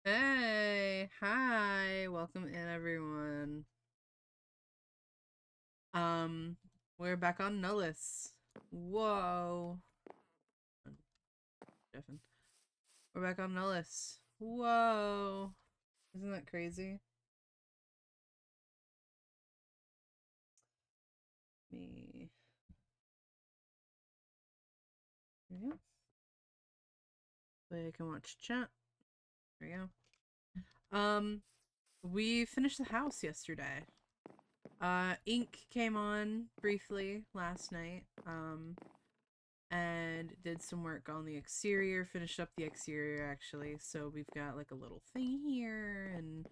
Hey, hi, welcome in everyone. Um, we're back on Nullus. Whoa. Jeffin. We're back on Nullus. Whoa. Isn't that crazy? Me. There we go. So I can watch chat. There we go. We finished the house yesterday. Ink came on briefly last night. And did some work on the exterior, finished up the exterior actually. So we've got like a little thing here, and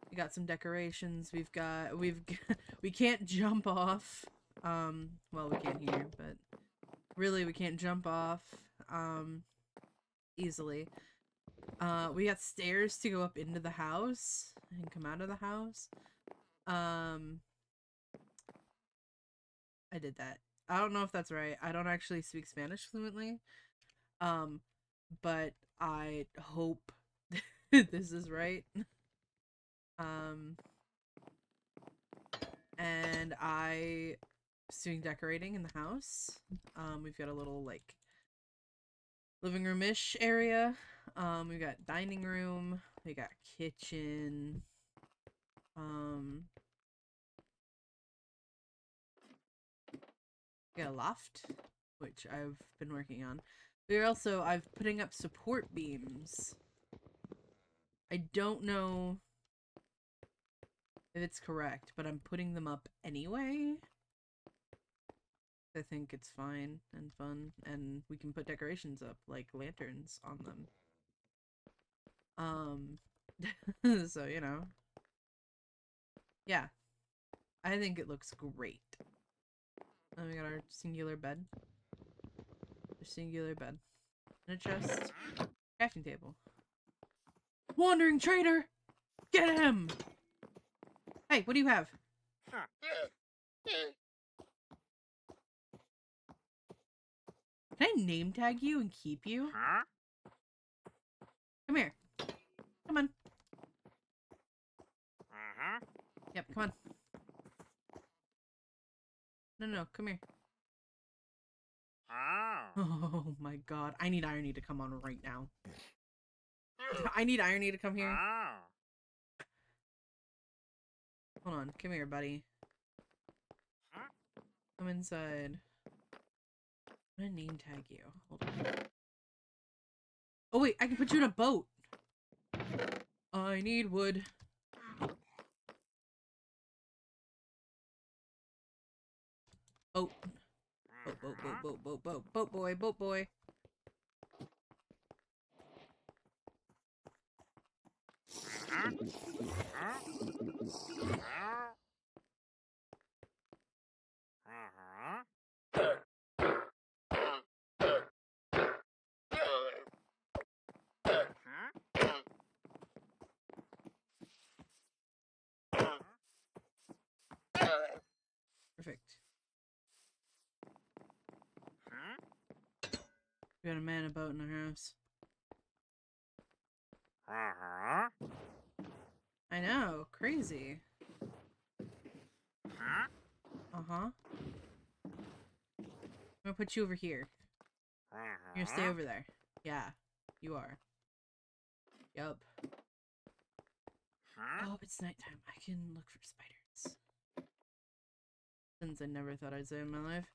we got some decorations. We can't jump off. Well, we can here, but really we can't jump off easily. We got stairs to go up into the house and come out of the house. I did that. I don't know if that's right. I don't actually speak Spanish fluently. But I hope this is right. And I was doing decorating in the house. We've got a little like living room-ish area. We've got dining room. We got kitchen. We got a loft, which I've been working on. I've putting up support beams. I don't know if it's correct, but I'm putting them up anyway. I think it's fine and fun, and we can put decorations up, like lanterns on them. So, you know. Yeah. I think it looks great. Then we got our singular bed. A singular bed. And a chest. Crafting table. Wandering trader! Get him! Hey, what do you have? Can I name tag you and keep you? Come here. Come on. Yep, come on. No, come here. Oh my god. I need Irony to come on right now. I need Irony to come here. Hold on. Come here, buddy. Come inside. I'm gonna name tag you. Hold on. Oh wait, I can put you in a boat. I need wood. Boat. Boat boy. Perfect. We got a man, a boat in our house. I know, crazy. Uh-huh. I'm gonna put you over here. You're gonna stay over there. Yeah, you are. Yup. Oh, it's nighttime. I can look for spiders. Since I never thought I'd say in my life.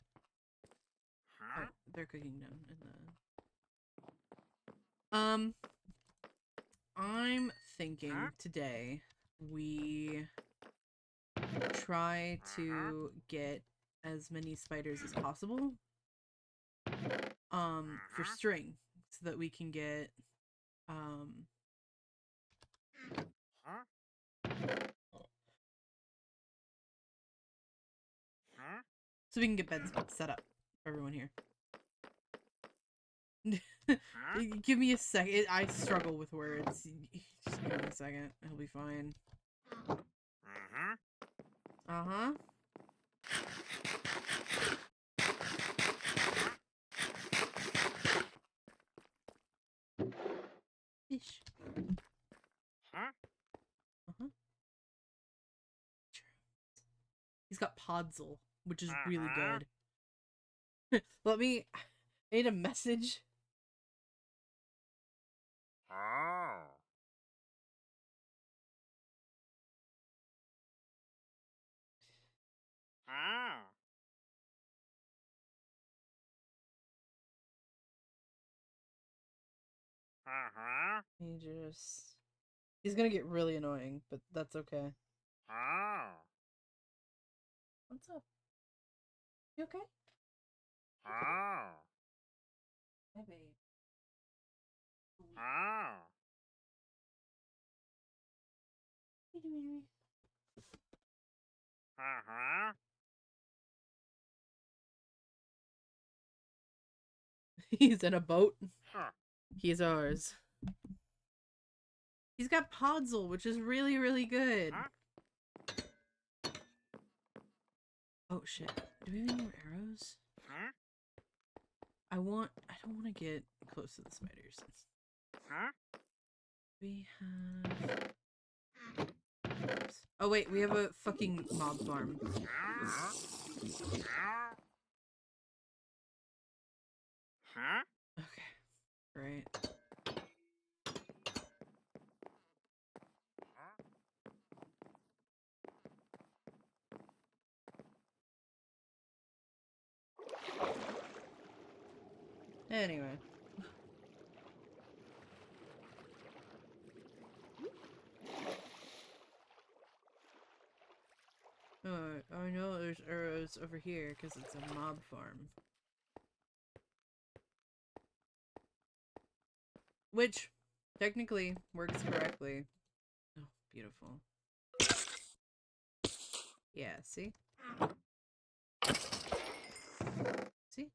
Oh, they're cooking down in the... I'm thinking today we try to get as many spiders as possible. For string, so that we can get, so we can get beds set up for everyone here. Give me a second. I struggle with words. Just give me a second. It'll be fine. Uh-huh. Fish. got Podzol, which is really good. I need a message. He's gonna get really annoying, but that's okay. What's up? You okay? Hi, babe. He's in a boat. He's ours. He's got Podzol, which is really, really good. Oh shit. Do we have any more arrows? I don't want to get close to the spiders. We have... Oops. Oh wait, we have a fucking mob farm. Okay. Great. Anyway. Oh, I know there's arrows over here because it's a mob farm. Which, technically, works correctly. Oh, beautiful. Yeah, see? See?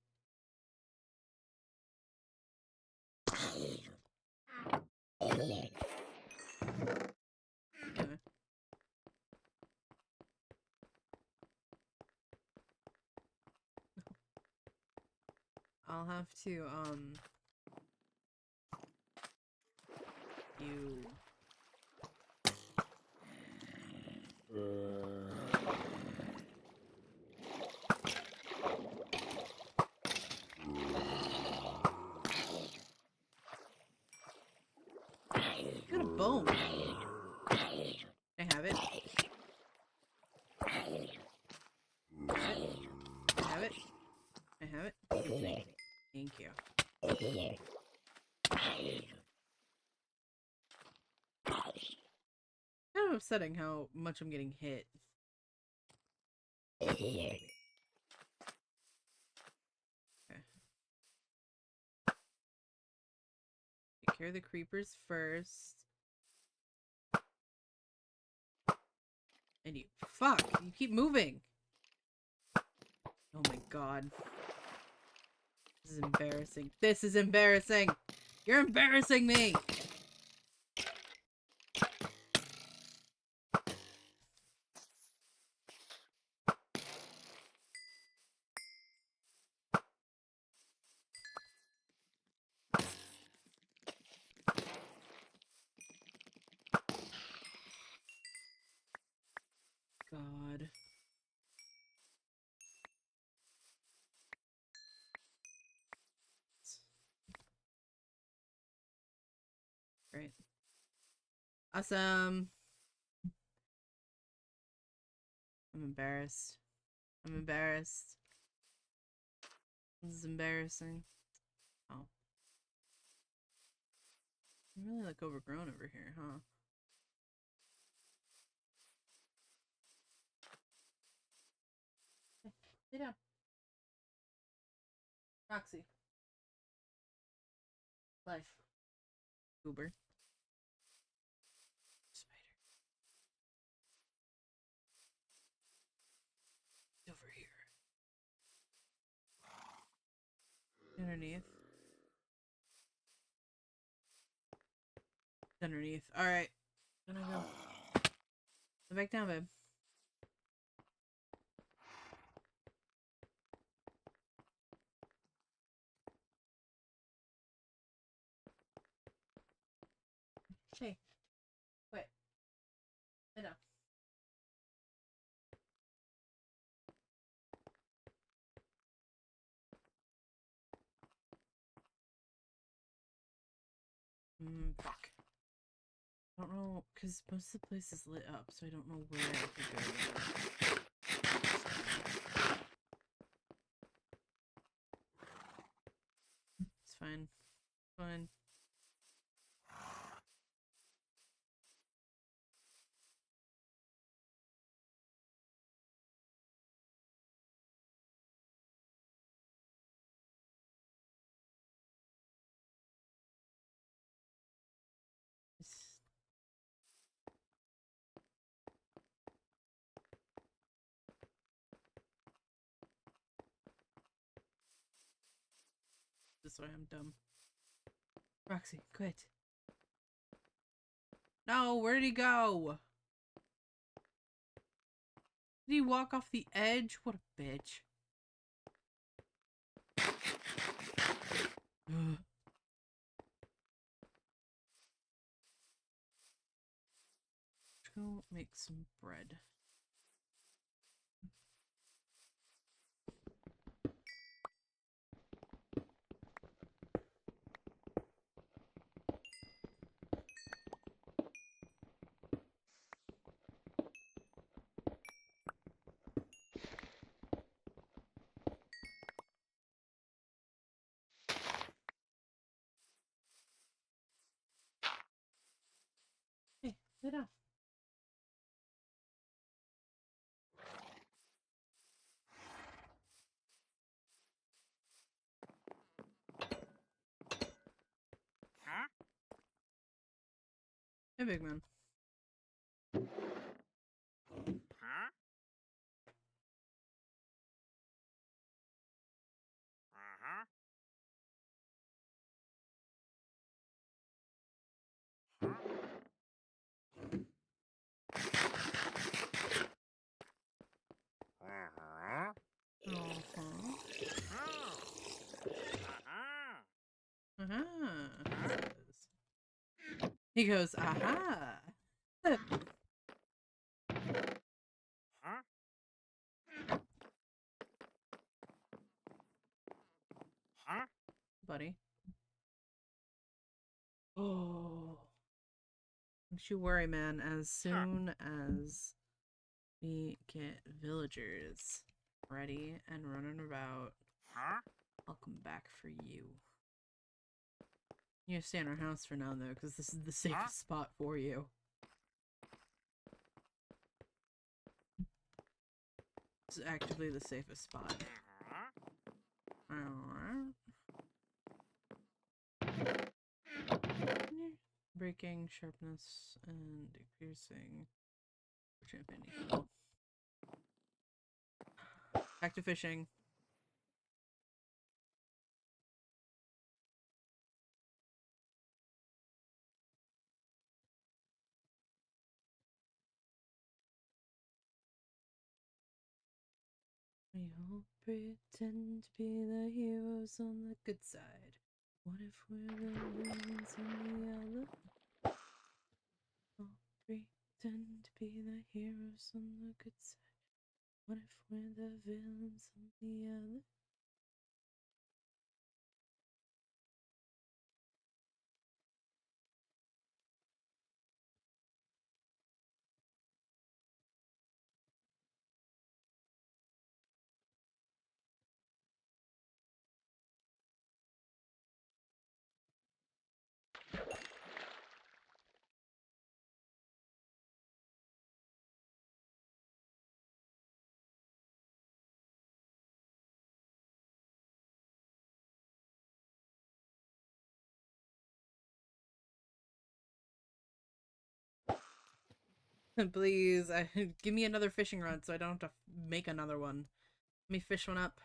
Anyway. I'll have to, you... Got a bone. I have it. I have it. I have it. Thank you. Kind of upsetting how much I'm getting hit. Okay. Take care of the creepers first. And you... Fuck! You keep moving! Oh my god. This is embarrassing. This is embarrassing! You're embarrassing me! God. Great. Awesome. I'm embarrassed. I'm embarrassed. This is embarrassing. Oh. I'm really like overgrown over here, huh? Sit down. Roxy. Life. Uber. Spider. Over here. Underneath. Underneath. Alright. Gonna go. Go back down, babe. Hey. Wait. Sit down. Fuck. I don't know, because most of the place is lit up, so I don't know where I could go. It's fine. Fine. This is why I'm dumb. Roxy, quit. No, where did he go? Did he walk off the edge? What a bitch. Let's go make some bread. Hey, sit down. Hey, big man. He goes, aha! Buddy. Oh. Don't you worry, man. As soon as we get villagers ready and running about, I'll come back for you. You stay in our house for now, though, because this is the safest spot for you. This is actively the safest spot. Breaking, sharpness, and decreasing. Back to fishing. We all pretend to be the heroes on the good side. What if we're the villains on the other? All pretend to be the heroes on the good side. What if we're the villains on the other? Please, give me another fishing rod so I don't have to make another one. Let me fish one up.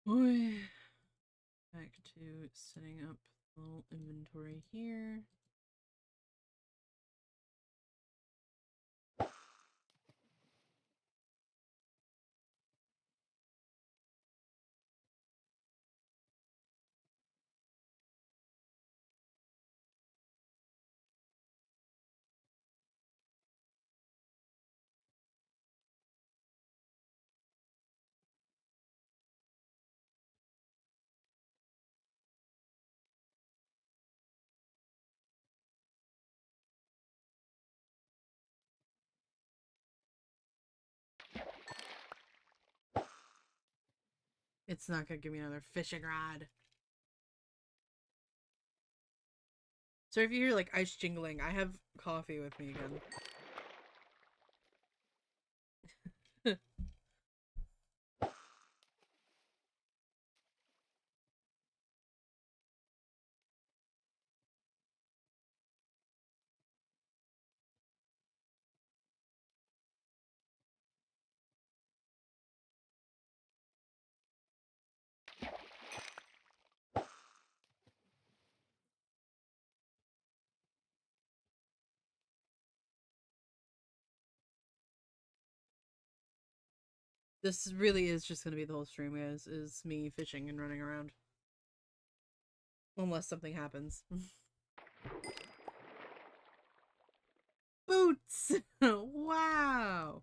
Back to setting up a little inventory here. It's not gonna give me another fishing rod. So if you hear like ice jingling, I have coffee with me again. This really is just gonna be the whole stream, guys, is me fishing and running around. Unless something happens. Boots! Wow!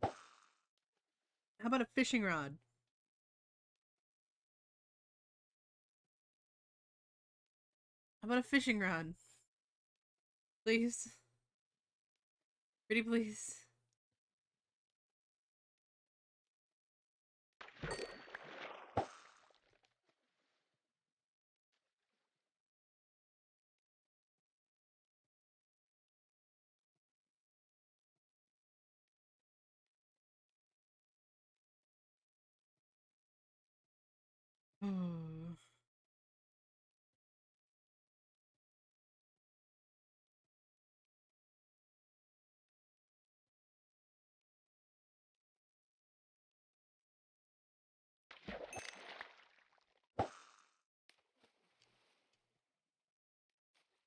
How about a fishing rod? How about a fishing rod? Please? Pretty please?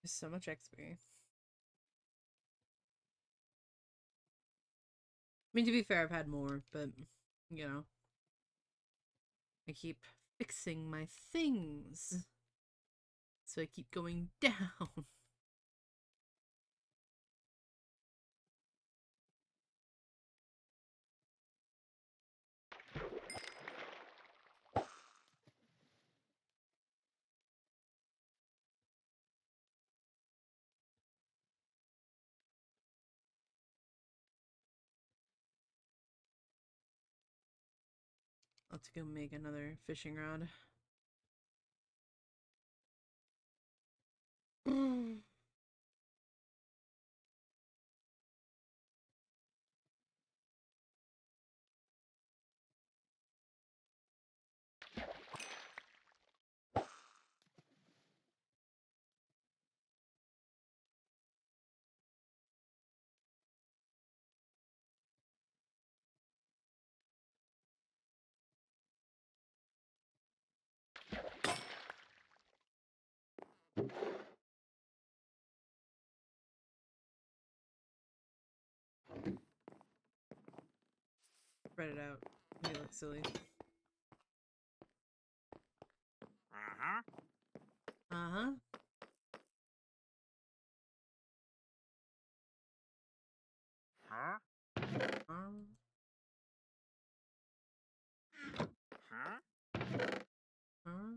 There's so much XP. I mean, to be fair, I've had more, but, you know. I keep fixing my things. So I keep going down. Let's go make another fishing rod. Spread it out. Make it look silly. Uh-huh. Uh-huh. Huh? Um, Huh? huh?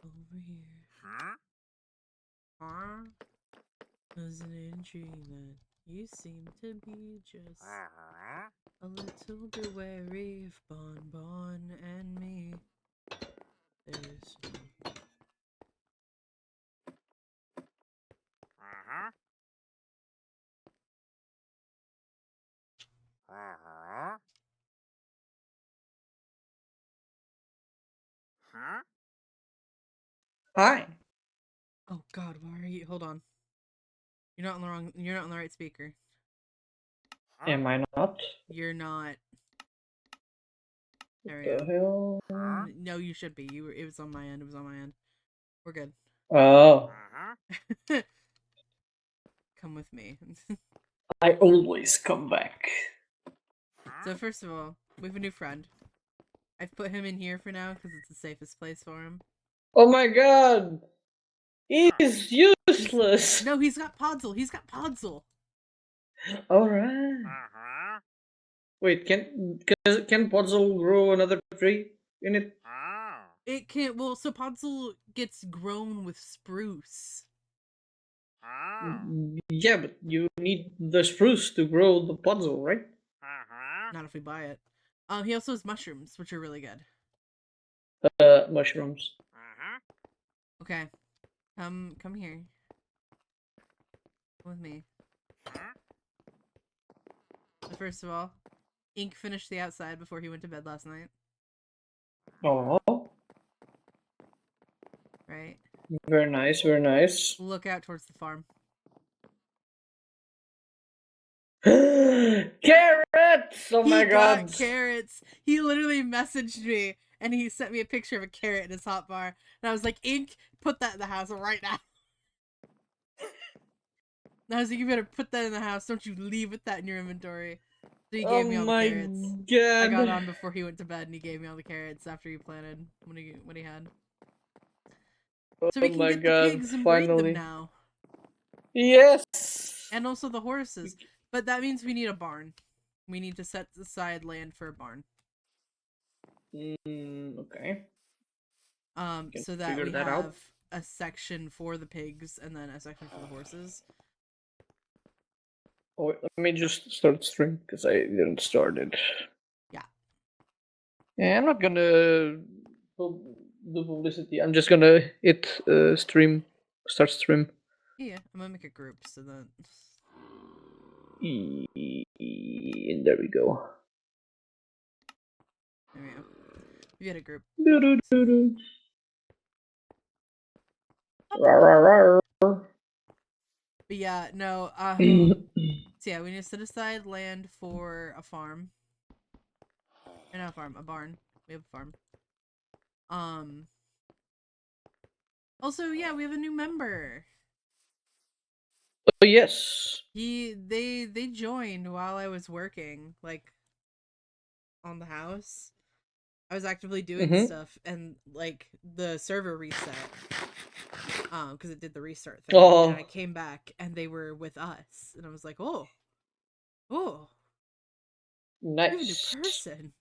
Over here. Huh? Huh? Doesn't it intrigue that you seem to be just Uh-huh. a little bit wary of Bon and me? There's no Uh-huh. Uh-huh. Huh? Hi. Oh God, why are you? Hold on. You're not on the wrong. You're not on the right speaker. Huh? Am I not? You're not. There we The go. hell? No, you should be. It was on my end. It was on my end. We're good. Oh, Come with me. I always come back. So first of all, we have a new friend. I've put him in here for now because it's the safest place for him. Oh my god! He's useless! No, he's got Podzol. He's got Podzol. Alright. Wait, can Podzol grow another tree in it? It can't. Well, so Podzol gets grown with spruce. Yeah, but you need the spruce to grow the Podzol, right? Not if we buy it. He also has mushrooms, which are really good. Mushrooms. Okay, come here. Come with me. So first of all, Ink finished the outside before he went to bed last night. Oh, Right. very nice, very nice. Look out towards the farm. Carrots! Oh my He god! got carrots. He literally messaged me and he sent me a picture of a carrot in his hotbar. And I was like, Ink, put that in the house right now. And I was like, you better put that in the house. Don't you leave with that in your inventory. So he Oh gave me all the my carrots. god! I got on before he went to bed and he gave me all the carrots after he planted what he had. So we Oh can my get the god! pigs and breed them Finally. now. Yes. And also the horses. But that means we need a barn. We need to set aside land for a barn. Okay. Can So that figure we that have out. a section for the pigs and then a section for the horses. Oh, wait, let me just start stream because I didn't start it. Yeah. Yeah, I'm not gonna do publicity. I'm just gonna hit stream, start stream. Yeah, I'm gonna make a group so that. And there we go. There we go. We had a group. Doo-doo-doo-doo. Rar, rar, rar. But yeah, no. So yeah, we need to set aside land for a farm. Or not a farm, a barn. We have a farm. Also, yeah, we have a new member. Oh yes. They joined while I was working, like on the house. I was actively doing stuff and like the server reset. Because it did the restart thing. Oh, And I came back and they were with us. And I was like, oh, we have a new nice. person.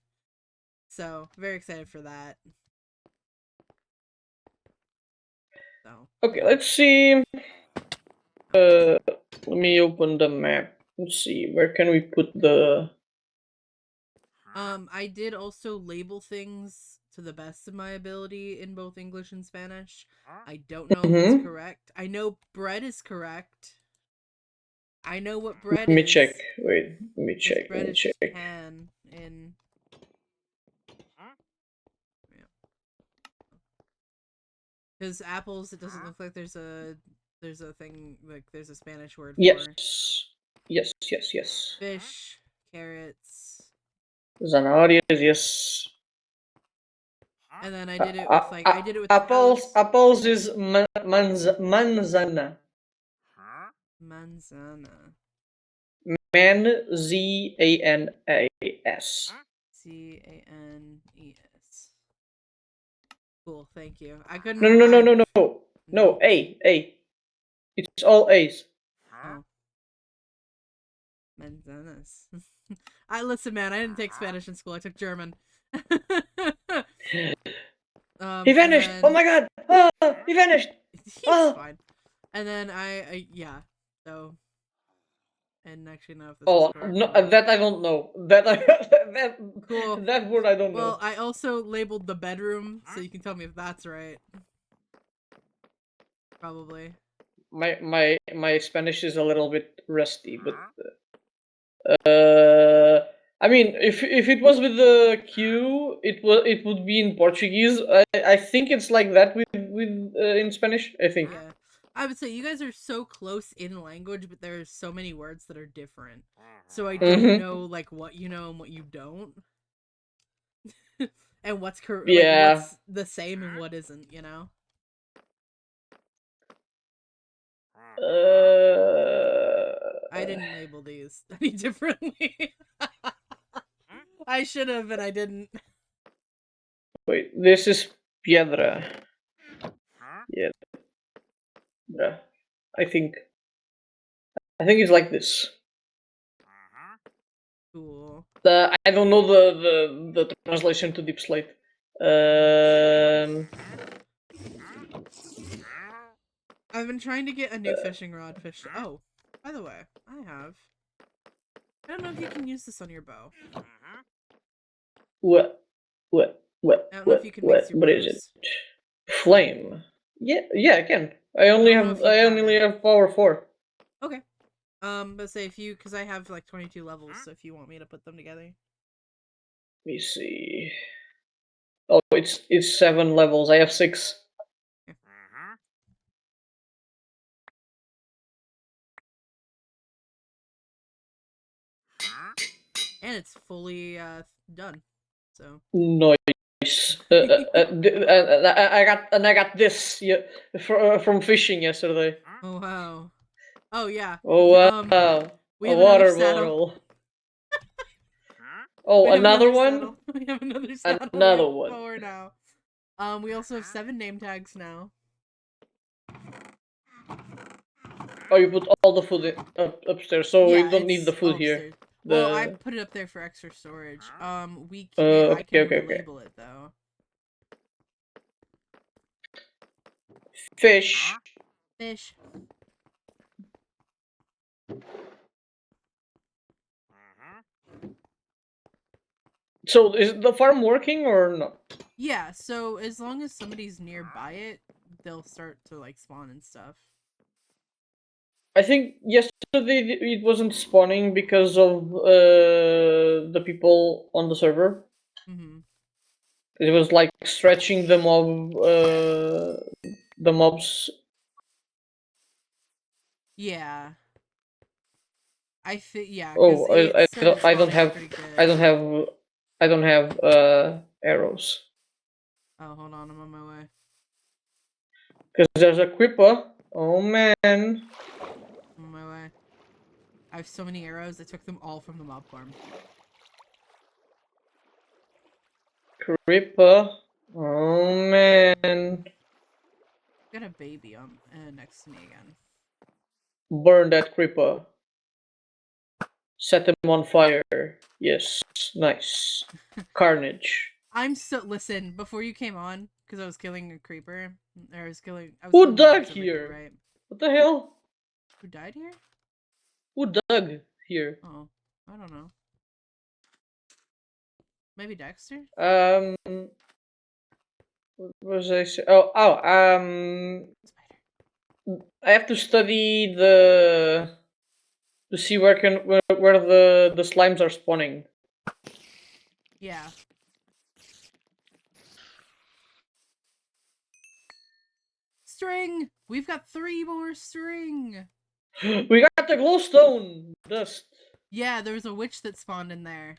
So very excited for that. So Okay, let's see. Let me open the map. Let's see. Where can we put the? I did also label things to the best of my ability in both English and Spanish. I don't know if it's correct. I know bread is correct. I know what bread Let me is. check. Wait, let me check. Bread Let me is check. pan in. Because apples, it doesn't look like there's a thing like there's a Spanish word Yes. for. Yes. Yes. Yes. Fish, carrots. Zanahorias. Yes. And then I did it with like I did it with apples. cows. Apples is manzana. Manzana. Zanas. Canes. Cool, thank you. I couldn't. No. A. It's all A's. Oh. Manzanas. I listen, man. I didn't take Spanish in school. I took German. He vanished. Then... Oh my god. He vanished. He's fine. And then yeah. So. And actually, know if this is correct. No, that I don't know. That Cool. That word I don't know. Well, I also labeled the bedroom, so you can tell me if that's right. Probably. My Spanish is a little bit rusty, but I mean, if it was with the Q, it would be in Portuguese. I think it's like that with in Spanish. I think. Yeah. I would say you guys are so close in language, but there's so many words that are different. So I don't know like what you know and what you don't. and what's Yeah. like what's the same and what isn't, you know? I didn't label these any differently. I should have, but I didn't. Wait, this is piedra. Yeah, I think it's like this. Cool. I don't know the translation to deep slate. I've been trying to get a new fishing rod fish. Oh, by the way, I have. I don't know if you can use this on your bow. What I don't know if you can mix your what is it? bows. Flame. Yeah, I can. I only don't know have if you have it. power 4. Okay. But say if you, because I have like 22 levels, so if you want me to put them together. Let me see. Oh, it's 7 levels. I have 6. And it's fully done. So Nice. I got this from fishing yesterday. oh wow. Oh yeah. Oh wow. We A have another water saddle. bottle. Oh, We have another another one? saddle. We have another saddle. Another We have one. 4 now. We also have 7 name tags now. Oh, you put all the food upstairs, so Yeah, you don't need the it's all food here. upstairs. Well, I put it up there for extra storage. We can't. I Okay, can okay. relabel it though. Fish. Fish. So is the farm working or not? Yeah. So as long as somebody's nearby it, they'll start to like spawn and stuff. I think yesterday it wasn't spawning because of the people on the server. Mm-hmm. It was like stretching the mobs. Yeah. I think yeah, because Oh, it started I don't spawning have pretty good. I don't have arrows. Oh, hold on, I'm on my way. Because there's a creeper. Oh man. I'm on my way. I have so many arrows. I took them all from the mob farm. Creeper. Oh man. Got a baby on next to me again. Burn that creeper. Set him on fire. Yes. Nice. Carnage. Listen, before you came on, because I was killing a creeper. I was killing Who mobs dug over here? right? What the hell? Who died here? Who dug here? Oh, I don't know. Maybe Dexter? What was I say? Spider. I have to study to see where the slimes are spawning. Yeah. String! We've got 3 more string! We got the glowstone dust. Yeah, there was a witch that spawned in there.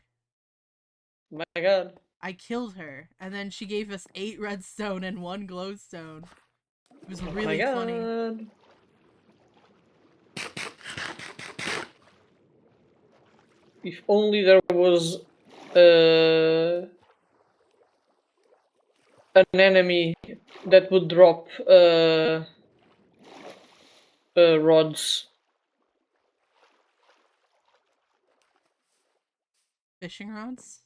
My god. I killed her, and then she gave us 8 redstone and 1 glowstone. It was really funny. If only there was an enemy that would drop rods. Fishing rods?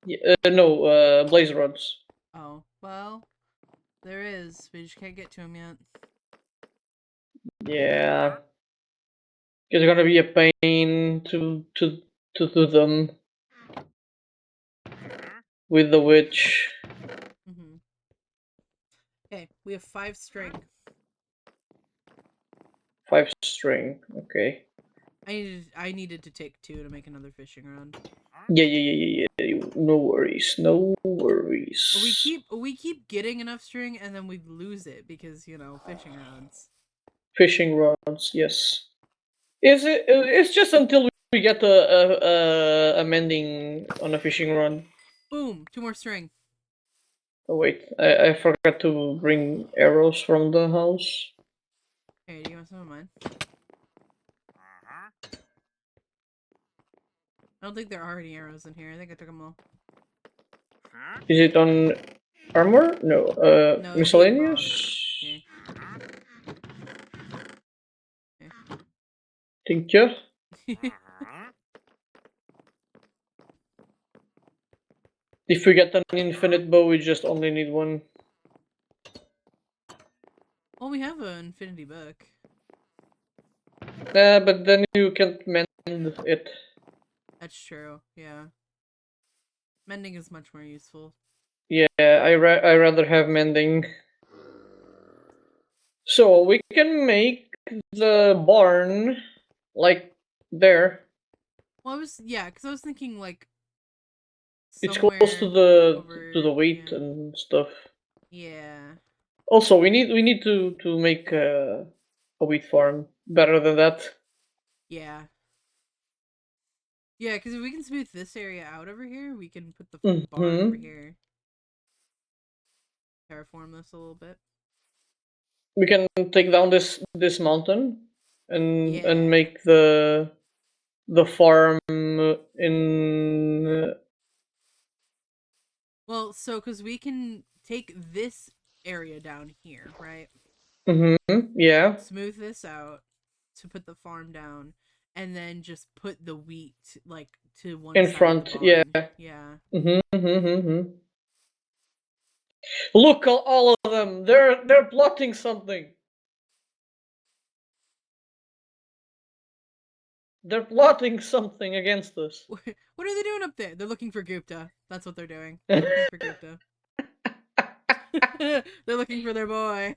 Yeah, no, blaze rods. Oh, well, there is. We just can't get to him yet. Yeah. It's gonna be a pain to do them with the witch. Mm-hmm. Okay, we have 5 string. 5 string. Okay. I needed to take 2 to make another fishing rod. Yeah. No worries. No worries. We keep getting enough string and then we lose it because, you know, fishing rods. Fishing rods. Yes. It's just until we get a mending on a fishing rod. Boom! 2 more string. Oh wait, I forgot to bring arrows from the house. Hey, do you want some of mine? I don't think there are any arrows in here. I think I took them all. Is it on armor? No. No, it'd be in box. Miscellaneous. Here. Thank you. If we get an infinite bow, we just only need one. Well, we have an infinity book. But then you can't mend it. That's true, yeah. Mending is much more useful. Yeah, I rather have mending. So we can make the barn like there. Well, because I was thinking like It's somewhere close to over, the weight yeah. and stuff. Yeah. Also, we need to make a wheat farm better than that. Yeah. Yeah, because if we can smooth this area out over here, we can put the barn over Mm-hmm. here. Terraform this a little bit. We can take down this mountain and Yeah. make the farm in. Well, so because we can take this area down here, right? Yeah. Smooth this out to put the farm down, and then just put the wheat like to one In side front, of the barn. yeah. Yeah. Look, all of them. They're plotting something. They're plotting something against us. What are they doing up there? They're looking for Gupta. That's what they're doing. They're looking for Gupta. They're looking for their boy.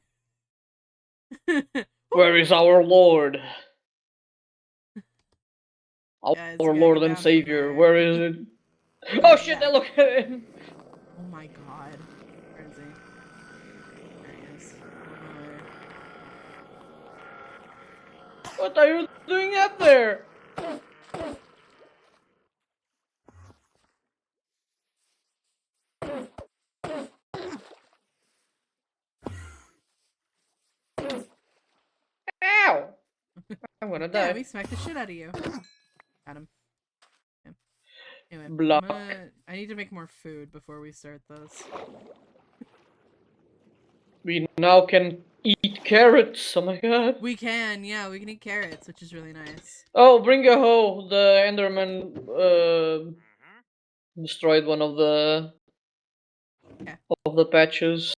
Where is our Lord? Guys, Our we gotta Lord get and down from Savior. there. Where is it? Oh shit! Yeah. I look at him. Oh my god. Where is he? There he is. What are you doing up there? Ow! I'm gonna Yeah, die. we smacked the shit out of you. Got him. Yeah. Anyway, Block. I need to make more food before we start this. We now can eat carrots. Oh my god. We can, yeah, we can eat carrots, which is really nice. Oh, bring a hoe. The Enderman destroyed one of the patches.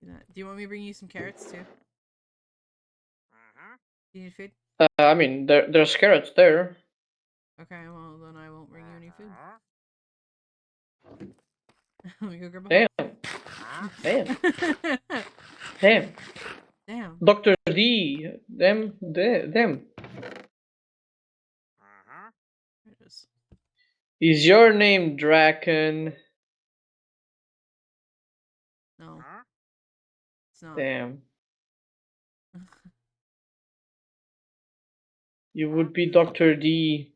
Do you want me to bring you some carrots too? Do you need food? I mean, there's carrots there. Okay, well then I won't bring you any food. Let me go grab a Damn. hoe. Damn. Damn. Damn. Dr. D. Them. Them. There it is. Is your name Draken? No. It's not. Damn. You would be Dr. D.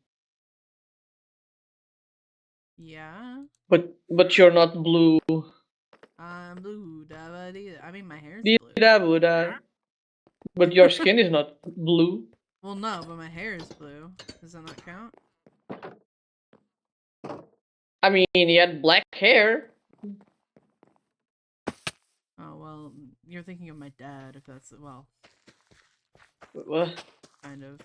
Yeah. But you're not blue. I'm blue. I mean, my hair's Dee blue. da boo da. But your skin is not blue. Well, no, but my hair is blue. Does that not count? I mean, he had black hair. Oh, well, you're thinking of my dad, if that's, well, What? kind of.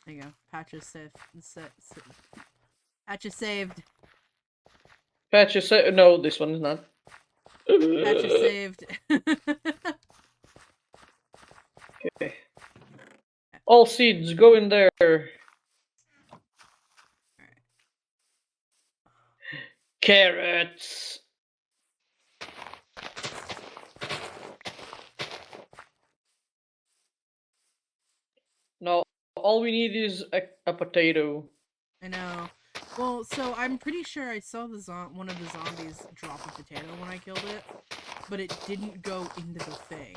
There you go. Patch is saved. Patch is saved. Patch is no, this one is not. Patch is saved. Okay. All seeds go in there. Carrots. No, all we need is a potato. I know. Well, so I'm pretty sure I saw one of the zombies drop a potato when I killed it, but it didn't go into the thing.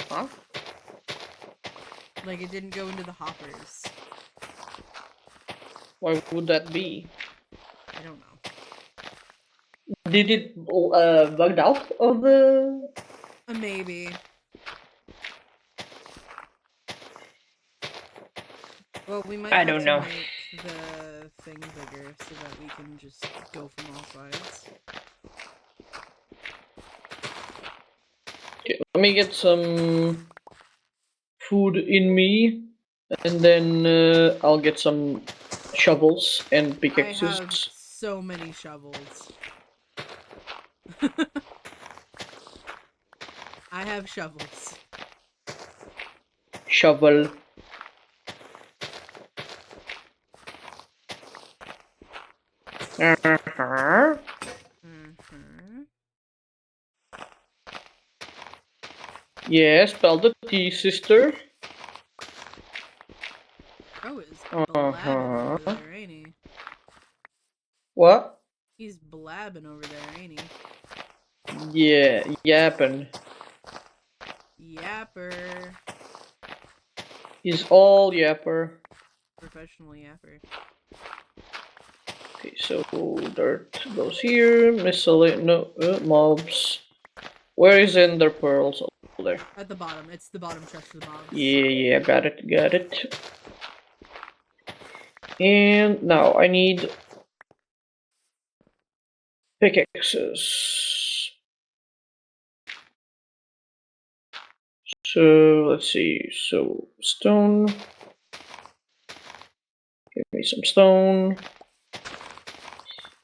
Huh? Like it didn't go into the hoppers. Why would that be? I don't know. Did it bugged out of the? Maybe. Well, we might I have don't to know. make the thing bigger so that we can just go from all sides. Okay, let me get some food in me, and then I'll get some shovels and I pickaxes. have so many shovels. I have shovels. Shovel. Mm-hmm. Yeah, spell the T, sister. Bro is blabbing over Uh-huh. there, ain't he? What? He's blabbing over there, ain't Yeah, yapping. he? Yapper. He's all yapper. Professional yapper. Okay, so dirt goes here. Mobs. Where is Ender Pearls? Oh, there. At the bottom. It's the bottom chest for the mobs. Yeah, got it. And now I need pickaxes. So let's see. So stone. Give me some stone.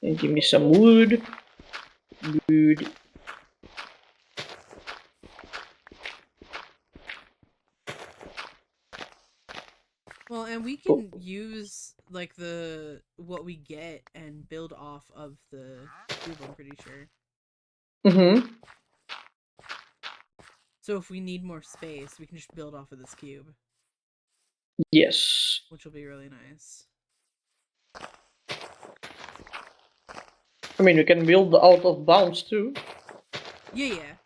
And give me some wood. Wood. Well, and we can use like what we get and build off of the cube, I'm pretty sure. Mm-hmm. So if we need more space, we can just build off of this cube, Yes. which will be really nice. I mean, we can build out of bounds too. Yeah.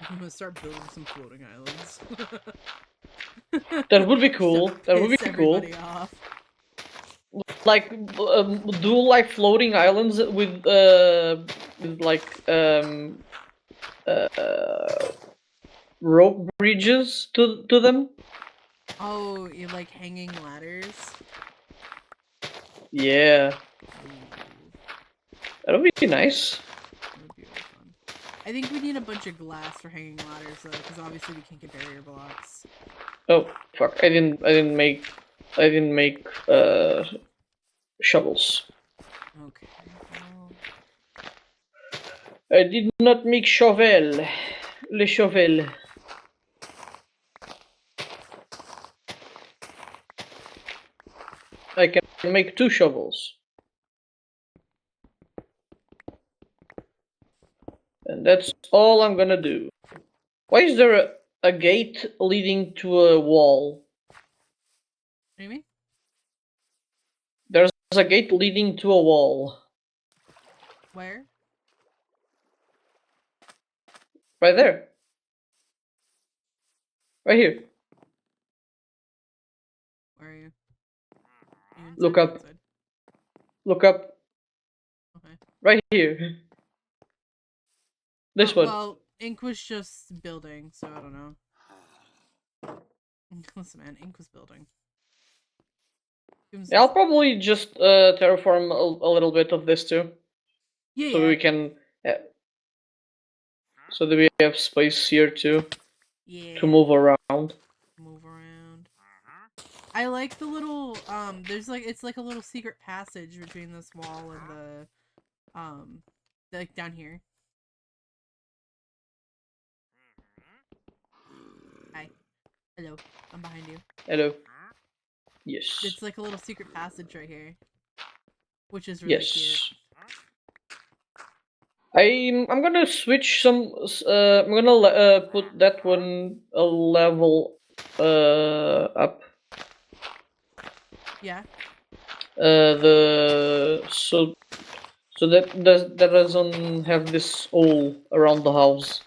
I'm gonna start building some floating islands. That would be cool. Just to That would be piss cool. everybody off. Like do like floating islands with like rope bridges to them. Oh, you like hanging ladders? Yeah, Ooh, that would be nice. that would be really fun. I think we need a bunch of glass for hanging ladders though, because obviously we can't get barrier blocks. Oh fuck! I didn't make shovels. Okay. Well, I did not make shovel. Le shovel. I can make 2 shovels. And that's all I'm gonna do. Why is there a gate leading to a wall? what do you mean? There's a gate leading to a wall. Where? Right there. Right here. Where are you? You inside Look or up. outside? Look up. Okay. Right here. This one. Well, Ink was just building, so I don't know. Listen, man, Ink was building. Yeah, I'll probably just terraform a little bit of this too. Yeah, So yeah. we can... so that we have space here too. Yeah. To move around. Move around. I like the little, there's like, it's like a little secret passage between this wall and like down here. Hi. Hello. I'm behind you. Hello. Yes. It's like a little secret passage right here. Which is really cute. I'm gonna switch some. I'm gonna put that one a level up. Yeah. So that doesn't have this hole around the house.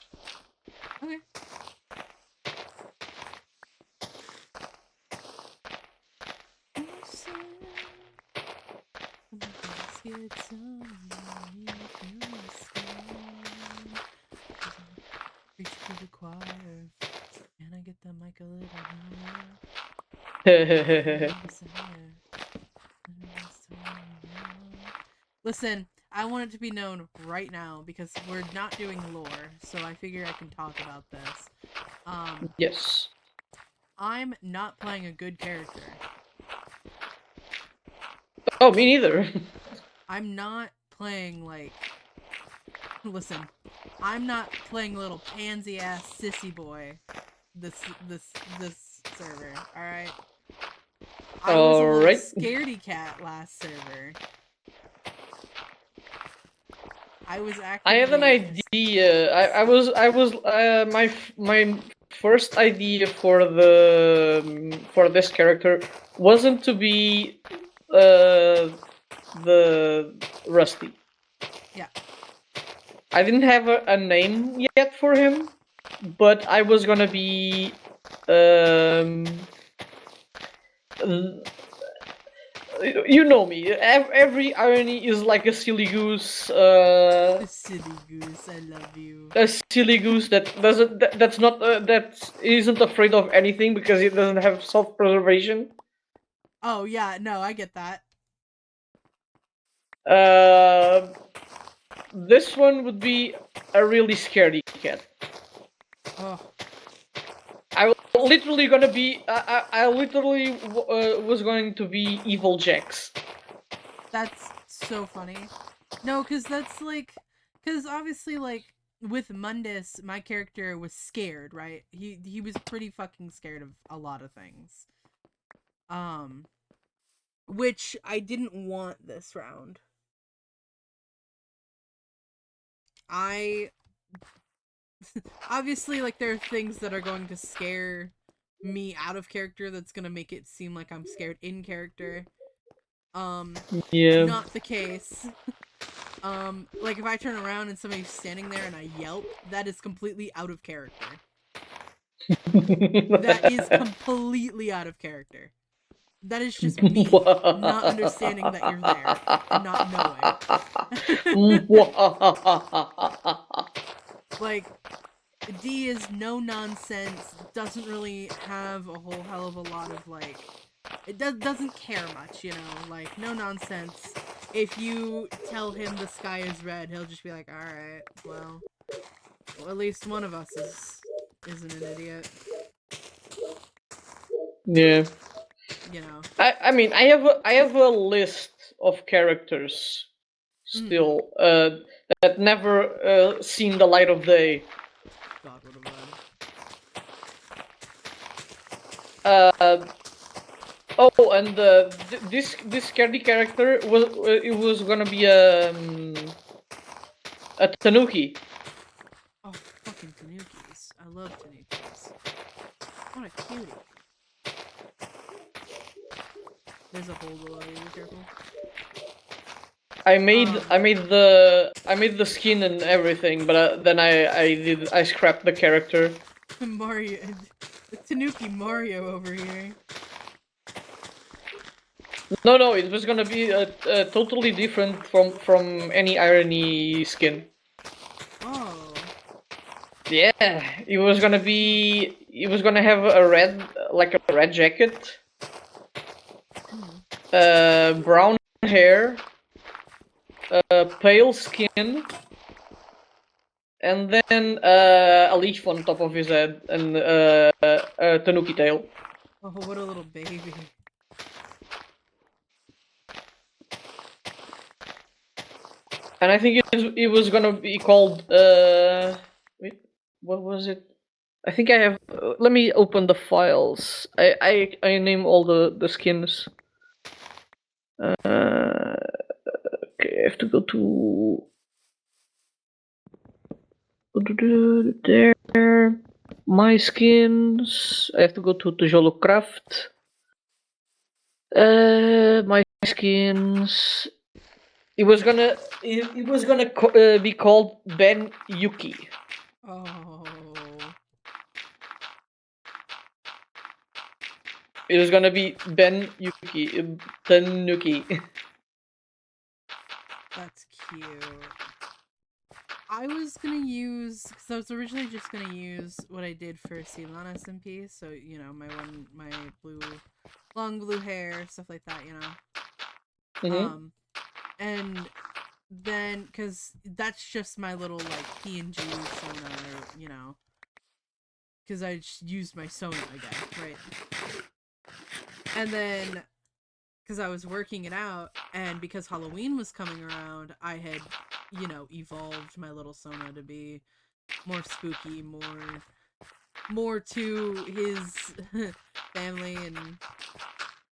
Reach to the choir. Can I get the mic a little higher? Listen, I want it to be known right now because we're not doing lore, so I figure I can talk about this. Yes. I'm not playing a good character. Oh, me neither. I'm not playing like. Listen, I'm not playing little pansy ass sissy boy. This server. All right. I was a little Alright. scaredy cat last server. I was actively. I have an idea. I was my first idea for this character wasn't to be the Rusty. Yeah. I didn't have a name yet for him, but I was gonna be you know me. Every irony is like a silly goose. Silly goose, I love you. A silly goose that doesn't. That's not. That isn't afraid of anything because it doesn't have self-preservation. Oh yeah, no, I get that. This one would be a really scaredy cat. Oh. I was literally gonna be. I literally was going to be Evil Jax. That's so funny. No, because that's like, because obviously, like with Mundus, my character was scared, right? He was pretty fucking scared of a lot of things. Which I didn't want this round. I obviously like there are things that are going to scare me out of character that's gonna make it seem like I'm scared in character. Yeah. Not the case. Like if I turn around and somebody's standing there and I yelp, that is completely out of character. That is completely out of character. That is just me not understanding that you're there and not knowing. Like, D is no nonsense, doesn't really have a whole hell of a lot of like, it doesn't care much, you know, like no nonsense. If you tell him the sky is red, he'll just be like, all right, well, at least one of us isn't an idiot. Yeah. You know. I mean I have a list of characters still that never seen the light of day. God, what a vibe. Oh, and this scaredy character was gonna be a Tanuki. Oh, fucking Tanukis. I love Tanukis. What a cutie. There's a hole below you, be careful. I made the skin and everything, but then I scrapped the character. Mario, Tanuki Mario over here. No, it was gonna be a totally different from any irony skin. Oh. Yeah, it was gonna be. It was gonna have a red jacket, brown hair, pale skin, and then a leaf on top of his head and a tanuki tail. Oh, what a little baby. And I think it was gonna be called. Wait, what was it? I think I have. Let me open the files. I name all the skins. Okay, I have to go to there. My skins. I have to go to Tijolo Craft. My skins. It was gonna be called Ben Yuki. Oh. It was gonna be Ben Tanuki. That's cute. I was gonna use, because I was originally just gonna use what I did for NullusSMP, so you know, my long blue hair, stuff like that, you know. Mm-hmm. And then because that's just my little like PNG Sona, you know, because I just used my Sona again, right? And then because I was working it out, and because Halloween was coming around, I had, you know, evolved my little Sona to be more spooky, more to his family and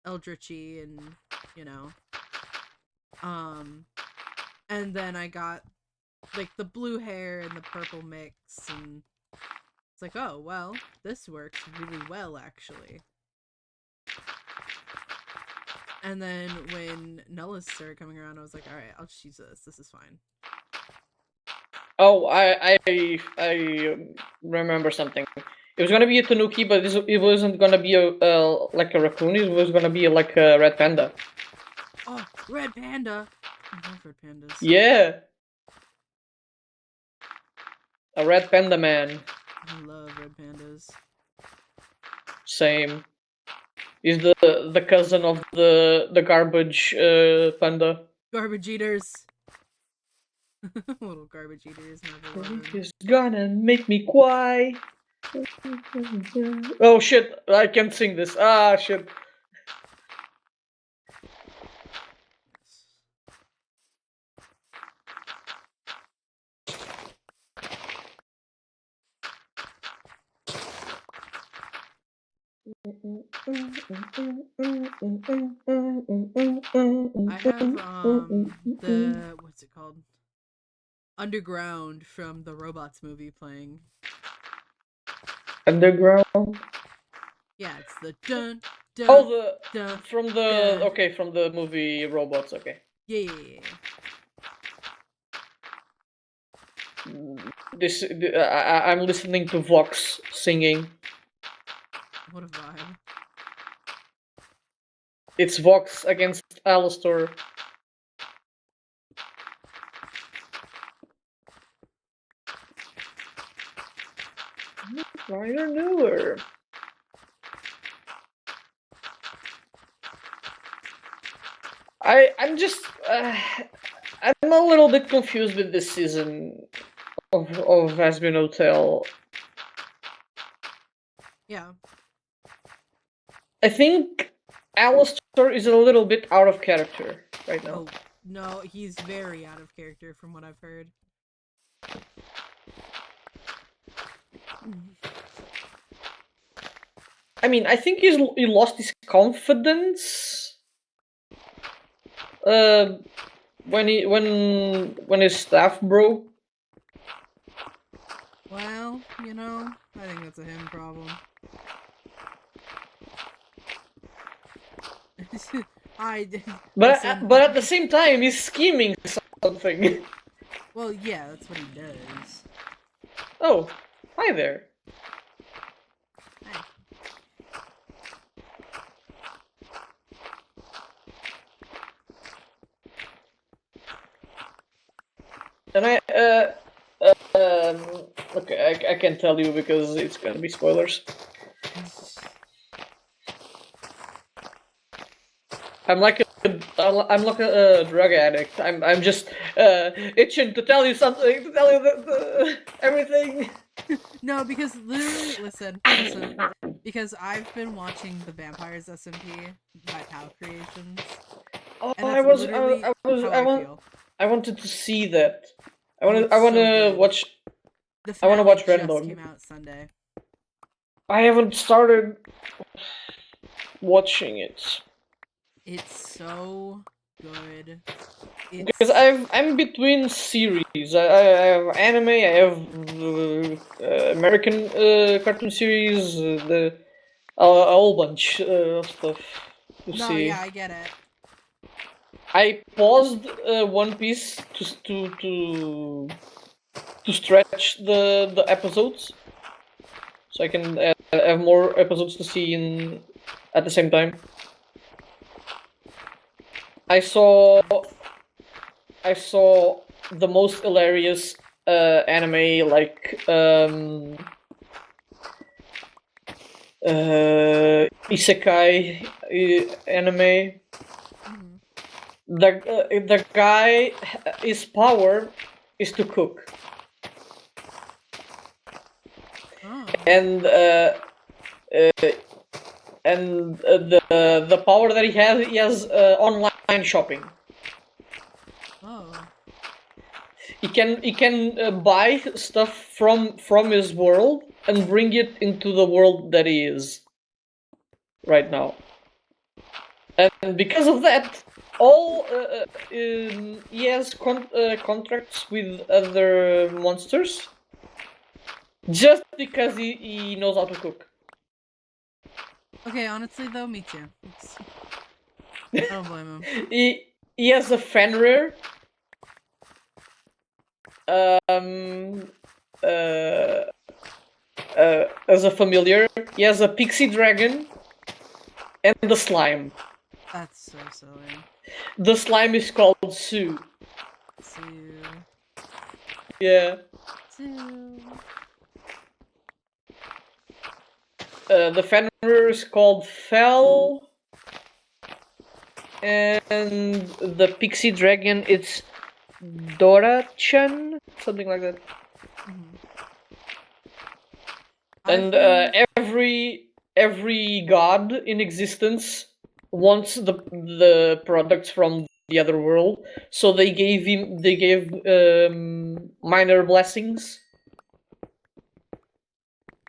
eldritchy, and you know, and then I got like the blue hair and the purple mix, and it's like, oh well, this works really well actually. And then when Nullus started coming around, I was like, all right, I'll just use this. This is fine. Oh, I remember something. It was gonna be a tanuki, but it wasn't gonna be a like a raccoon. It was gonna be like a red panda. Oh, red panda! I love red pandas. Yeah, a red panda man. I love red pandas. Same. He's the cousin of the garbage panda. Garbage eaters. Little garbage eaters, number one. He's gonna make me cry. Oh shit! I can't sing this. Ah shit. I have the what's it called? Underground from the Robots movie playing. Underground. Yeah, it's the dun dun. Oh, dun, from the dun. okay, from the movie Robots. Okay. Yeah. I'm listening to Vox singing. What a vibe. It's Vox against Alastor. Rider newer. I'm just I'm a little bit confused with this season of Asbin Hotel. Yeah. I think Alastor is a little bit out of character right now. Oh, no, he's very out of character from what I've heard. I mean, I think he lost his confidence when his staff broke. Well, you know, I think that's a him problem. But at the same time, he's scheming something. Well, yeah, that's what he does. Oh, hi there. Hi. And okay, I can't tell you because it's gonna be spoilers. I'm like a drug addict. I'm just itching to tell you something, to tell you everything. No, because literally, listen, because I've been watching the Vampires SMP by POW Creations. Oh, And that's I wanted to see that. I it's want so to good. watch. The I want to finale watch just Random. came out Sunday. I haven't started watching it. It's so good. Because I'm between series. I have anime. I have American cartoon series. A whole bunch of stuff to see. Yeah, I get it. I paused One Piece to stretch the episodes, so I can have more episodes to see at the same time. I saw the most hilarious anime, like isekai anime. Mm-hmm. The guy, his power is to cook, Oh. and the power that he has online shopping. Oh. He can buy stuff from his world and bring it into the world that he is right now. And because of that, all he has contracts with other monsters just because he knows how to cook. Okay, honestly though, me too. I don't blame him. He has a Fenrir. Um, as a familiar, he has a pixie dragon and the slime. That's so silly. The slime is called Sue. Sue. Yeah. Sue. The Fenrir is called Fel. And the pixie dragon, it's Dora-chan? Something like that. Mm-hmm. And every god in existence wants the products from the other world, so they gave minor blessings.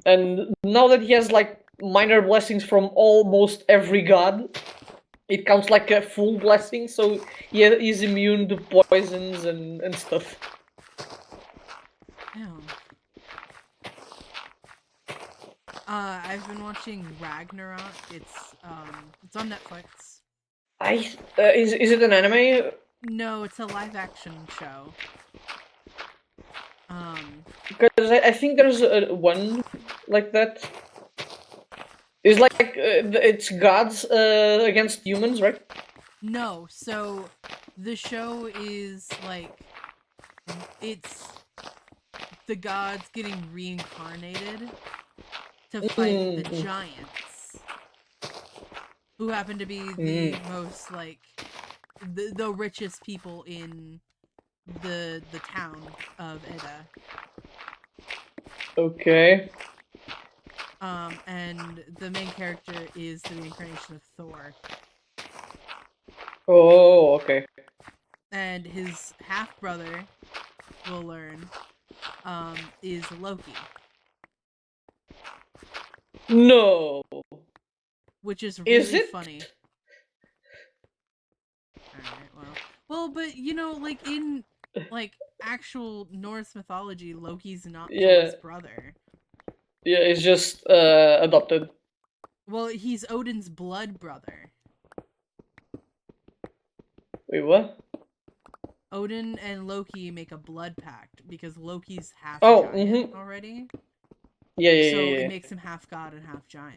And now that he has like minor blessings from almost every god, it counts like a full blessing, so he's immune to poisons and stuff. Damn. I've been watching Ragnarok. It's on Netflix. Is it an anime? No, it's a live action show. Because I think there's one like that. It's like it's gods against humans, right? No, so the show is like it's the gods getting reincarnated to fight the giants, who happen to be the most like the richest people in the town of Edda. Okay. And the main character is the reincarnation of Thor. Oh, okay. And his half brother, we'll learn, is Loki. No. Which is Is really it? funny. Alright, well, but you know, like in like actual Norse mythology, Loki's not Thor's brother. Yeah, it's just adopted. Well, he's Odin's blood brother. Wait, what? Odin and Loki make a blood pact because Loki's half Oh, giant already. Yeah, So yeah. it makes him half god and half giant.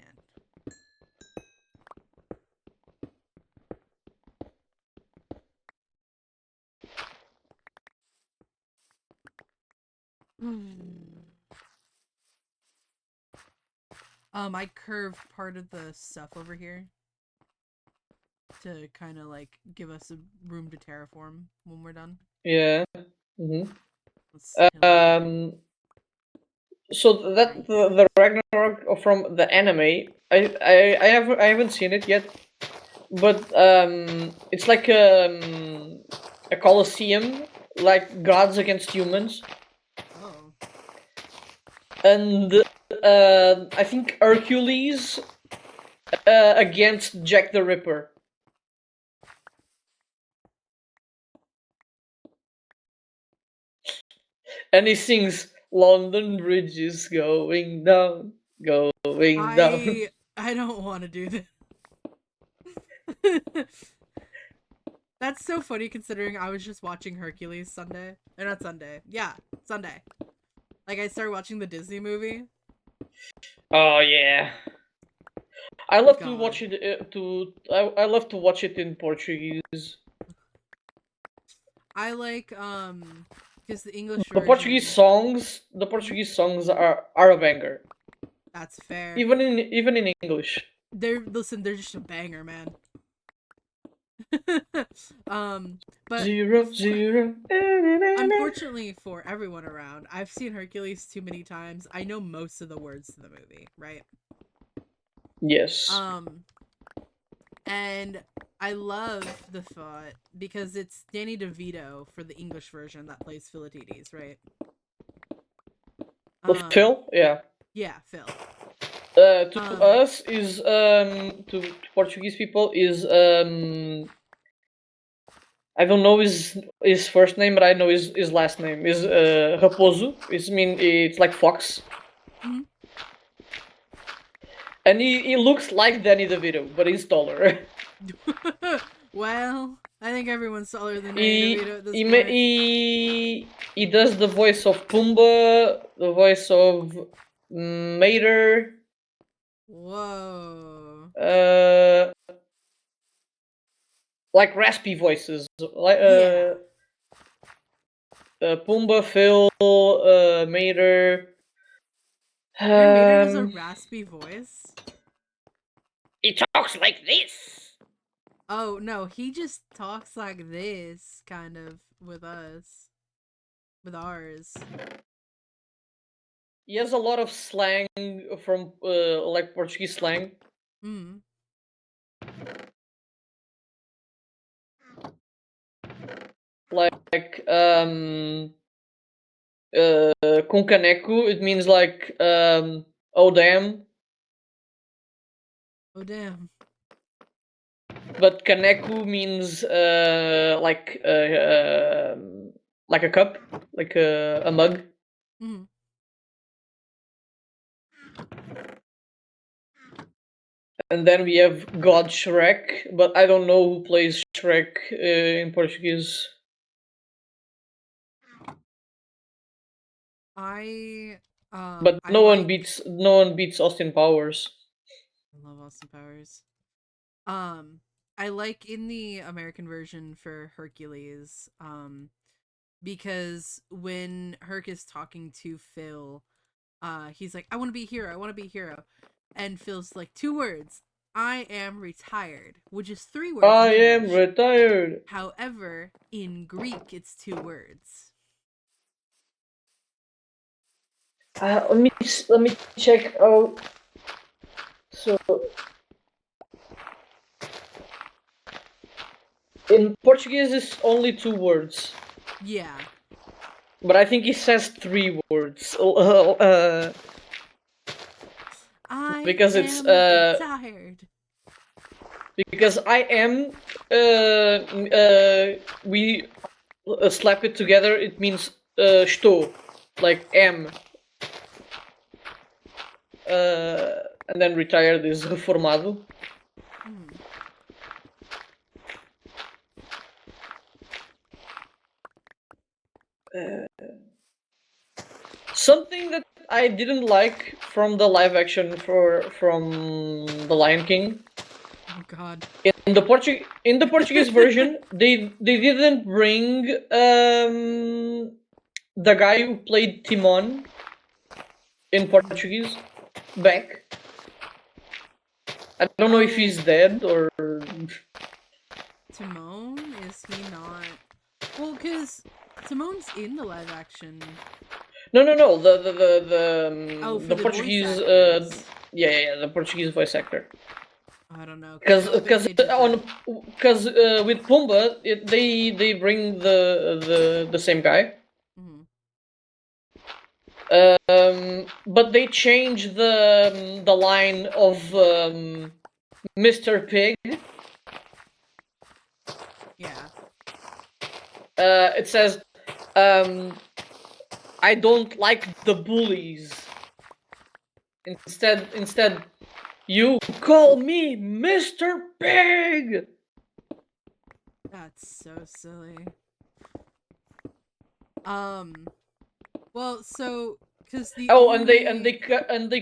I curved part of the stuff over here to kind of like give us a room to terraform when we're done. Yeah. So that the Ragnarok from the anime, I haven't seen it yet, but it's like a coliseum, like gods against humans. Oh. And I think Hercules against Jack the Ripper. And he sings London Bridge is going down, going down. I don't want to do this. That's so funny considering I was just watching Hercules Sunday. Or not Sunday. Yeah, Sunday. Like I started watching the Disney movie. Oh yeah. I love to God. watch it. I love to watch it in Portuguese. I like because the English The version. Portuguese songs are a banger. That's fair. Even in English. They're just a banger, man. But Zero, zero. unfortunately for everyone around, I've seen Hercules too many times. I know most of the words to the movie, right? Yes. And I love the thought because it's Danny DeVito for the English version that plays Philatides, right? Phil, yeah. Yeah, Phil. To us is to Portuguese people is I don't know his first name, but I know his last name is Raposo. It's like fox. Mm-hmm. And he looks like Danny DeVito, but he's taller. Well, I think everyone's taller than Danny DeVito at this point. He does the voice of Pumbaa, the voice of Mater. Whoa. Like raspy voices, like Yeah. Pumbaa, Phil, Mater. Your Mater has a raspy voice? He talks like this. Oh, no, he just talks like this, kind of, with us. With ours. He has a lot of slang from like Portuguese slang. Mm. Like com caneco, it means like oh damn. Oh, damn. But caneco means like a cup, like a mug. Mm. And then we have God Shrek, but I don't know who plays Shrek in Portuguese. But I no one like... beats Austin Powers. I love Austin Powers. I like in the American version for Hercules, because when Herc is talking to Phil, he's like, I want to be a hero, I want to be a hero. And Phil's like, 2 words, I am retired, which is 3 words I in am English. retired. However, in Greek, it's 2 words. Let me check. Oh, so in Portuguese it's only 2 words, Yeah. but I think he says 3 words. I Because am it's retired. because I am we slap it together. It means estou, like am. And then retired is reformado. Mm. Something that I didn't like from the live action from The Lion King. Oh God. In the Portuguese version, they didn't bring the guy who played Timon in Portuguese back. I don't know if he's dead or. Timon? Is he not? Well, because Timon's in the live action. No. The For the the voice Portuguese actors. yeah, the Portuguese voice actor. I don't know. Because Some of it ages back. with Pumbaa they bring the same guy. Mhm. But they changed the line of Mr. Pig. Yeah. It says, "I don't like the bullies." Instead, you call me Mr. Pig. That's so silly. Well, so Because the Oh, only... and they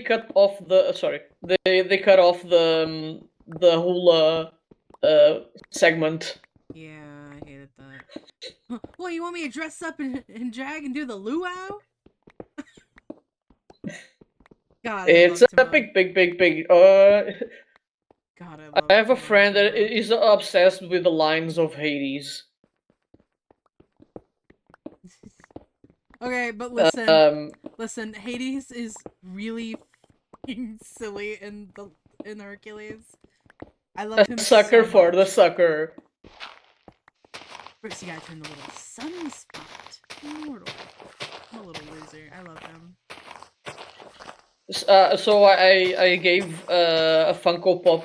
cut off the they cut off the whole segment. Yeah, I hated that. Well, you want me to dress up in drag and do the luau? God, I It's love a Timon. big. God, I I love have a Timon and friend that Pumbaa. is obsessed with the lines of Hades. Okay, but listen, Um, listen. Hades is really silly in Hercules. I love a him sucker so for the much. sucker. First, you gotta turn the little sunspot immortal. I'm a little loser. I love him. So I gave a Funko Pop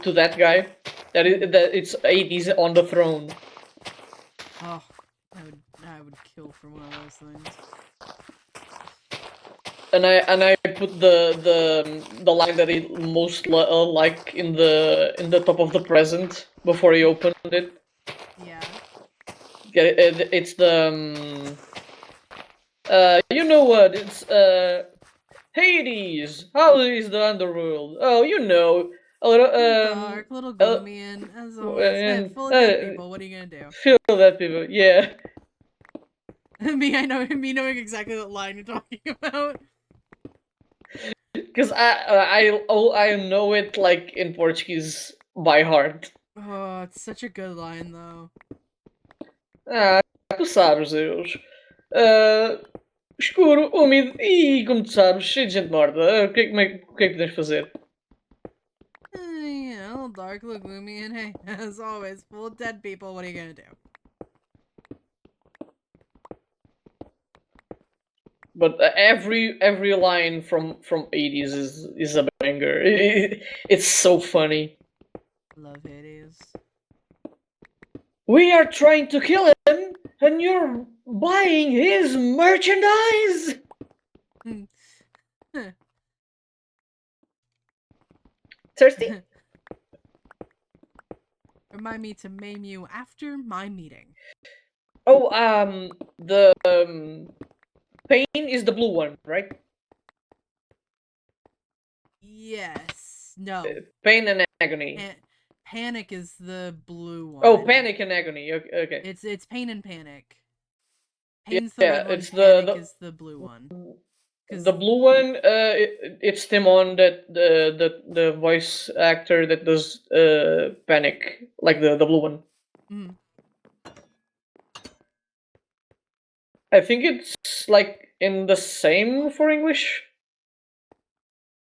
to that guy. That it's 80s on the throne. Oh, I would kill for one of those things. And I put the line that he most like in the top of the present before he opened it. Yeah. It's the you know what, it's Hades. How is the underworld? Oh, you know, a little Dark, little gloomy, and as always, and full of dead people. What are you gonna do? feel that people, yeah. Me knowing exactly what line you're talking about. Because I know it like in Portuguese by heart. Oh, it's such a good line though. Ah, tu sabes, Deus. Ah, escuro, úmido e, como tu sabes, cheio de gente morta. O que é que podemos fazer? You know, dark, little gloomy, and hey, as always, full of dead people. What are you gonna do? But every line from 80s is a banger. It's so funny. Love Hades. We are trying to kill him, and you're buying his merchandise. Thirsty? Remind me to maim you after my meeting. Oh, the pain is the blue one, right? Yes. No. Pain and agony. Panic is the blue one. Oh, panic and agony. Okay. It's pain and panic. Pain's the Yeah, red one. it's Panic is the blue one. the blue one. It's Timon, that the voice actor that does panic, like the blue one. Mm. I think it's like in the same for English.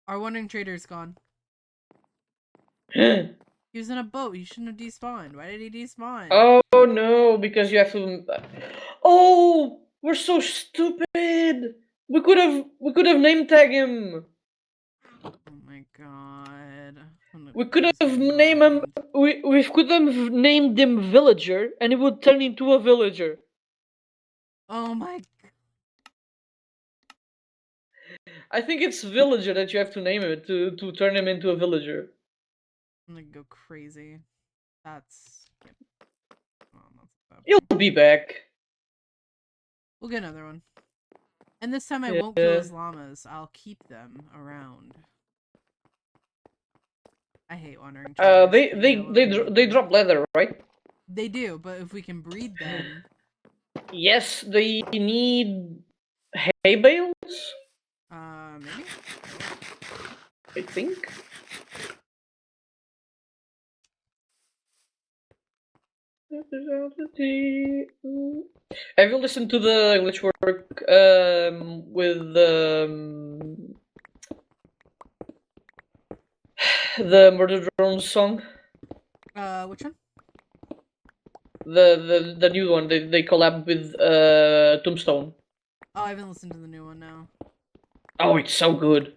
Our wandering trader's gone. Oh He was in a boat. He shouldn't have despawned. Why did he despawn? no, because you have to. Oh, we're so stupid. We could have name tag him. Oh my god. We could have named him. We could have named him Villager, and it would turn into a villager. Oh my. I think it's Villager that you have to name him to turn him into a villager. I'm gonna go crazy. That's. Oh, that's He'll be back. We'll get another one. And this time I won't kill his llamas. I'll keep them around. I hate wandering traders. They drop leather, right? They do, but if we can breed them. Yes, they need hay bales. Maybe? I think. Have you listened to the glitch work with the Murder Drone song? Which one? The new one. They collab with Tombstone. Oh, I haven't listened to the new one now. Oh, it's so good.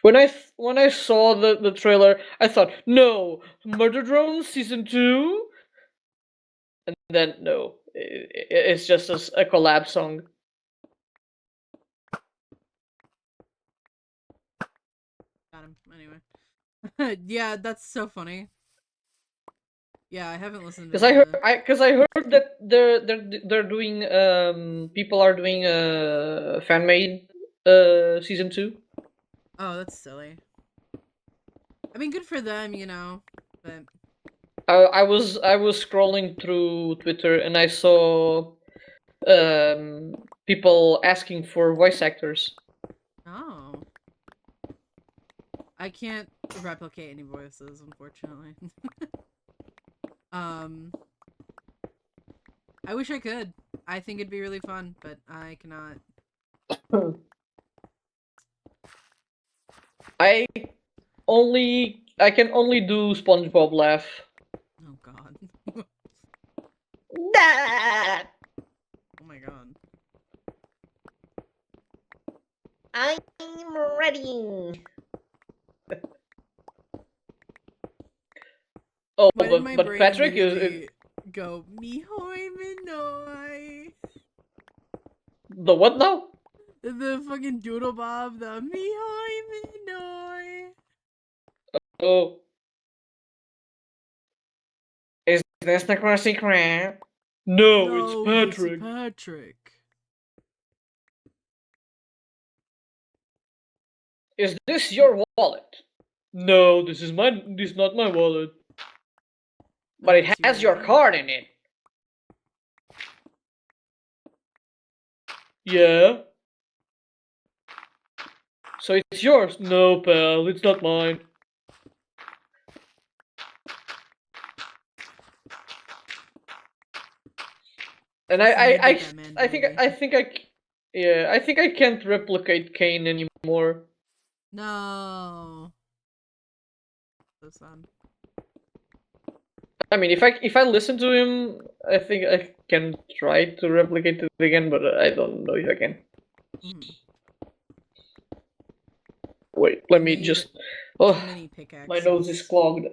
When I saw the trailer, I thought, no, Murder Drone season 2, and then no, it's just a collab song. Yeah, that's so funny. Yeah, I haven't listened to Because I heard that they're doing people are doing fan made season 2. Oh, that's silly. I mean, good for them, you know, but I was scrolling through Twitter and I saw people asking for voice actors. oh, I can't replicate any voices, unfortunately. um, I wish I could. I think it'd be really fun, but I cannot. I I can only do SpongeBob laugh. Oh God. Nah, Oh my God. I'm ready. Oh, Why did my but brain Patrick is immediately go Mihoy Minoi? the what now? The fucking doodle bob, the Mihoy Minoi. Oh, is this the secret? No, it's No, this is Patrick. Patrick. Is this your wallet? No, this is not my wallet. But it It's has your yours. card in it. Yeah. So it's yours? No, pal, it's not mine. And Listen, you did that, man, dirty. yeah, I think I can't replicate Kane anymore. No. So sad. I mean, if I listen to him, I think I can try to replicate it again, but I don't know if I can. Mm. Wait, I let me made just. too Oh, many my nose is pickaxes. clogged.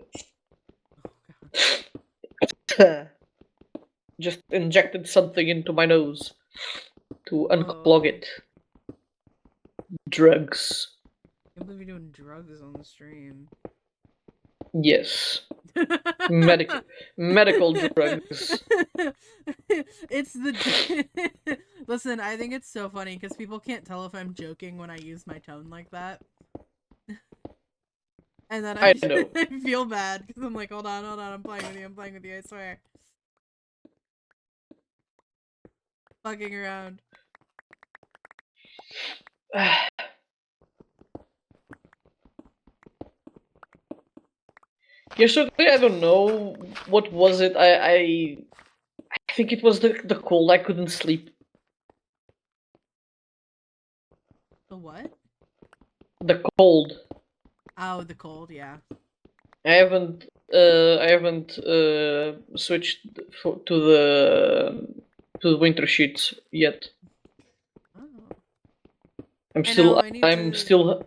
Oh God. Just injected something into my nose to unclog Whoa. it. Drugs. I can't believe you're doing drugs on the stream. Yes. Medical drugs. It's the listen. I think it's so funny because people can't tell if I'm joking when I use my tone like that, and then I know. I feel bad because I'm like, hold on, I'm playing with you, I swear, fucking around. Yesterday, I don't know what was it. I think it was the cold. I couldn't sleep. The what? The cold. Oh, the cold. Yeah. I haven't switched to the winter sheets yet. Oh. I'm I know. still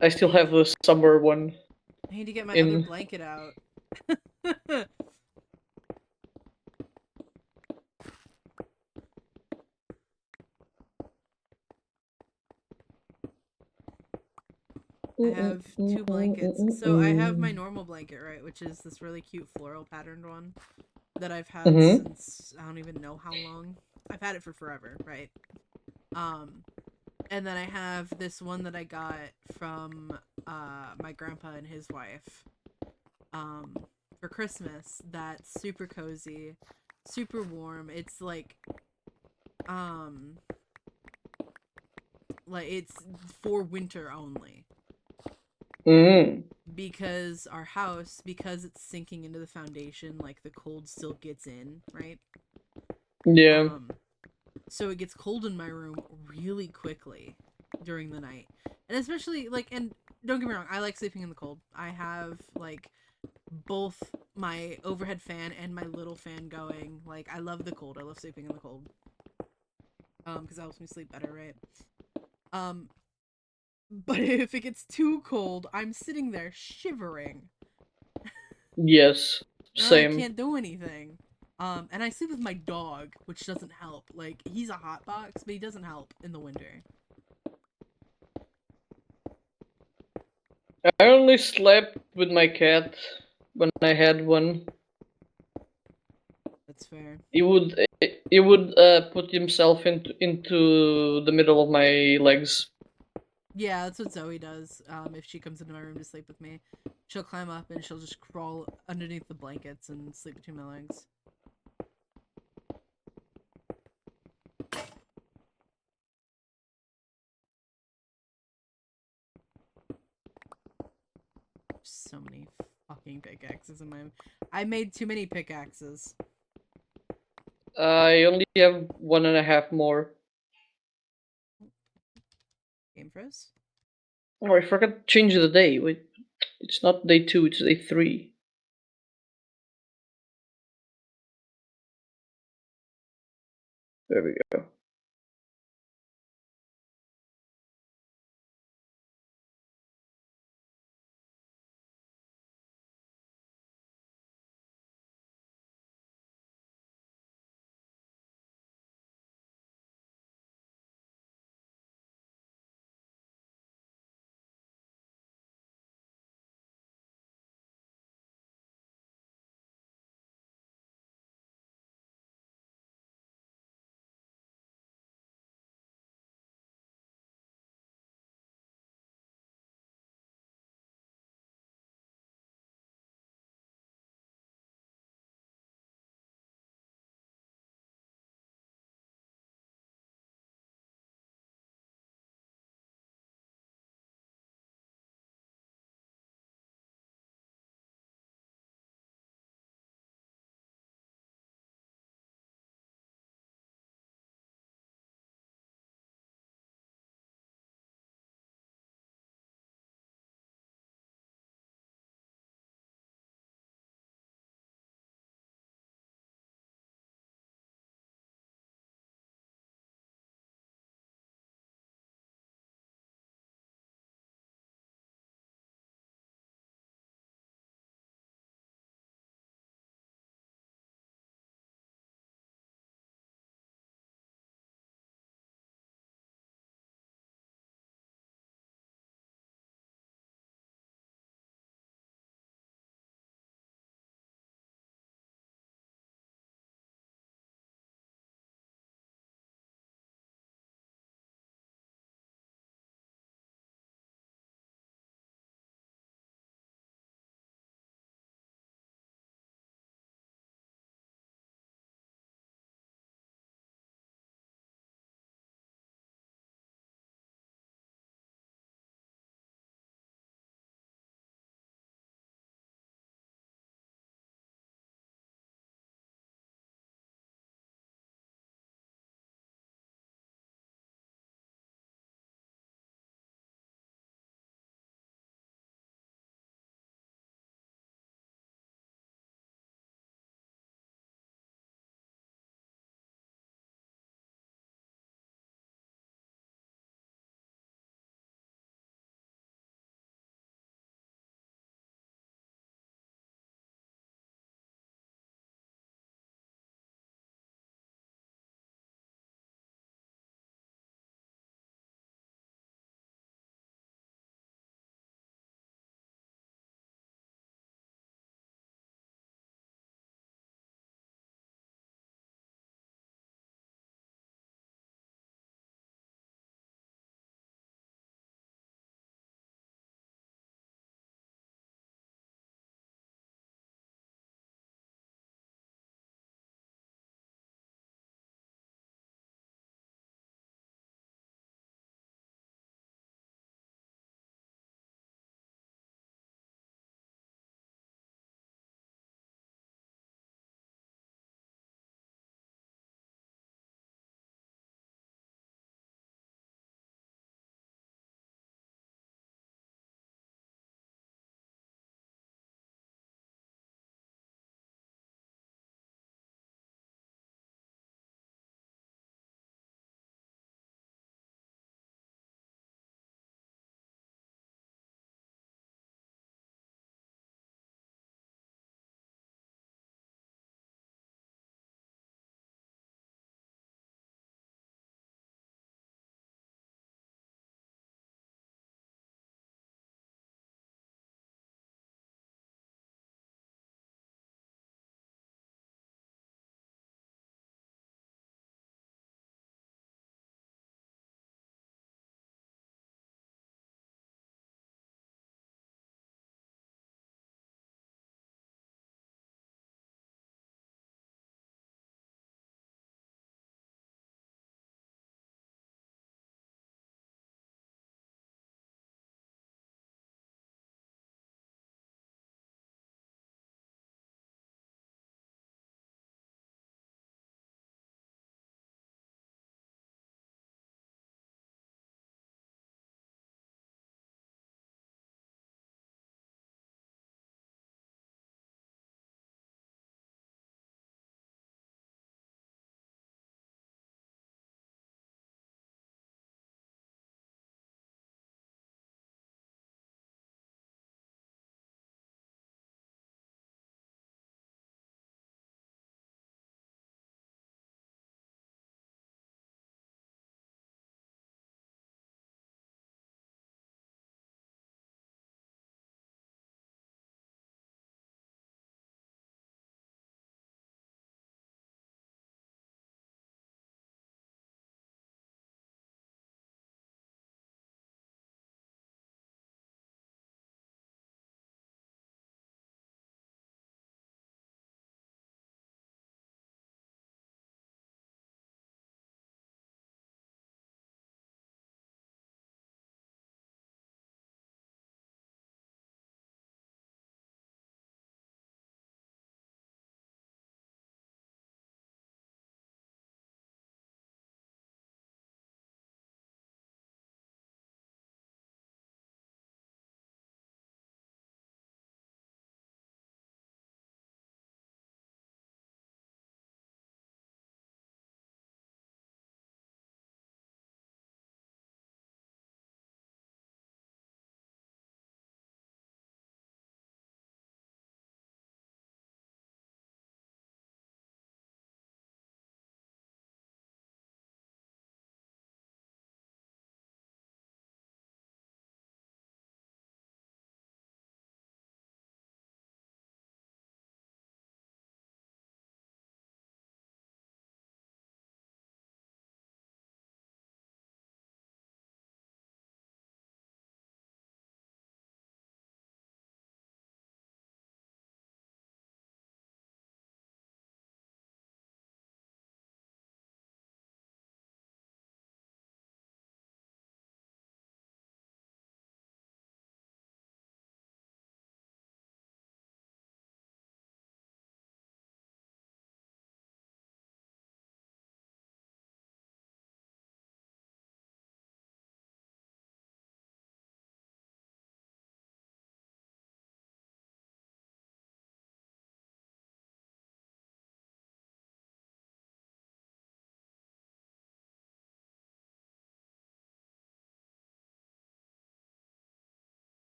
I still have a summer one. I need to get my other in. blanket out. I have two blankets. So I have my normal blanket, right, which is this really cute floral patterned one that I've had Mm-hmm. since I don't even know how long. I've had it for forever, right? And then I have this one that I got from my grandpa and his wife for Christmas. That's super cozy, super warm. It's um like it's for winter only. Mm-hmm. Because our house, because it's sinking into the foundation, like the cold still gets in, right? Yeah. So it gets cold in my room really quickly during the night. And especially and don't get me wrong, I like sleeping in the cold. I have both my overhead fan and my little fan going. Like I love the cold. I love sleeping in the cold. Because it helps me sleep better, right? But if it gets too cold, I'm sitting there shivering. Yes. I Same. can't do anything. And I sleep with my dog, which doesn't help. Like, he's a hot box, but he doesn't help in the winter. I only slept with my cat when I had one. That's fair. He would put himself into the middle of my legs. Yeah, that's what Zoe does. If she comes into my room to sleep with me, she'll climb up and she'll just crawl underneath the blankets and sleep between my legs. So many fucking pickaxes in my. I made too many pickaxes. I only have 1.5 more. Game froze. Oh, I forgot to change the day. Wait, it's not day 2, it's day 3. There we go.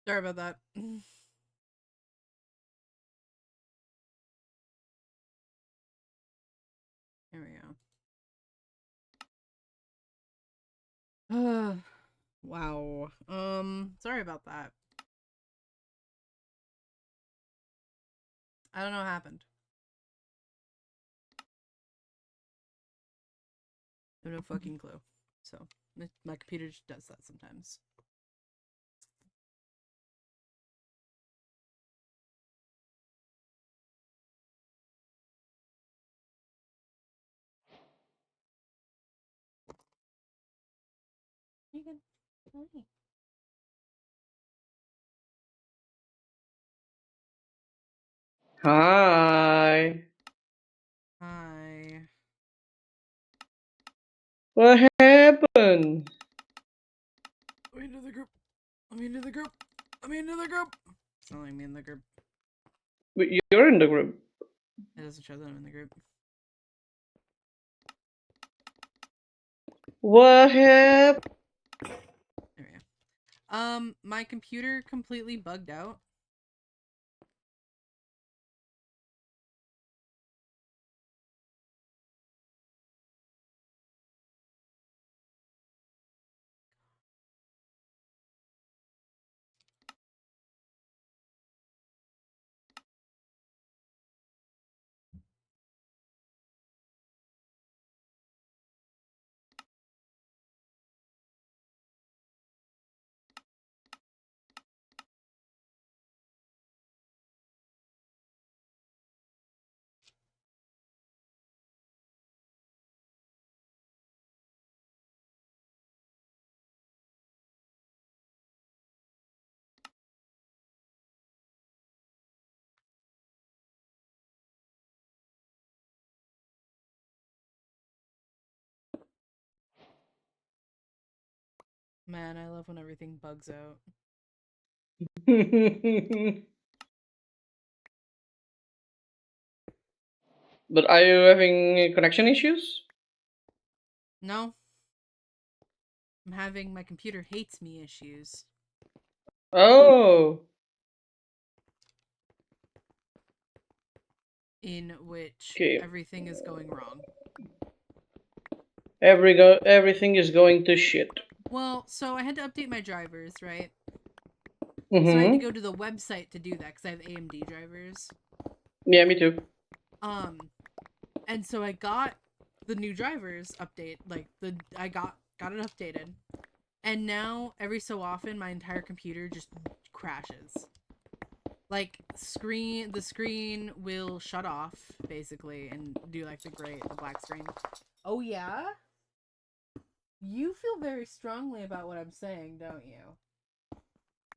Sorry about that. There we go. Wow. Sorry about that. I don't know what happened. I have no fucking clue. So, my computer just does that sometimes. You can. Hi. Hi. What happened? Let me into the group. Let me into the group. Let me into the group. It's not letting me in the group. But you're in the group. It doesn't show that I'm in the group. What happened? There we go. My computer completely bugged out. Man, I love when everything bugs out. But are you having connection issues? No. I'm having my computer hates me issues. Oh. In which Okay. everything is going wrong. Everything is going to shit. Well, so I had to update my drivers, right? Mm-hmm. So I had to go to the website to do that because I have AMD drivers. Yeah, me too. And so I got the new drivers update, like I got it updated, and now every so often my entire computer just crashes. Like the screen will shut off basically and do like the black screen. Oh yeah? You feel very strongly about what I'm saying, don't you?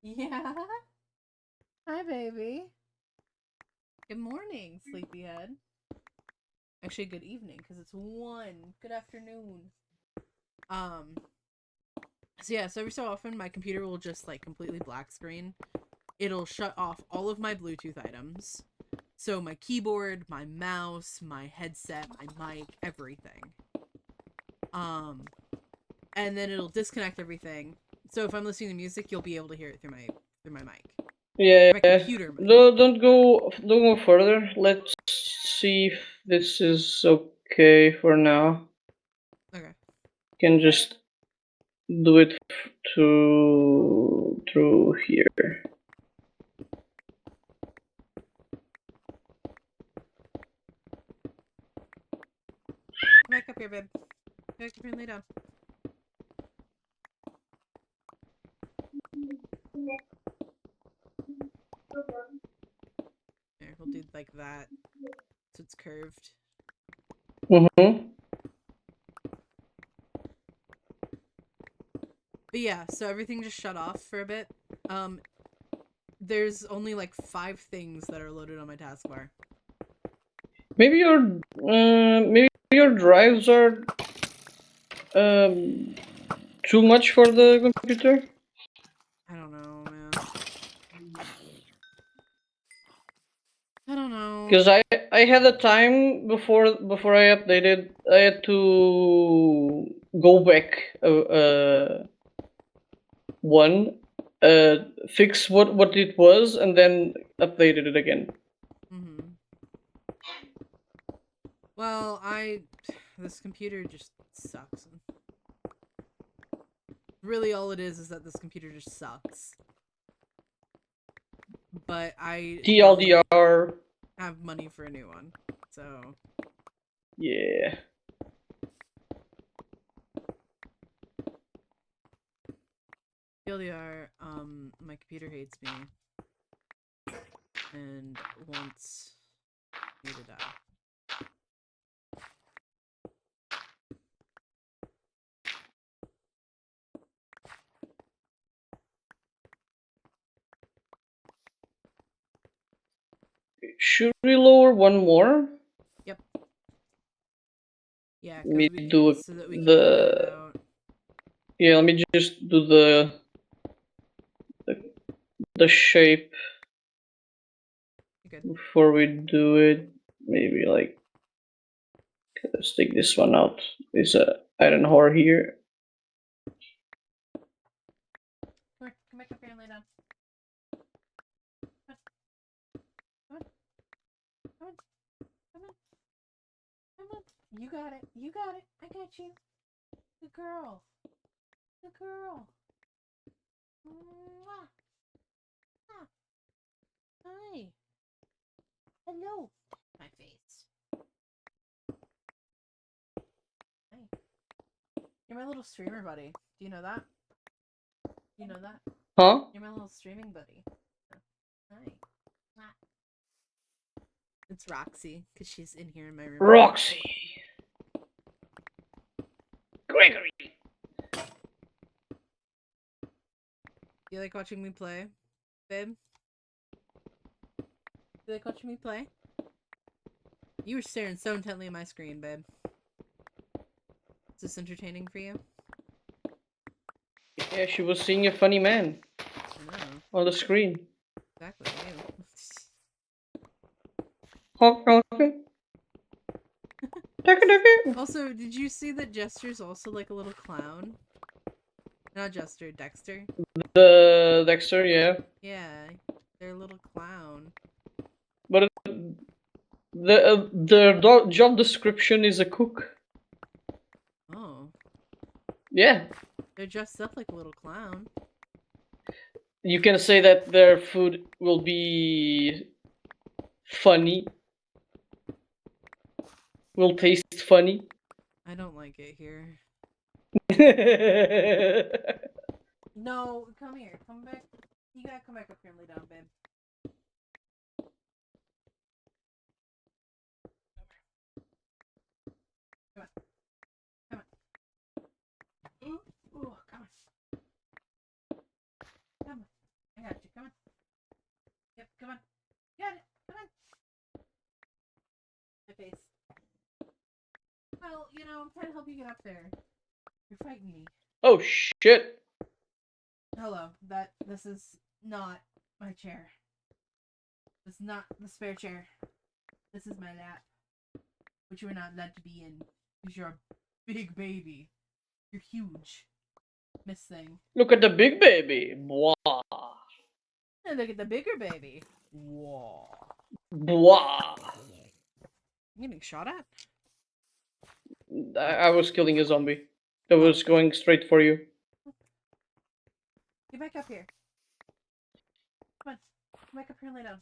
Yeah. Hi, baby. Good morning, sleepyhead. Actually, good evening, because it's 1. Good afternoon. So yeah, so every so often my computer will just like completely black screen. It'll shut off all of my Bluetooth items. So my keyboard, my mouse, my headset, my mic, everything. And then it'll disconnect everything. So if I'm listening to music, you'll be able to hear it through my mic. Yeah. My computer mic. No, don't go further. Let's see if this is okay for now. Okay. Can just do it through here. Come back up here, babe. Come back up here and lay down. There, we'll do like that. So it's curved. Mm-hmm. But yeah, so everything just shut off for a bit. There's only like 5 things that are loaded on my taskbar. Maybe your drives are too much for the computer. I don't know, man. I don't know. Because I had a time before I updated, I had to go back one, fix what it was and then updated it again. Mm-hmm. Well, this computer just sucks. Really, all it is that this computer just sucks. But I don't TLDR. have money for a new one, so Yeah. TLDR, my computer hates me and wants me to die. Should we lower one more? Yep. Yeah, Let me do so that we can clear it out. Yeah, let me just do the shape You're good. before we do it. Maybe like, let's take this one out. There's a iron ore here. Come back up here and lay down. Come on. Come on. Come on. Come on. You got it. You got it. I got you. Good girl. Good girl. Mwah. Ah. Hi. Hello. My face. Hi. You're my little streamer buddy. Do you know that? You know that? Huh? You're my little streaming buddy. Hi. Mwah. It's Roxy, because she's in here in my room. Roxy. Gregory. You like watching me play, babe? You like watching me play? You were staring so intently at my screen, babe. Is this entertaining for you? Yeah, she was seeing a funny man I know. on the screen. Exactly. Okay. Also, did you see that Jester's also like a little clown? Not Jester, Dexter. The Dexter, yeah. Yeah, they're a little clown. But job description is a cook. Oh. Yeah. They're dressed up like a little clown. You can say that their food will be funny. Will taste funny. I don't like it here. No, come here. Come back. You gotta come back up here and lay down, babe. Come on. Come on. Ooh, come on. Come on. I got you. Come on. Yep, come on. Got it. Come on. My face. Well, you know, I'm trying to help you get up there. You're fighting me. Oh shit. Hello. This is not my chair. This is not the spare chair. This is my lap. Which you are not allowed to be in. Because you're a big baby. You're huge. Miss Thing. Look at the big baby. Bwah. And look at the bigger baby. Whoa. Bwah. I'm getting shot at? I was killing a zombie. That was going straight for you. Get back up here. Come on. Come back up here and lay down.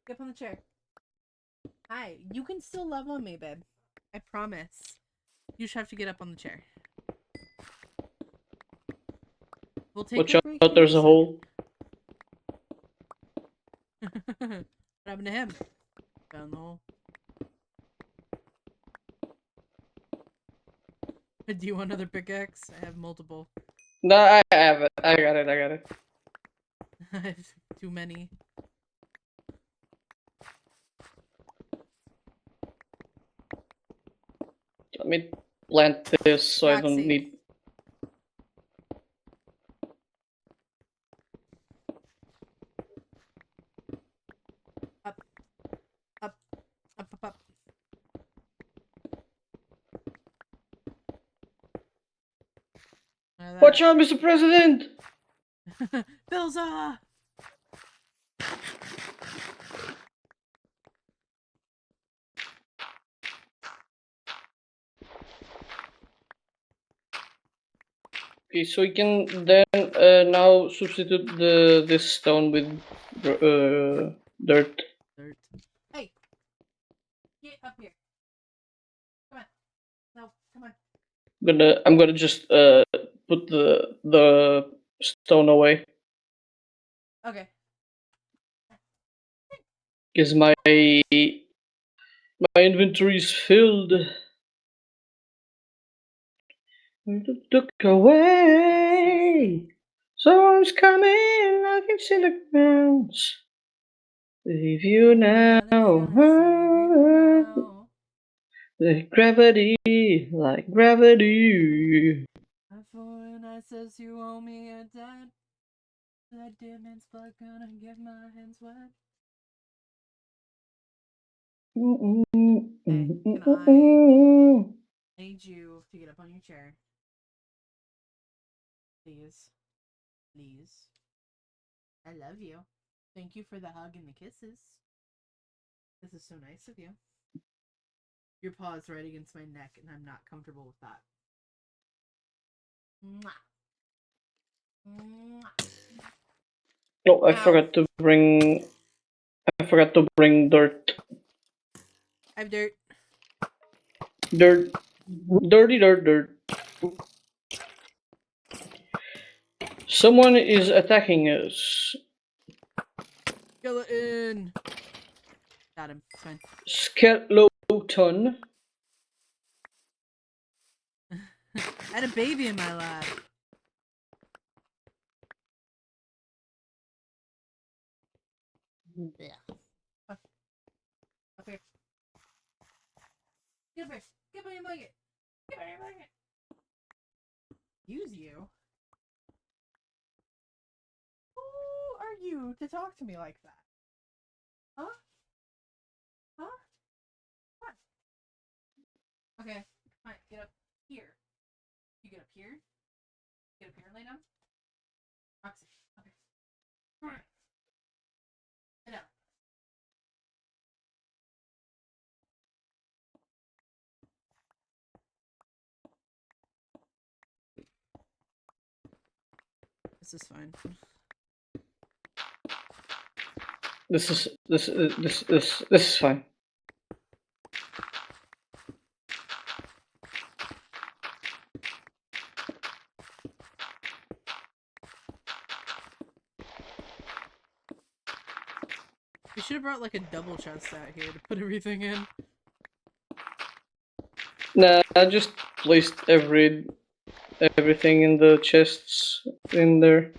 Get up on the chair. Hi. You can still love on me, babe. I promise. You just have to get up on the chair. We'll take Watch a break. out, there's a hole. What happened to him? Down the hole. Do you want another pickaxe? I have multiple. No, I have it. I got it. I have too many. Let me plant this so I don't Roxy. need... Up. Up. Up, up, up. Watch out, Mr. President! Bilza! Okay, so we can then now substitute this stone with dirt. Dirt. Hey! Get up here. Come on. No, come on. I'm gonna just put the stone away Okay. because my inventory is filled. Look away. Someone's coming. I can see the grounds. Leave you now. The gravity, like gravity. When I says you owe me a debt, that demon's blood gonna get my hands wet. Hey, can I need you to get up on your chair? Please. Please. I love you. Thank you for the hug and the kisses. This is so nice of you. Your paw is right against my neck, and I'm not comfortable with that. Mwah. Mwah. Oh, I forgot to bring. I forgot to bring dirt. I have dirt. Dirt. Dirty dirt. Someone is attacking us. Skeleton! Got him. It's fine. Skeleton. I had a baby in my lap. Yeah. Up here. Get up here. Get on your blanket. Get on your blanket. Use you? Who are you to talk to me like that? Huh? Huh? What? Okay. Fine. Get up here. You get up here. Get up here and lay down. Roxy. Okay. Come on. Lay down. This is fine. This is fine. You should have brought like a double chest out here to put everything in. Nah, I just placed everything in the chests in there.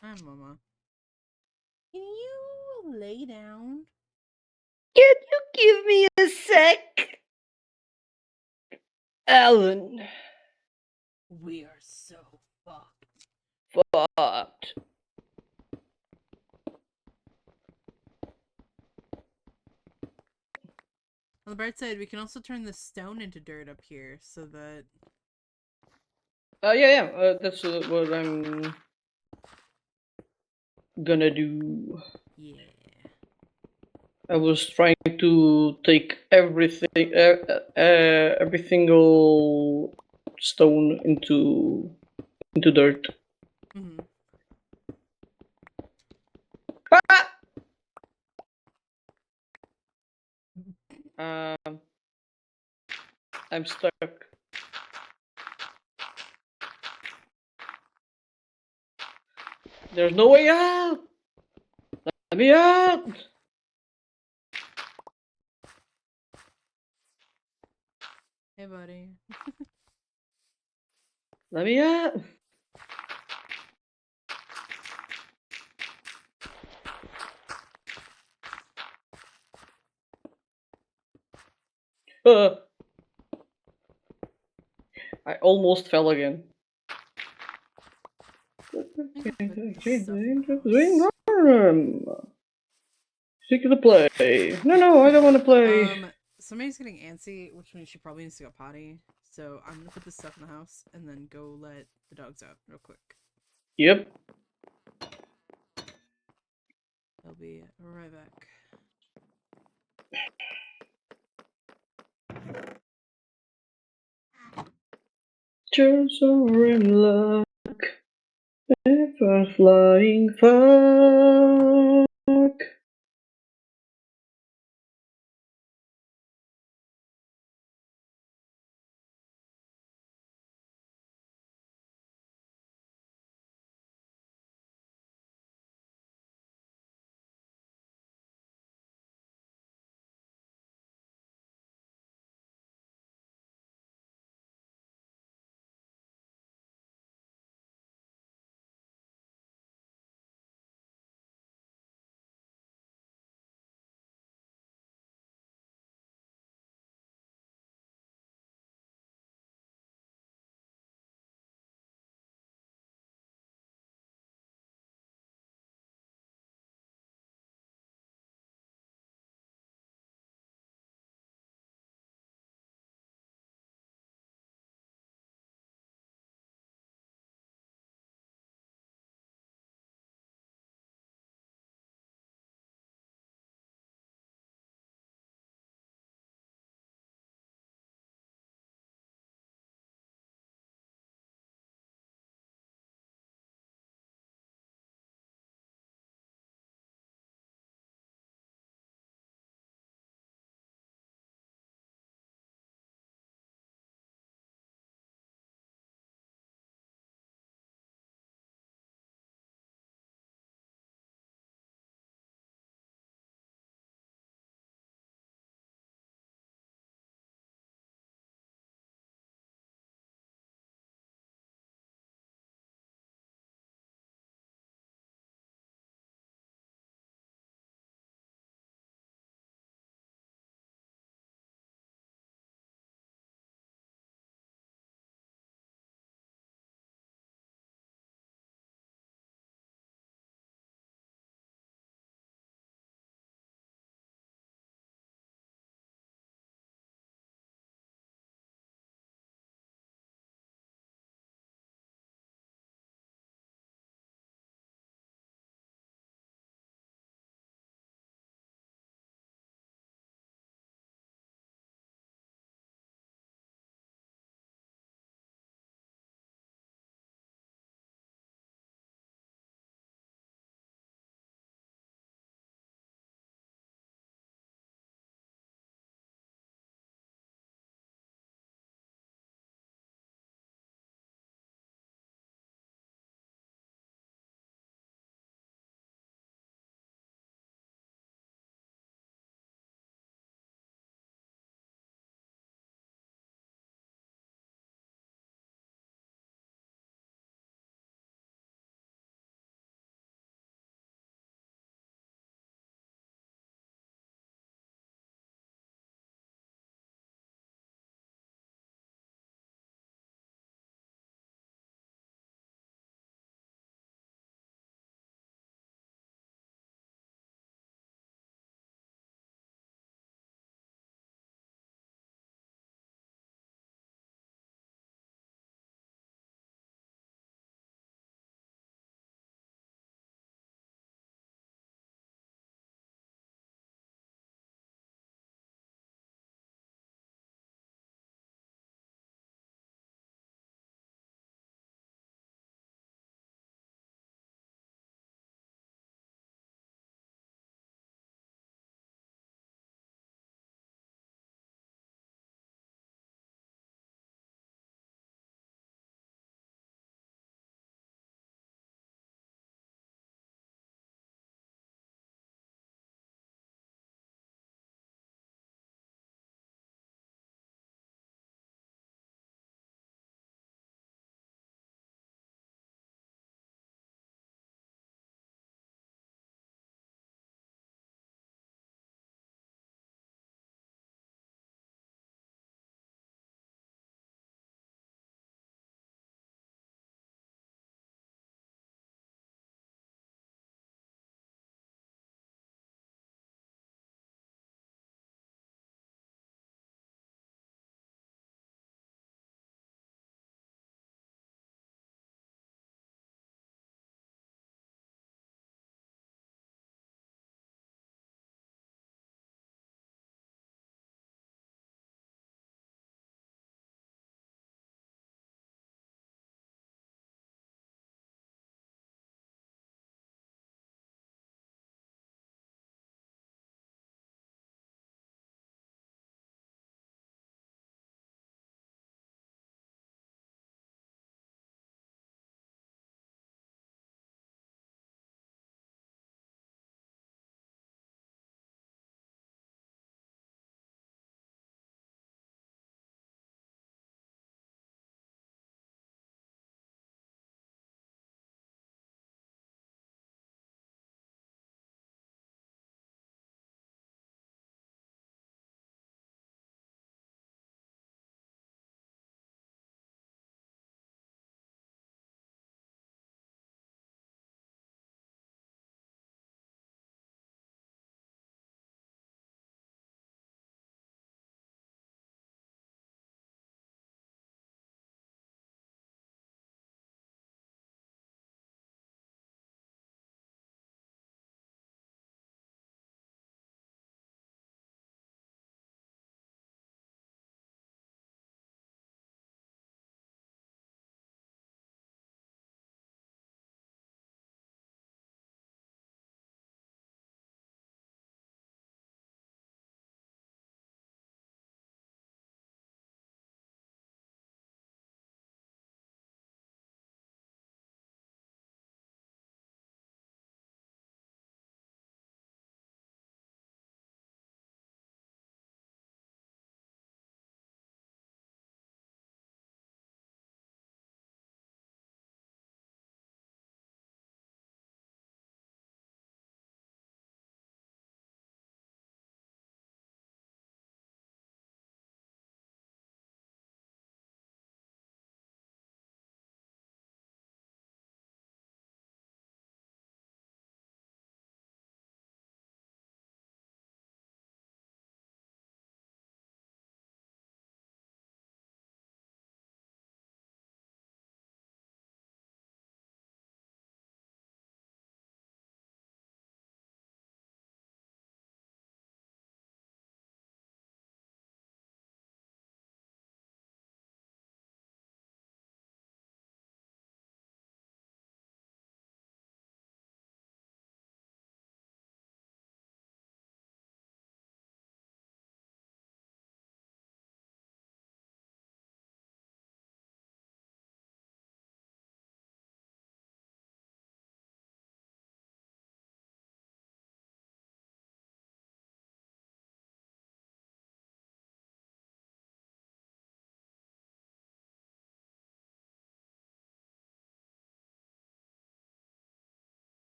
Hi, Mama. Can you lay down? Can you give me a sec? Alan. We are so fucked. Fucked. On the bright side, we can also turn the stone into dirt up here, so that... Yeah, that's what I'm gonna do. Yeah. I was trying to take everything, every single stone into dirt. Mm-hmm. I'm stuck. There's no way out. Let me out. Hey, buddy. Let me out. I almost fell again. I think I'll put this stuff in the house. Stick to the play. No, I don't want to play. Somebody's getting antsy, which means she probably needs to go potty. So I'm gonna put this stuff in the house and then go let the dogs out real quick. Yep. I'll be right back. Just are in luck. Ever flying fuck.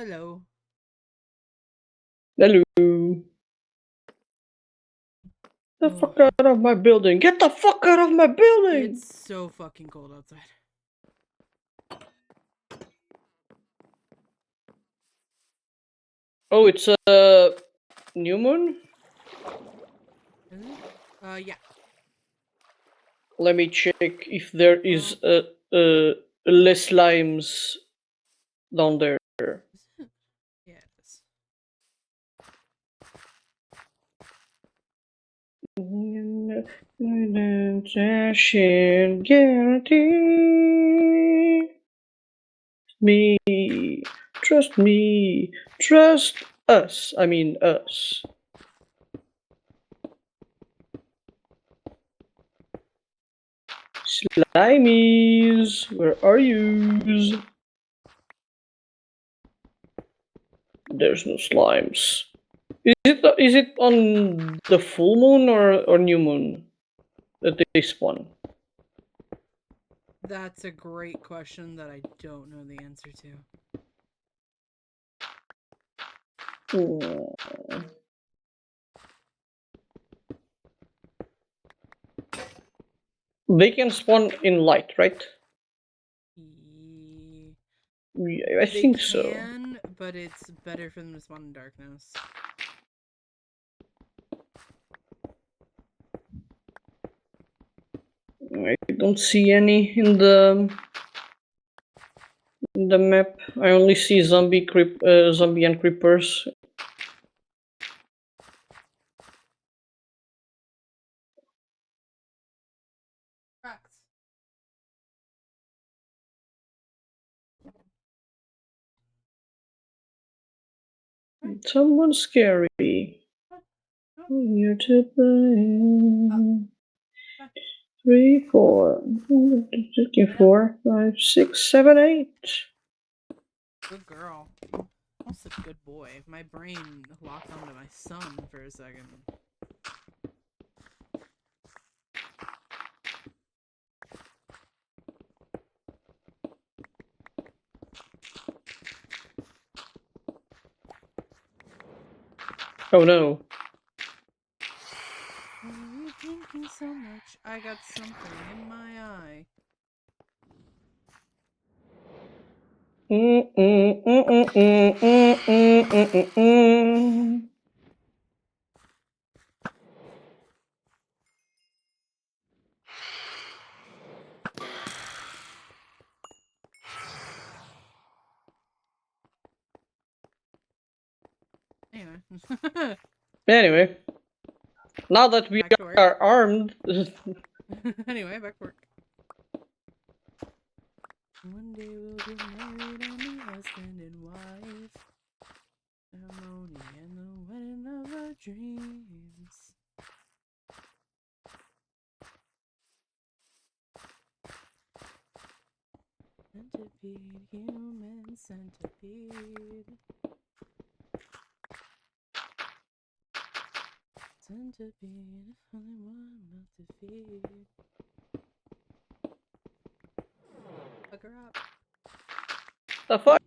Hello. Hello. The fuck out of my building! Get the fuck out of my building! It's so fucking cold outside. Oh, it's new moon. Is it? Yeah. Let me check if there is less slimes down there. Is it? Yeah, it is. Guarantee me, trust me, trust us. I mean us. Slimies, where are you? There's no slimes. Is it on the full moon or new moon that they spawn? That's a great question that I don't know the answer to. They can spawn in light, right? Yeah, I think so. They can, but it's better for them to spawn in darkness. I don't see any in the map. I only see zombie and creepers. Correct. Someone scary. You're to blame. 3, 4, 4, 5, 6, 7, 8. Good girl. Also a good boy. My brain locked onto my son for a second. Oh no. Why are you thinking so much? I got something in my eye. Anyway. Anyway, now that we Back to work. are armed. Anyway, back to work. One day we'll get married and be husband and wife. Ceremony and the wedding of our dreams. Centipede, human centipede. Centipede, only one mouth to feed. Fuck her up. The fuck?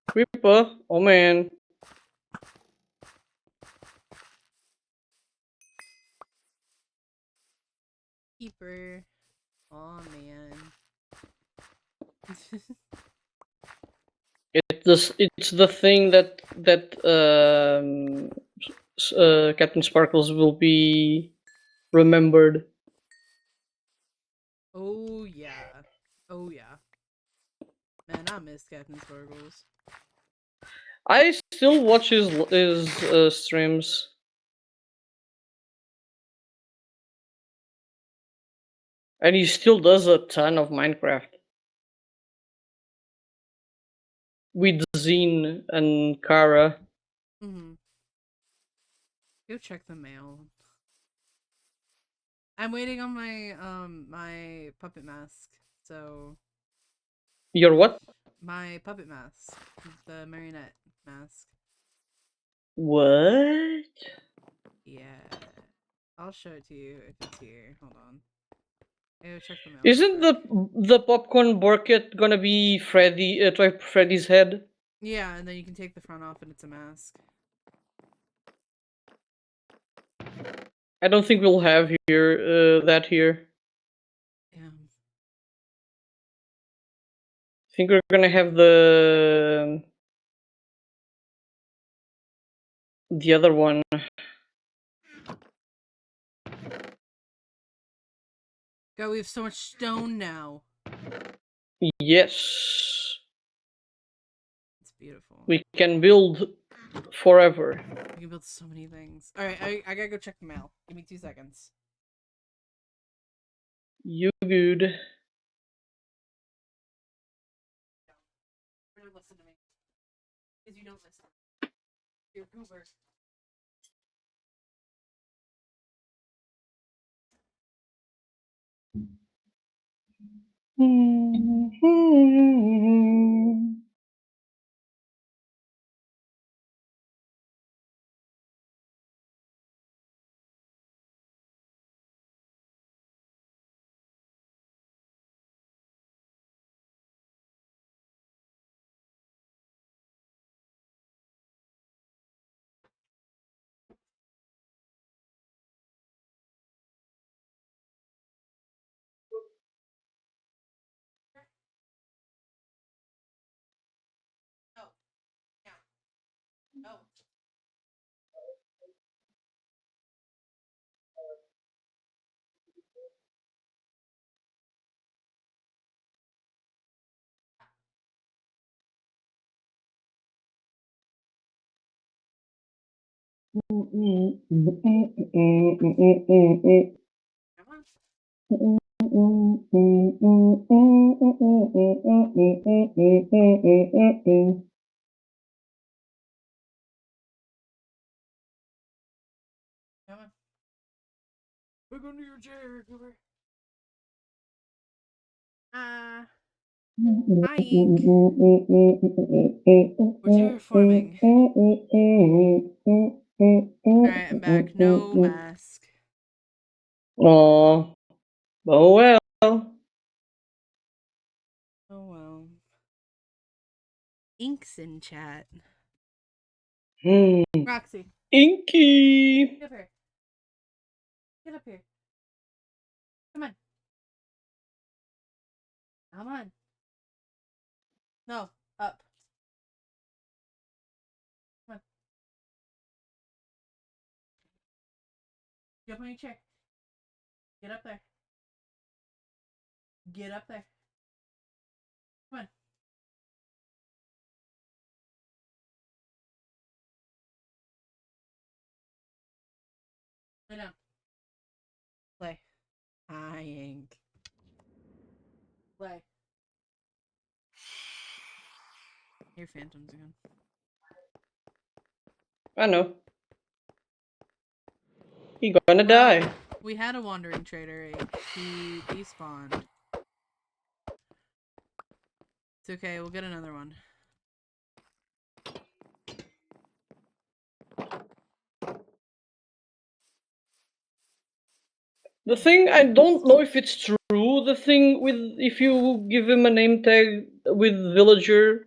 Creeper? Oh man. Keeper. Aw, man. It's the thing that Captain Sparkles will be remembered. Oh, yeah. Oh, yeah. Man, I miss Captain Sparkles. I still watch his streams. And he still does a ton of Minecraft. With Zine and Kara. Mm-hmm. Go check the mail. I'm waiting on my my puppet mask. So Your what? My puppet mask. The marionette mask. What? Yeah. I'll show it to you if it's here. Hold on. Go check the mail. Isn't real quick. the popcorn bucket gonna be Freddy's head? Yeah, and then you can take the front off and it's a mask. I don't think we'll have that here. Yeah. I think we're gonna have the other one. God, we have so much stone now. Yes, It's beautiful. we can build forever. We can build so many things. Alright, I gotta go check the mail. Give me 2 seconds. You good? Better listen to me. Because you don't listen. You're a goober. No. No. No. Come on. Come on. Look under your chair, goober. Hi, Ink. We're terraforming. Alright, I'm back. No mask. Oh, oh well. Oh well. Ink's in chat. Hmm. Roxy, Inky. get up here. Get up here. Come on. Come on. No, up. Come on. Get up on your chair. Get up there. Get up there. Come on. Lay down. Play. Hi, Ink. Play. Here, phantoms again. I know. He gonna Well, die. we had a wandering trader, Ink. He despawned. It's okay, we'll get another one. The thing, I don't know if it's true. The thing with if you give him a name tag with villager,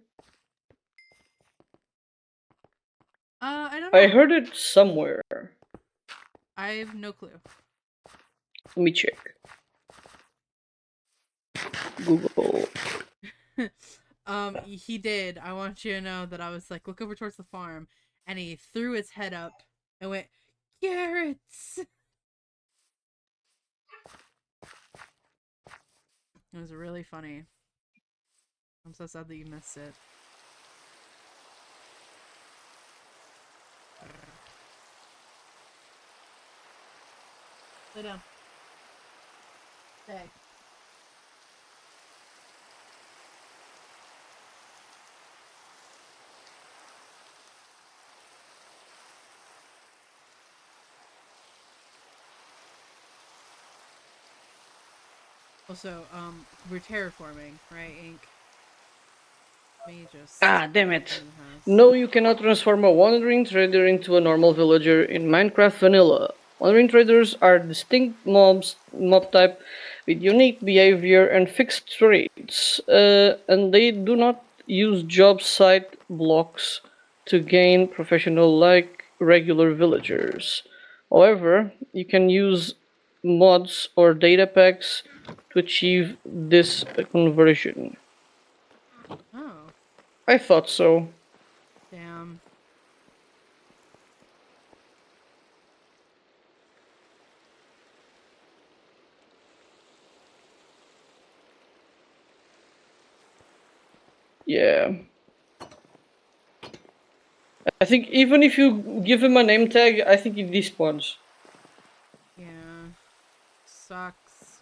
I don't know. I heard it somewhere. I have no clue. Let me check. Google. He did. I want you to know that I was like, look over towards the farm, and he threw his head up and went, carrots! It was really funny. I'm so sad that you missed it. Lay down. Stay. Also, we're terraforming, right, Ink? me just Ah, damn go it. through the house. No, you cannot transform a wandering trader into a normal villager in Minecraft Vanilla. Wandering traders are distinct mob type with unique behavior and fixed traits, and they do not use job site blocks to gain professional like regular villagers. However, you can use mods or data packs to achieve this conversion. Oh, I thought so. damn. Yeah. I think even if you give him a name tag, I think he despawns. Yeah. Sucks.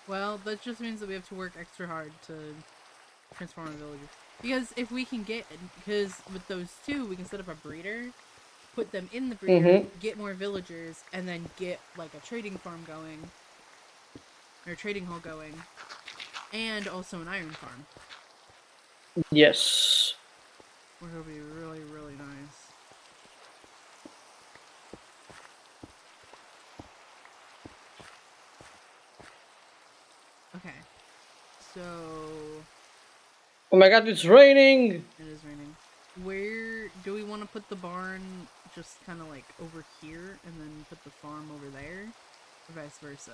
Well, that just means that we have to work extra hard to transform our villagers. Because if we can get, because with those two, we can set up a breeder, put them in the breeder, Mm-hmm. get more villagers, and then get like a trading farm going, or a trading hall going, and also an iron farm, Yes. which will be really, really nice. Okay, so Oh my god, it's raining! it is raining. Where do we want to put the barn? Just kind of like over here, and then put the farm over there, or vice versa?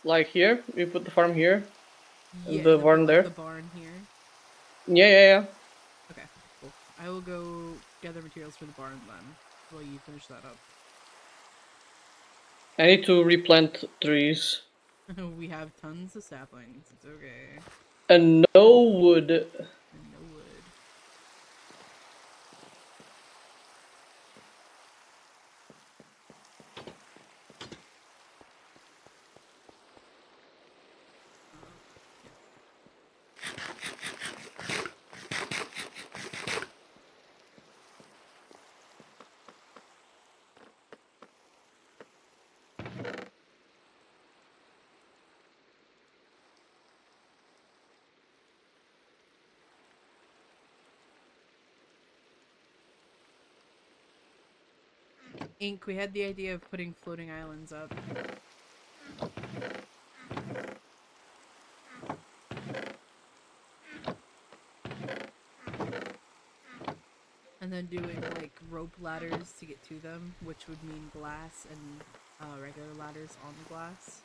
Like here, we put the farm here, and Yeah, the and then put barn like there. the barn here. Yeah, yeah, yeah. Okay, cool. I will go gather materials for the barn then, while you finish that up. I need to replant trees. We have tons of saplings. It's okay. And no wood. And no wood. Yeah. Ink, we had the idea of putting floating islands up. And then doing like rope ladders to get to them, which would mean glass and regular ladders on the glass.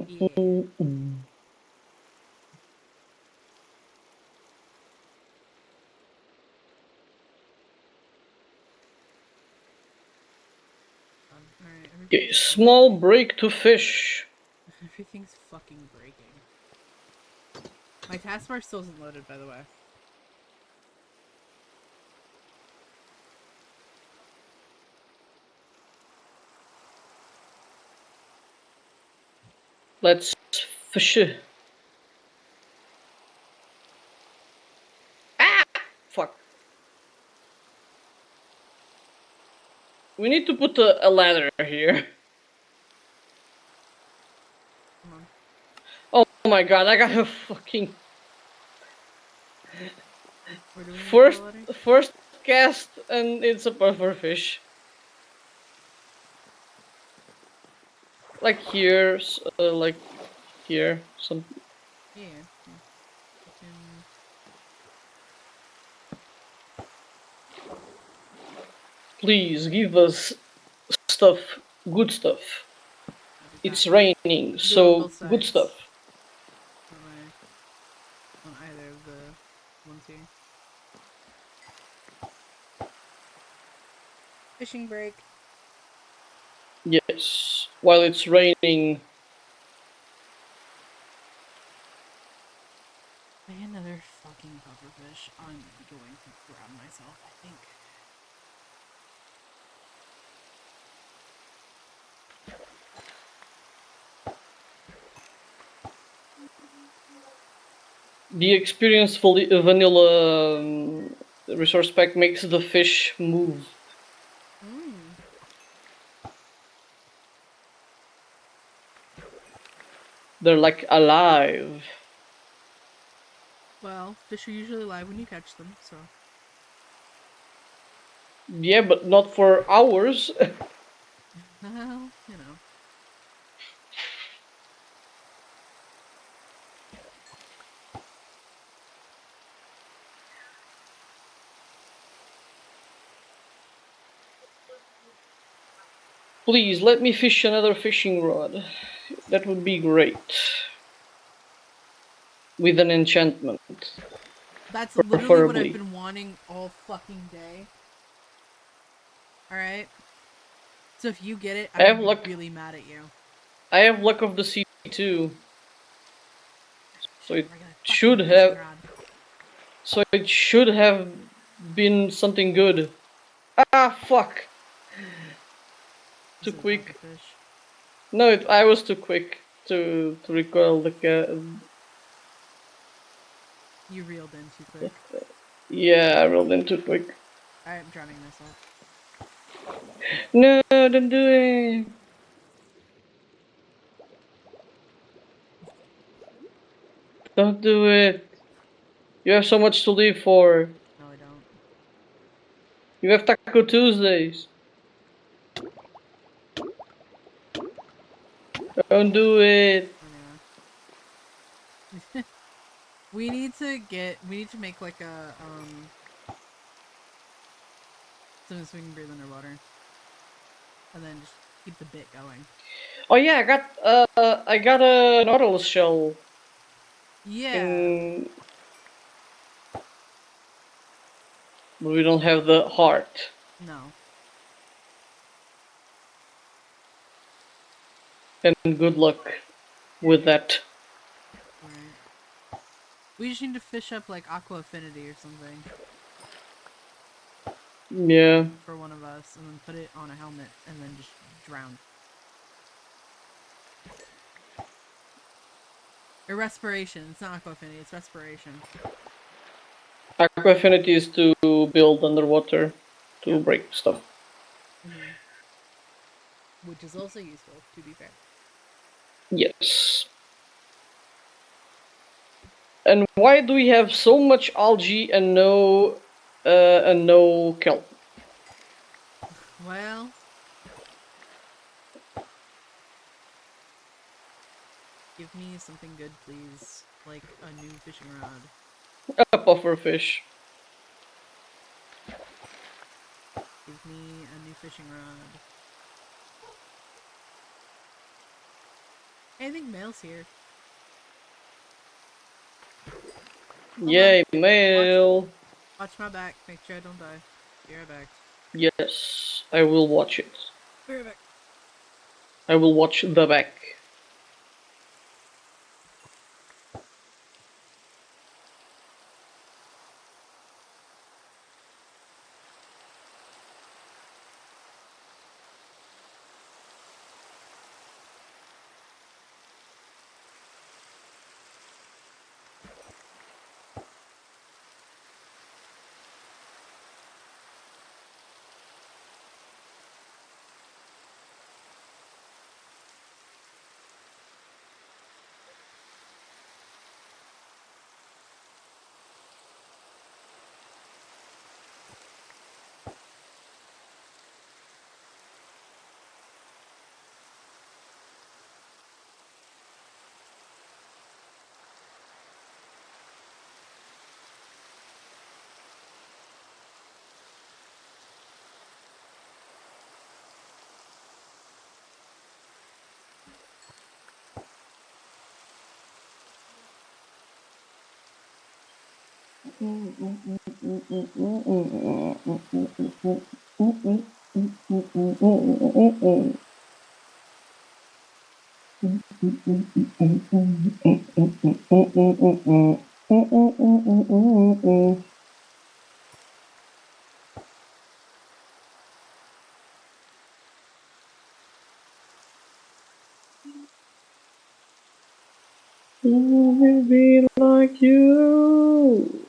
Yeah. Alright, Okay, everything's small breaking. break to fish. Everything's fucking breaking. My taskbar still isn't loaded, by the way. Let's fish. Ah! Fuck. We need to put a ladder here. Come on. Oh my god, I got a fucking Where do we need to put a first ladder? first cast and it's a puffer fish. Like here, like here, some. Yeah, yeah. We can... Please give us stuff, good stuff. I'll do that. It's raining, Do it on so both good sides. stuff. That way, on either of the ones here. Fishing break. Yes, while it's raining. By another fucking pufferfish, I'm going to grab myself, I think. The experienced vanilla resource pack makes the fish move. Mm. They're like alive. Well, fish are usually alive when you catch them, so. Yeah, but not for hours. Well, you know. Please let me fish another fishing rod. That would be great. With an enchantment. That's literally what I've Preferably. been wanting all fucking day. Alright? So if you get it, I I'm have gonna luck. be really mad at you. I have luck of the sea too. So Shit, it we're gonna should fucking fishing have. rod. So it should have been something good. Ah, fuck! Is Too it a quick. pufferfish? No, I was too quick to recoil the cat. You reeled in too quick. Yeah, I rolled in too quick. Alright, I'm drowning myself. No, don't do it. Don't do it. You have so much to live for. No, I don't. You have Taco Tuesdays. Don't do it. Anyway. We need to make like a, something so we can breathe underwater. And then just keep the bit going. Oh yeah, I got a Nautilus shell. Yeah. But we don't have the heart. No. And good luck with that. Alright. We just need to fish up like Aqua Affinity or something. Yeah. For one of us, and then put it on a helmet, and then just drown. Or respiration. It's not Aqua Affinity, it's respiration. Aqua Affinity is to build underwater to break stuff. Mm-hmm. Which is also useful, to be fair. Yes. And why do we have so much algae and no kelp? Well, give me something good, please. Like a new fishing rod. A puffer fish. Give me a new fishing rod. Hey, I think Mail's here. Hold Yay, on. mail. Watch my back. Make sure I don't die. Be right back. Yes, I will watch it. Be right back. I will watch the back. It will be like like you.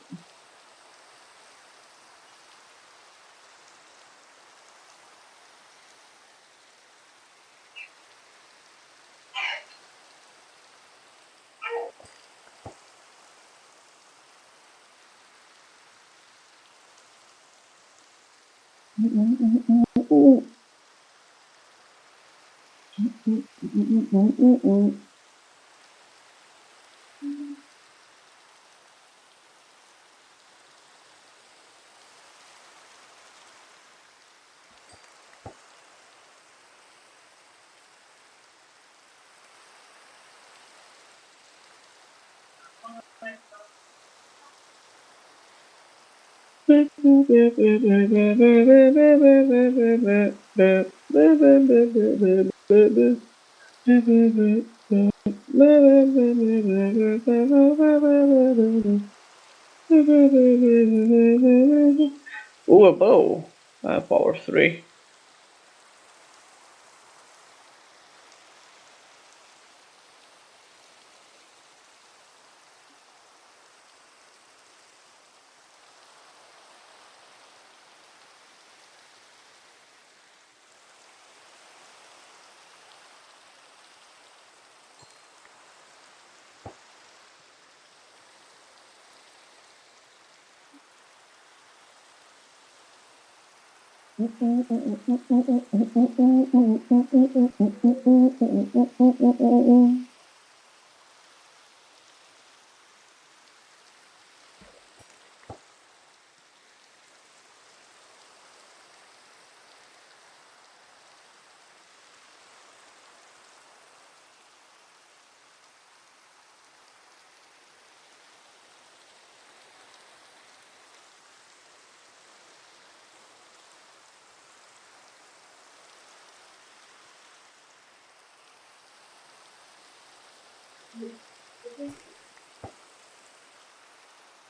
Ooh, a bow. Power 3.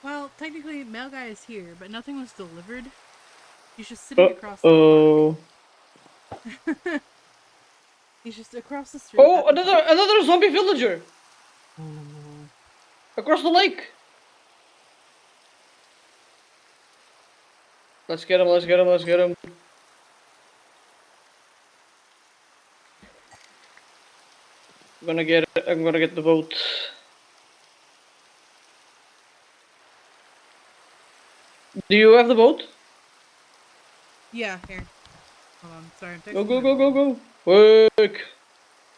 Well, technically, mail guy is here, but nothing was delivered. He's just sitting across the Oh. park. He's just across the street. Oh, At the park. another zombie villager Ooh. across the lake. Let's get him. Let's get him. Let's get him. I'm gonna get the boat. Do you have the boat? Yeah, here. Hold on. Sorry, I'm Go texting go my go go mom. go! Quick!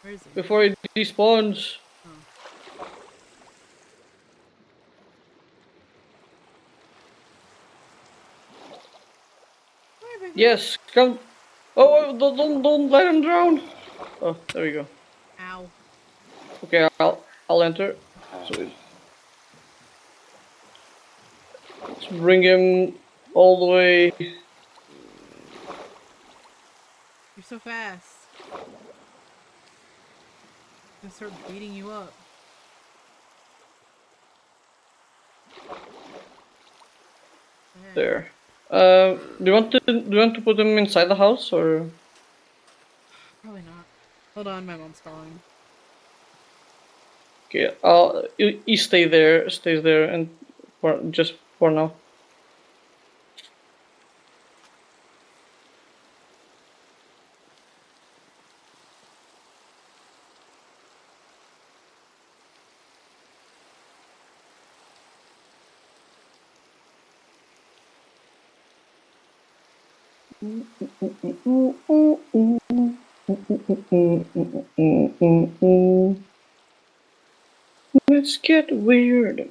Where is he? Before he despawns. Oh. Hi, big man. Yes, come. Oh, don't let him drown. Oh, there we go. Ow. Okay, I'll enter. So let's bring him all the way. You're so fast. I'm gonna start beating you up. Okay. There. Do you want to put him inside the house or? Probably not. Hold on, my mom's calling. Okay, he stays there, and for just for now. Let's get weird.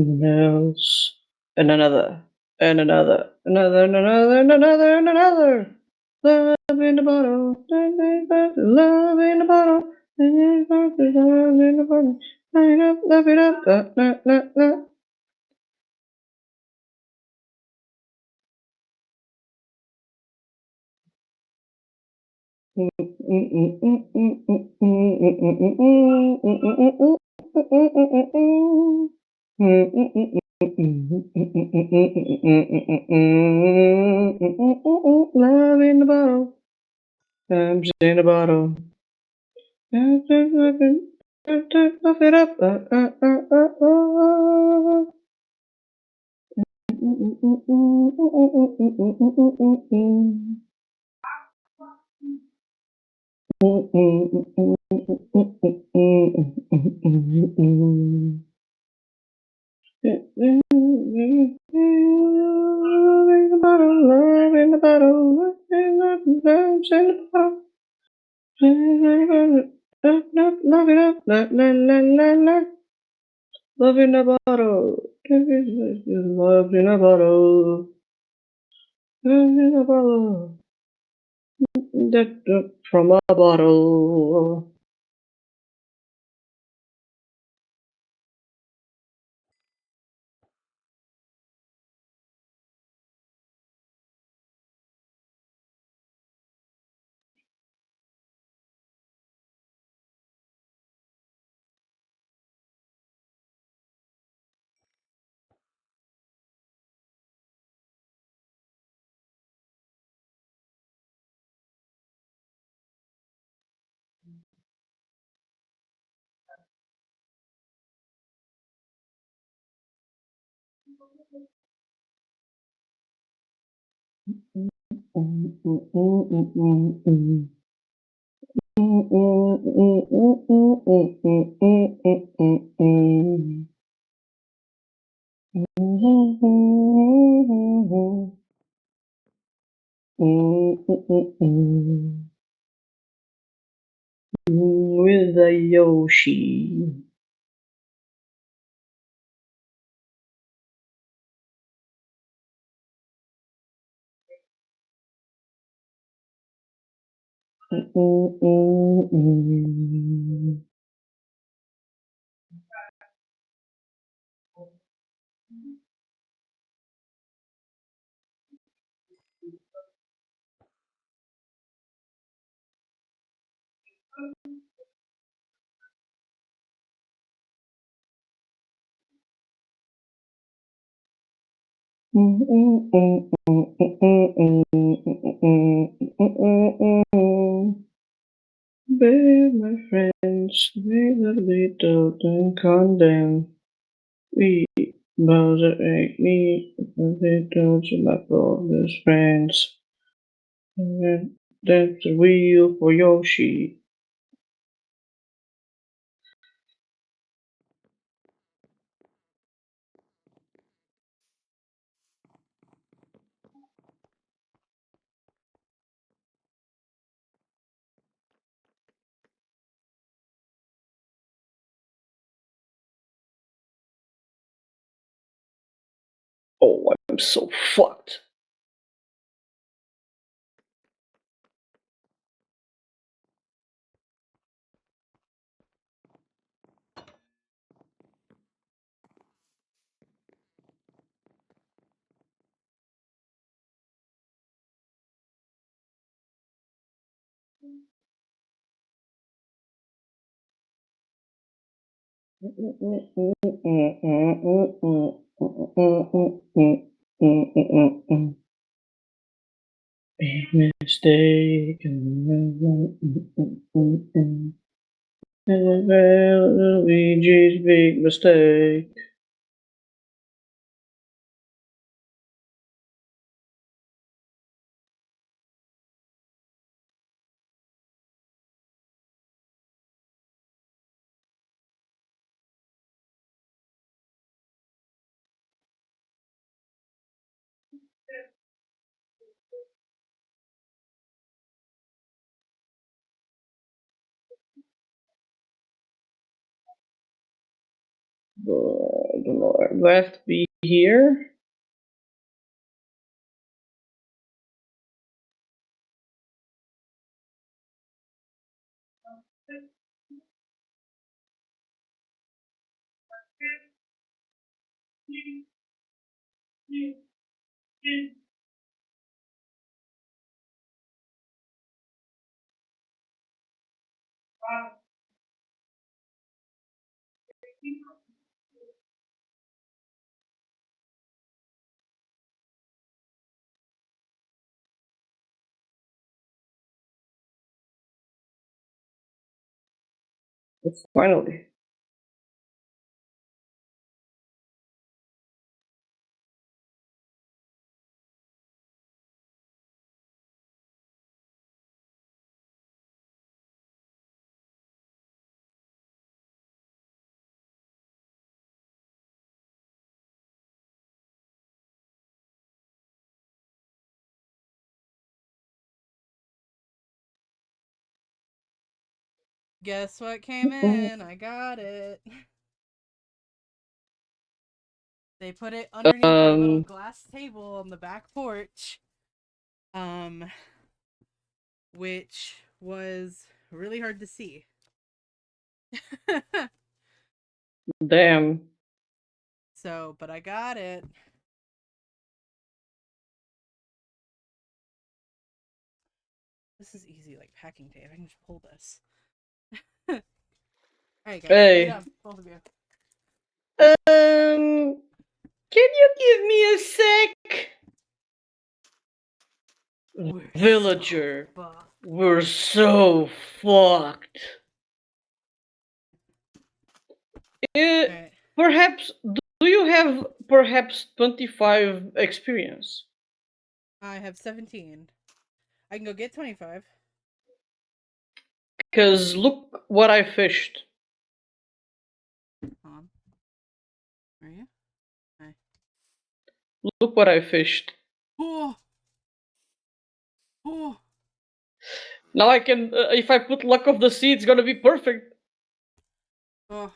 Else. And another. And another. Another and another and another and another. Love in the bottle. Love in the bottle. Love in the bottle. Light up, love it up. Love in the bottle. Times in the bottle. Love it up. Love in the bottle, love in the bottle, love in the bottle. Love it up, la la la la la. Love in a bottle, love in a bottle, love in a bottle. That from a bottle. With a Yoshi. Bear my friends, we will be told and condemned. We Bowser ate me, they told you my brother's friends. And that's the wheel for Yoshi. Oh, I'm so fucked. Big mistake. Luigi's big mistake. I don't know. Do I have to be here? Finally. Guess what came in? I got it. They put it underneath our little glass table on the back porch. Which was really hard to see. Damn. So, but I got it. This is easy, like packing tape. I can just pull this. Alright, guys. Hey. Lay down, both of you. Can you give me a sec? Villager. We're so fucked. Right. Perhaps, do you have perhaps 25 experience? I have 17. I can go get 25. Because look what I fished. Hold on. Where are you? Hi. Look what I fished. Oh! Oh! Now I can, if I put luck of the sea, it's gonna be perfect. Oh.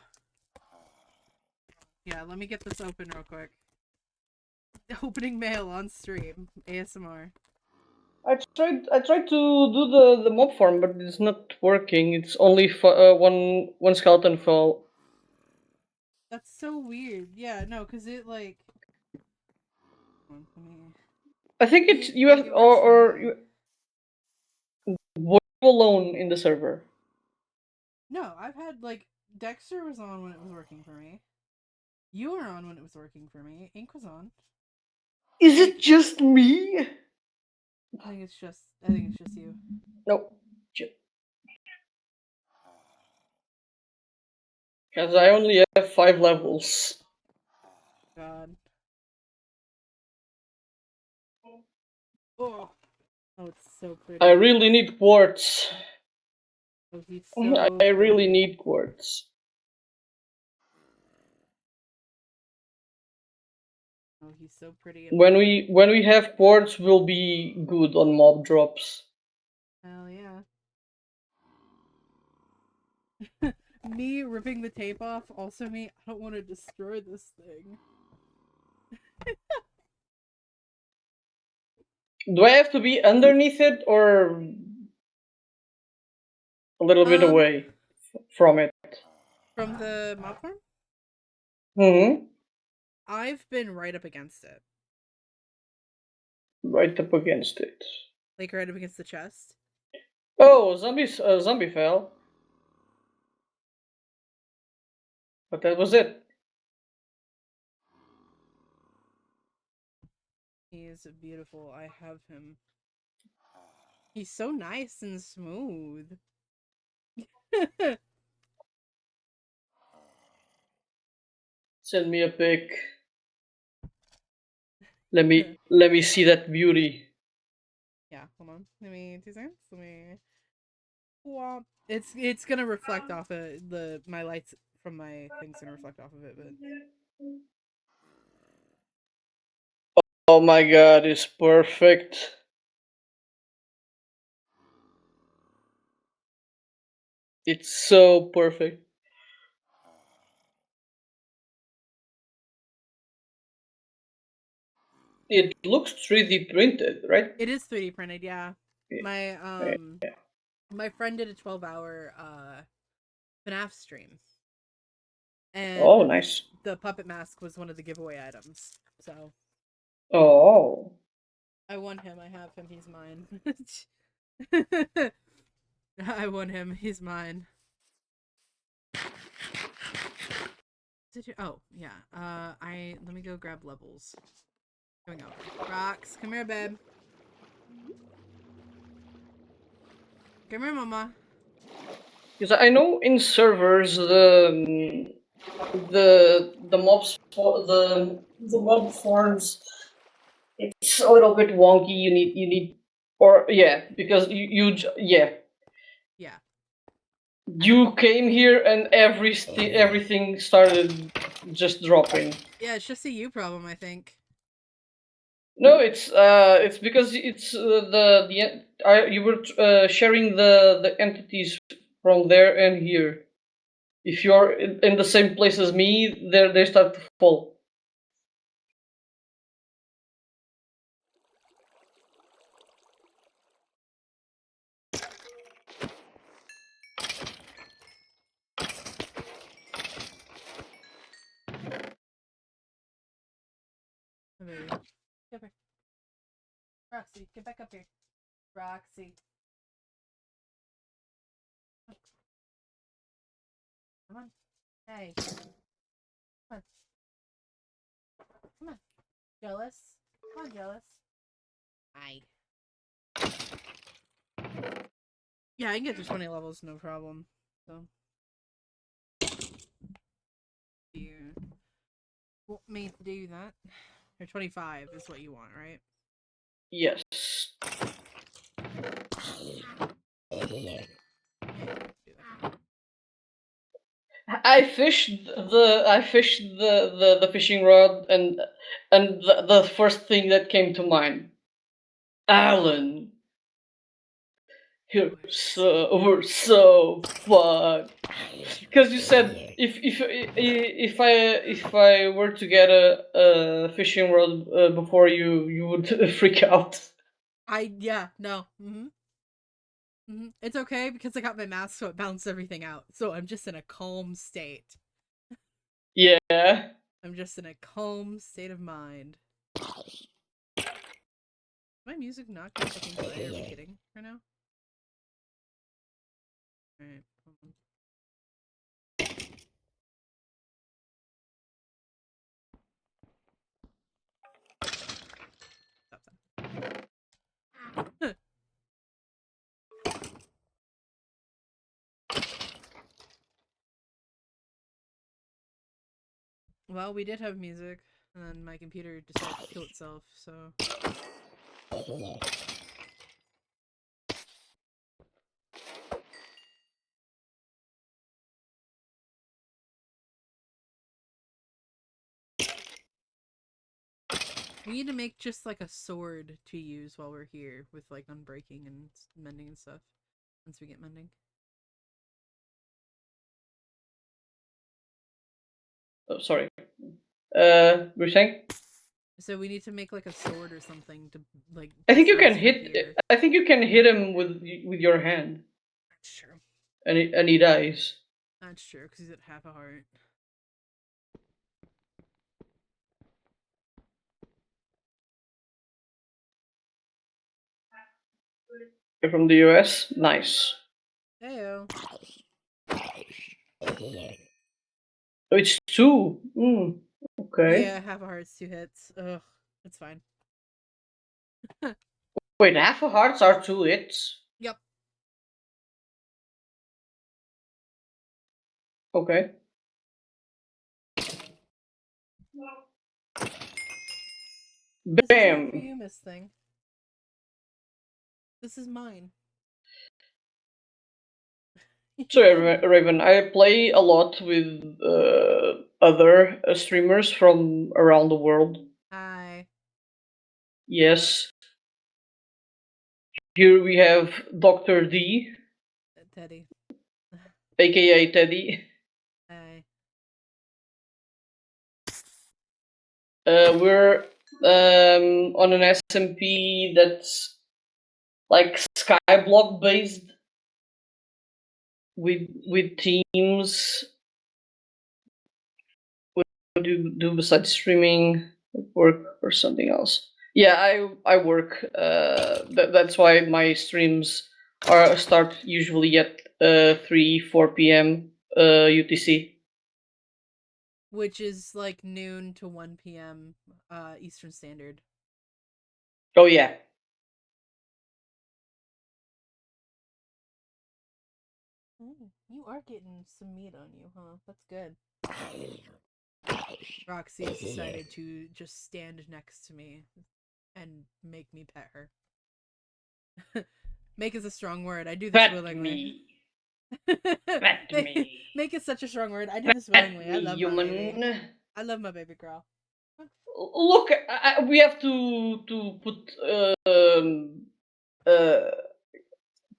Yeah, let me get this open real quick. Opening mail on stream. ASMR. I tried to do the mob farm, but it's not working. It's only one skeleton fell. That's so weird. Yeah, no, because it like. Hold on, let me... I think it's you Yeah, have it works for me. were you alone in the server. No, I've had like Dexter was on when it was working for me. You were on when it was working for me. Ink was on. Is it just me? I think it's just you. No. Because I only have 5 levels. God. Oh. Oh, it's so pretty. I really need quartz. Oh, he's so I really pretty. need quartz. Oh, he's so pretty. When we have quartz, we'll be good on mob drops. Hell yeah. Me ripping the tape off, also me, I don't want to destroy this thing. Do I have to be underneath it or a little bit away from it? From the mob farm? Mm-hmm. I've been right up against it. Right up against it. Like right up against the chest. Oh, zombie fell. But that was it. He is beautiful. I have him. He's so nice and smooth. Send me a pic. Let me see that beauty. Yeah, hold on. Let me 2 seconds. Let me. Womp. It's gonna reflect off of my lights from my thing's gonna reflect off of it, but Oh my god, it's perfect. It's so perfect. It looks 3D printed, right? it is 3D printed. Yeah, Yeah. my friend did a 12-hour FNAF stream, Oh, and nice. the puppet mask was one of the giveaway items. So Oh. I won him. I have him. He's mine. I won him. He's mine. Oh yeah. Let me go grab levels. Going over. Rocks, come here, babe. Come here, mama. Because I know in servers the mobs for the mob forms, it's a little bit wonky. You need or yeah, because yeah, Yeah. you came here and everything started just dropping. Yeah, it's just a you problem, I think. No, it's because it's you were sharing the entities from there and here. If you're in the same place as me, they start to fall. Oh, baby. Get up here. Roxy, get back up here. Roxy. Come on. Hey. Come on. Come on. Jealous? Come on, Jealous. Hi. Yeah, I can get to 20 levels, no problem. So. You want me to do that? Or 25 is what you want, right? Yes. Do that. I fished the fishing rod and the first thing that came to mind, Alan. We're so fun. Because you said if I were to get a fishing rod before you would freak out. Yeah, no. It's okay because I got my mask, so it balanced everything out. So I'm just in a calm state. Yeah. I'm just in a calm state of mind. My music not gonna fucking play? Are we kidding right now? Alright, hold on. Stop that. Well, we did have music, and then my computer decided to kill itself, so. We need to make just like a sword to use while we're here with like unbreaking and mending and stuff. Once we get mending. Oh, sorry. We're saying. So we need to make like a sword or something to like. I think you test can these from hit. here. I think you can hit him with your hand, That's true. and he dies. That's true because he's at half a heart. You're from the US. Nice. Heyo. Oh, it's 2. Okay. Yeah, half a heart's 2 hits. Ugh, it's fine. Wait, half a hearts are 2 hits. Yep. Okay. This is not for Bam. you, Miss Thing. This is mine. So, Raven, I play a lot with other streamers from around the world. Hi. Yes. Here we have Dr. D, Teddy. aka Teddy. Hi. We're on an SMP that's like Skyblock based with teams. What do you do besides streaming? Work or something else? Yeah, I work. That's why my streams start usually at 3-4 p.m. UTC. Which is like noon to 1 p.m. Eastern Standard. Oh yeah. You are getting some meat on you, huh? That's good. Roxy has decided to just stand next to me and make me pet her. Make is a strong word. I do this Pet willingly. me. Pet me. Make is such a strong word. I do this willingly. I love my baby. Human. I love my baby girl. Look, we have to put uh,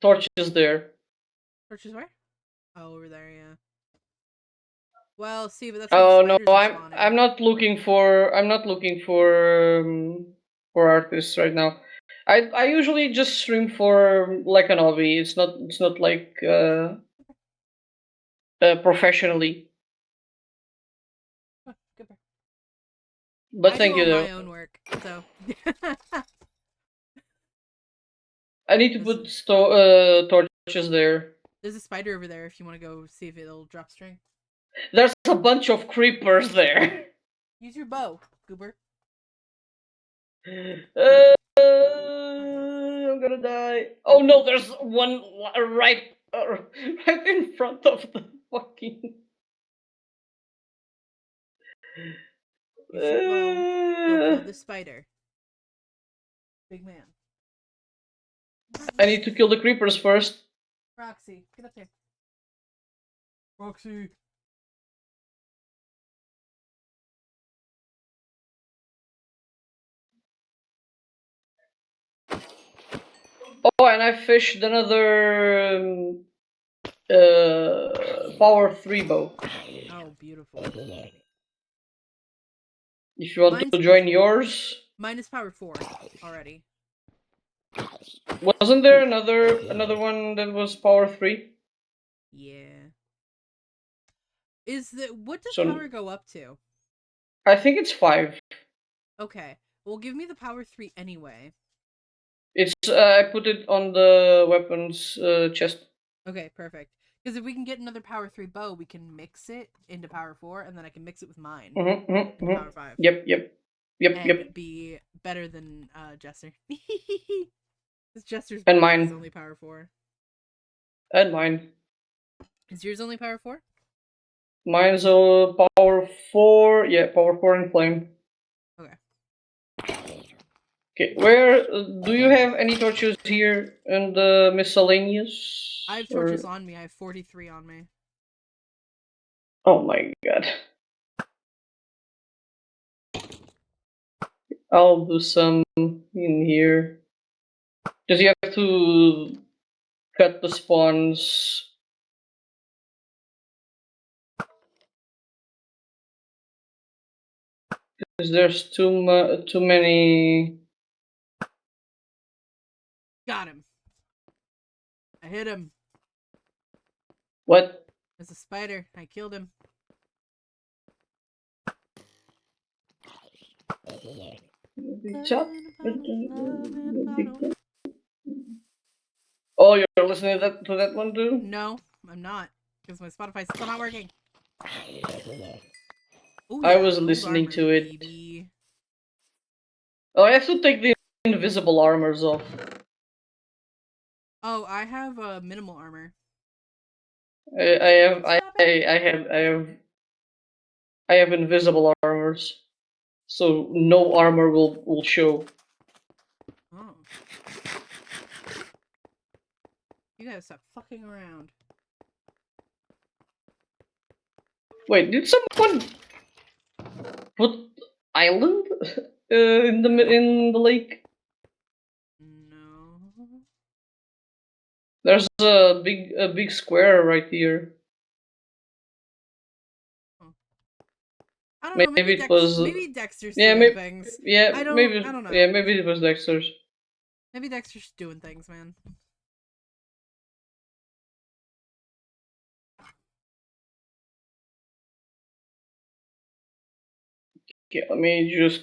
torches there. Torches where? Oh, over there, yeah. Well, see, but that's where the Oh no, spiders are spawning. I'm not looking for artists right now. I usually just stream for like an hobby. It's not like professionally. Oh, good bear. But I thank do you all though. my own work, so. I need to This put is- torches there. There's a spider over there if you want to go see if it'll drop string. There's a bunch of creepers there. Use your bow, goober. I'm gonna die. Oh no, there's one right, right in front of the fucking. Use your bow. Go kill the spider. Big man. I need to kill the creepers first. Roxy, get up there. Roxy. Oh, and I fished another power 3 bow. Oh, beautiful. If you want to join yours. Mine is power 4 already. Wasn't there another one that was power 3? Yeah. What does So power go up to? I think it's 5. Okay. Well, give me the power 3 anyway. It's I put it on the weapons chest. Okay, perfect. Because if we can get another power 3 bow, we can mix it into power 4, and then I can mix it with mine into power 5. Yep. And be better than Jester. Because Jester's And build is mine. only power 4. And mine. Is yours only power 4? Mine's a power 4. Yeah, power 4 and flame. Okay. Okay, where do you have any torches here in the miscellaneous? I have torches on me. I have 43 on me. Oh my god. I'll do some in here. Because you have to cut the spawns. Because there's too many. Got him. I hit him. What? There's a spider. I killed him. Oh, you're listening to that one too? No, I'm not. Because my Spotify's still not working. Oh I yeah, was gold listening armor, to it. baby. Oh, I have to take the invisible armors off. Oh, I have minimal armor. I have Stop it. I have invisible armors, so no armor will show. Oh. You gotta stop fucking around. Wait, did someone put island in the lake? No. There's a big square right here. I don't know. Maybe it was Maybe Dexter's yeah doing things. I don't know. maybe it was Dexter's. Maybe Dexter's doing things, man. Okay, let me just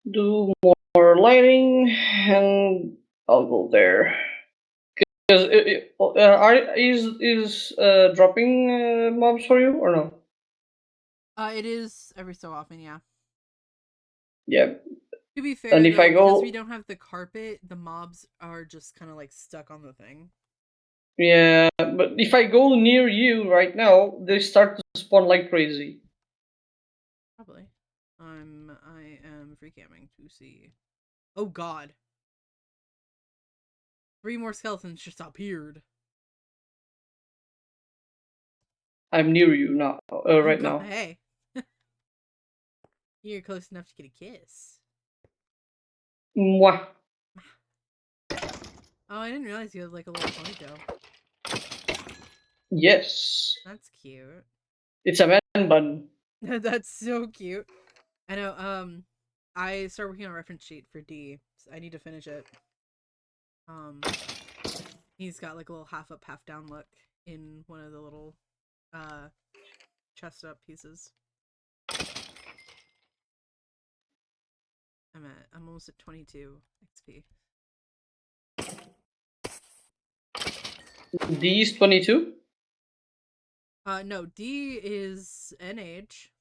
do more lighting, and I'll go there. Because is dropping mobs for you or no? It is every so often, yeah. Yeah, To be fair, and if I though, because go, we don't have the carpet, the mobs are just kind of like stuck on the thing. yeah, but if I go near you right now, they start to spawn like crazy. Probably. I am free camming to see. Oh god. 3 more skeletons just appeared. I'm near you now, Oh right god, now. hey. You're close enough to get a kiss. Mwah. Oh, I didn't realize you had like a little ponytail. Yes, That's cute. it's a man bun. That's so cute. I know, I started working on a reference sheet for D. So I need to finish it. Um, he's got like a little half up, half down look in one of the little, chest up pieces. I'm almost at 22 XP. D is 22. No, D is an age.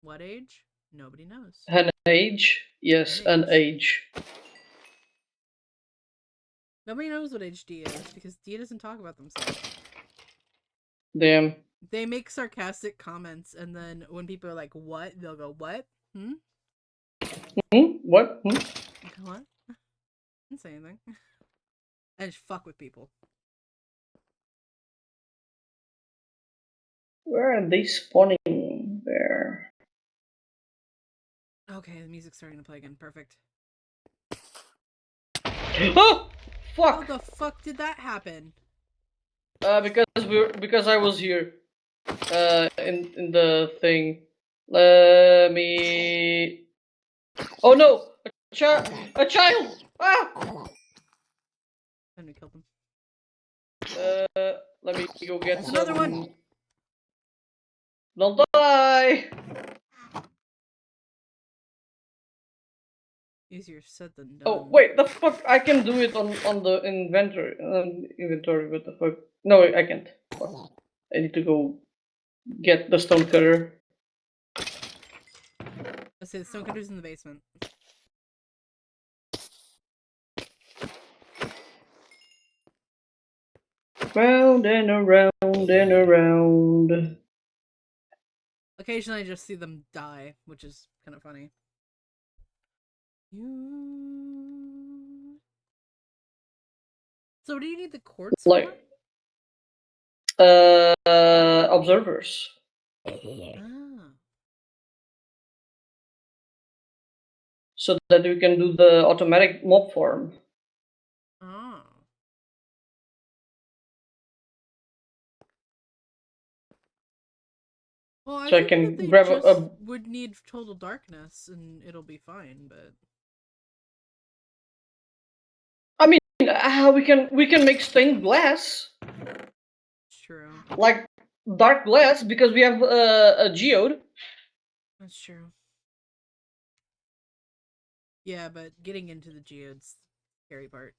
What age? Nobody knows. An age, yes, An an age. age. Nobody knows what age D is because D doesn't talk about themselves. Damn. They make sarcastic comments, and then when people are like, "What?" they'll go, "What? Hmm? What? What?" I didn't say anything. I just fuck with people. Where are they spawning there? Okay, the music's starting to play again. Perfect. Oh! How Fuck! the fuck did that happen? Because I was here. In the thing. Let me. Oh no! A child! Ah! Then we killed him. Let me go get There's some. another one! Don't die! Easier said than done. Oh wait, the fuck! I can do it on the inventory. Inventory, what the fuck? No, I can't. Fuck. I need to go get the stone cutter. Let's say the stonecutter's in the basement. Round and around and around. Occasionally I just see them die, which is kind of funny. So what do you need the quartz Like, for? observers. Ah. So that we can do the automatic mob farm. Oh. Well, I So I think that can they grab just would need total darkness and it'll be fine, but I mean, we can make stained glass, it's true. like dark glass, because we have a geode. That's true. Yeah, but getting into the geode's the scary part.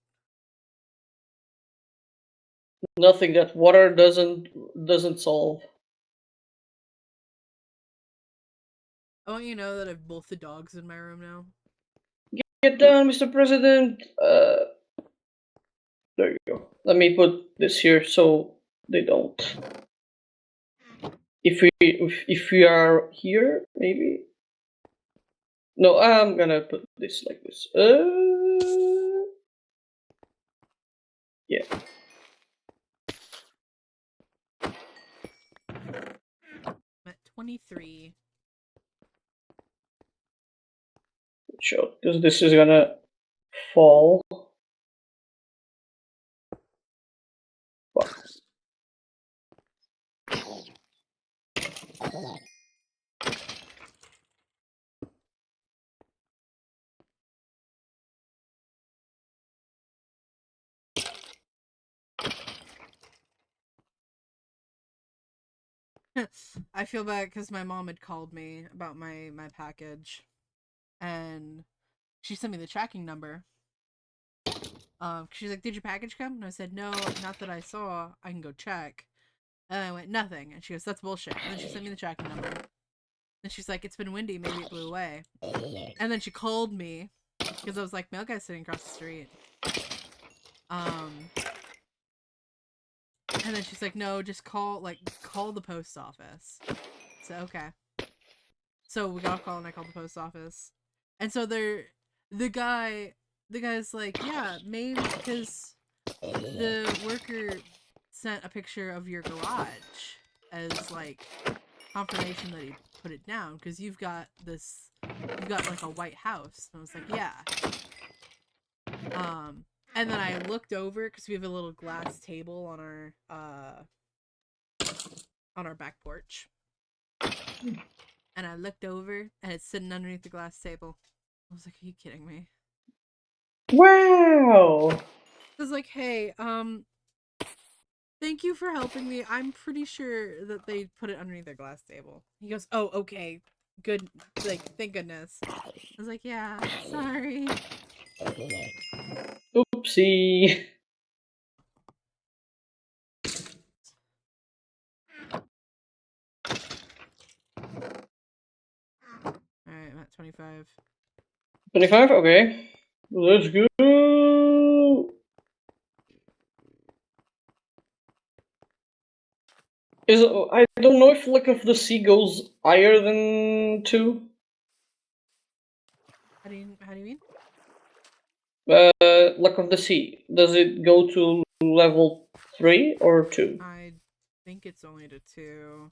Nothing that water doesn't solve. I want you to know that I have both the dogs in my room now. Get down, Mr. President. There you go. Let me put this here so they don't. If we are here, maybe. No, I'm gonna put this like this. Yeah. I'm at 23. Sure, because this is gonna fall. Fuck. I feel bad because my mom had called me about my package, and she sent me the tracking number. She's like, "Did your package come?" And I said, "No, not that I saw. I can go check." And I went, "Nothing." And she goes, "That's bullshit." And then she sent me the tracking number. And she's like, "It's been windy. Maybe it blew away." And then she called me because I was like, "Mail guy's sitting across the street." And then she's like, "No, just call the post office." So okay. So we got off call and I called the post office. And so the guy's like, "Yeah, maybe because the worker sent a picture of your garage as like confirmation that he put it down because you've got like a white house." And I was like, "Yeah." And then I looked over because we have a little glass table on our back porch. And I looked over and it's sitting underneath the glass table. I was like, "Are you kidding me?" Wow. I was like, "Hey, thank you for helping me. I'm pretty sure that they put it underneath their glass table." He goes, "Oh, okay. Good. Like, thank goodness." I was like, "Yeah, sorry." Oopsie. Alright, I'm at 25. 25? Okay. Let's go. I don't know if Luck of the Sea goes higher than 2. How do you mean? Luck of the Sea. Does it go to level 3 or 2? I think it's only to 2.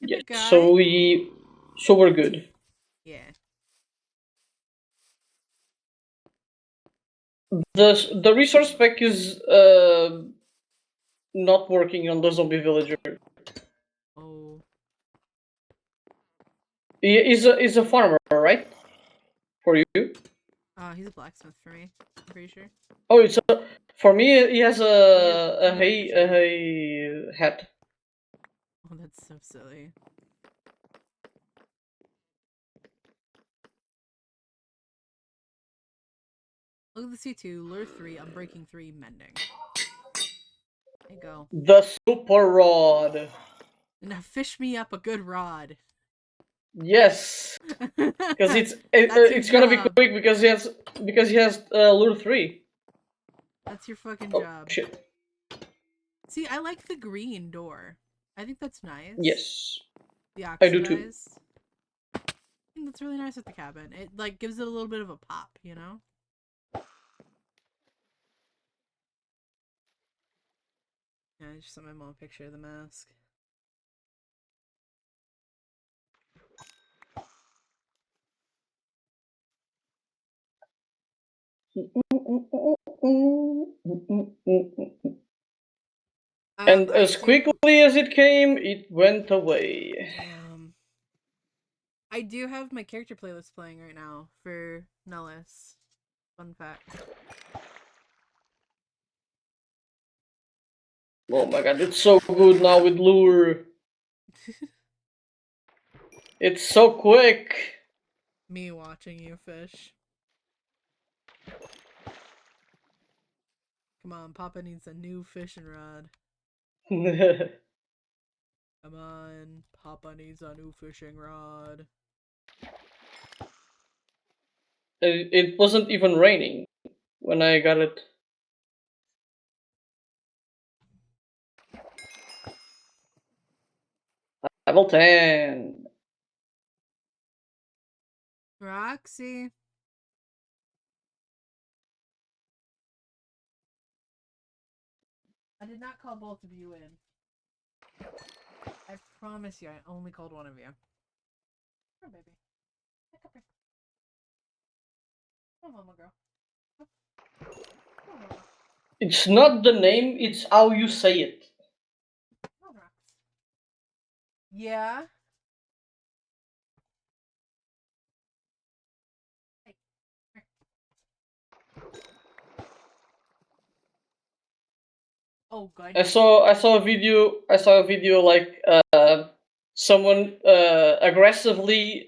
Hey, Yeah. big guy. So we're good. Yeah. The resource pack is not working on the zombie villager. Oh. He's a farmer, right? For you? He's a blacksmith for me. I'm pretty sure. Oh, it's a, for me. He has a He has a hay hat. Oh, that's so silly. Look at the C2, lure 3, unbreaking 3, mending. There you go. The super rod. Now fish me up a good rod. Yes, because That's your it's gonna be job. quick because he has lure 3. That's your fucking Oh job. shit. See, I like the green door. I think that's nice. Yes, The I do too. oxidized. I think that's really nice at the cabin. It like gives it a little bit of a pop, you know? Yeah, I just sent my mom a picture of the mask. And I as do. quickly as it came, it went away. Damn. I do have my character playlist playing right now for Nullus. Fun fact. Oh my god, it's so good now with lure. It's so quick. Me watching you fish. Come on, Papa needs a new fishing rod. Come on, Papa needs a new fishing rod. It wasn't even raining when I got it. Level 10. Roxy. I did not call both of you in. I promise you, I only called one of you. Come on, baby. Come here. Come on, mama girl. Come on, mama. It's not the name, it's how you say it. Come on, Rox. Yeah. Hey. Here. Oh, God. I saw a video like someone aggressively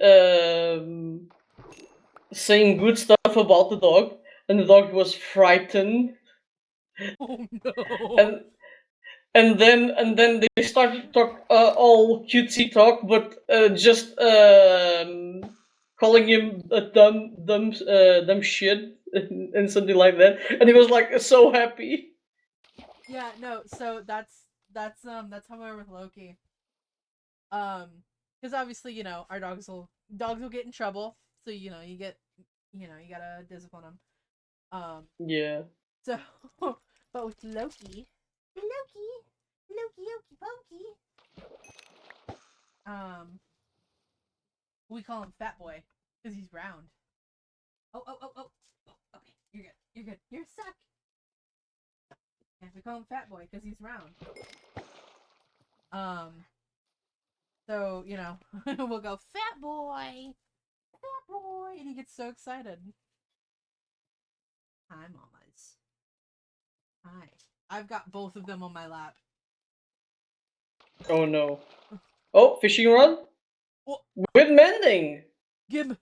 saying good stuff about the dog, and the dog was frightened, Oh, no. and then they started to talk all cutesy talk, but just calling him a dumb shit and something like that, and he was like so happy. Yeah, no, so that's how we are with Loki. Because obviously, our dogs will get in trouble, so you gotta discipline them. Yeah. So, but with Loki, Loki, Pokey, we call him Fat Boy because he's round. Oh, okay, you're good, you're stuck. Yeah, we call him Fat Boy because he's round. So, we'll go, Fat Boy! Fat Boy! And he gets so excited. Hi, mamas. Hi. I've got both of them on my lap. Oh no. Oh, fishing rod? Oh. With mending! Give.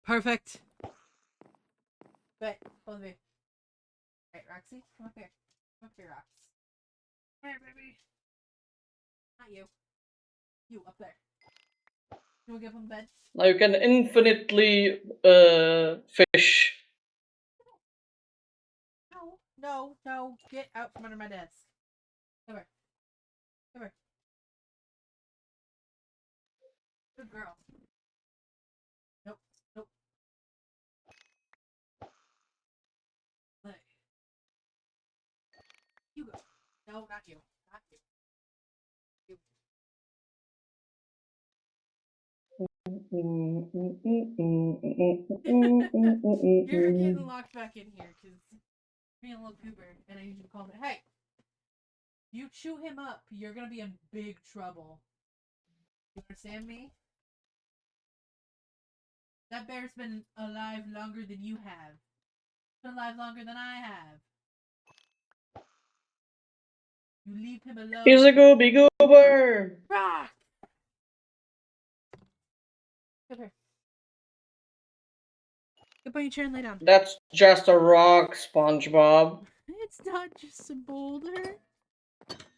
Perfect. Wait, hold me. Right, Roxy, come up here. Come up here, Rox. Come here, baby. Not you. You, up there. You wanna give him bed? Now you can infinitely fish. No. Get out from under my desk. Come here. Good girl. Nope. Let you go. No, not you. You. You're getting locked back in here because being a little Cooper, and I need you to call me. Hey, you chew him up, you're gonna be in big trouble. You understand me? That bear's been alive longer than you have. Been alive longer than I have. You leave him alone. He's a gooby goober! Rock! Come here. Get up on your chair and lay down. That's just a rock, SpongeBob. It's not just a boulder.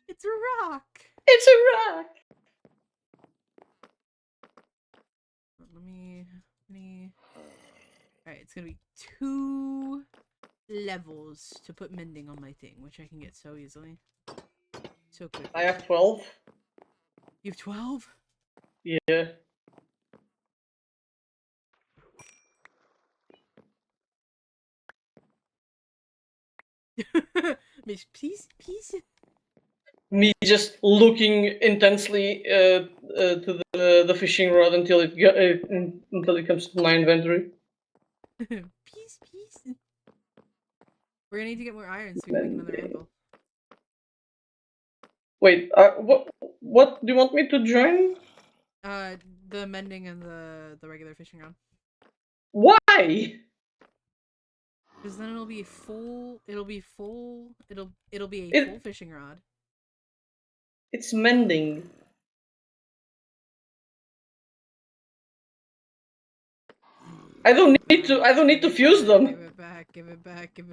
It's a rock. It's a rock! Let me. Alright, it's gonna be 2 levels to put mending on my thing, which I can get so easily. So quick. I have 12. You have 12? Yeah. Miss, please. Me just looking intensely to the fishing rod until it comes to my inventory. Peace. We're gonna need to get more iron so we can make another anvil. Wait, what do you want me to join? The mending and the regular fishing rod. Why? Because then it'll be full. It'll be a full fishing rod. It's mending. I don't need to fuse them. Give it back. Give them back. Give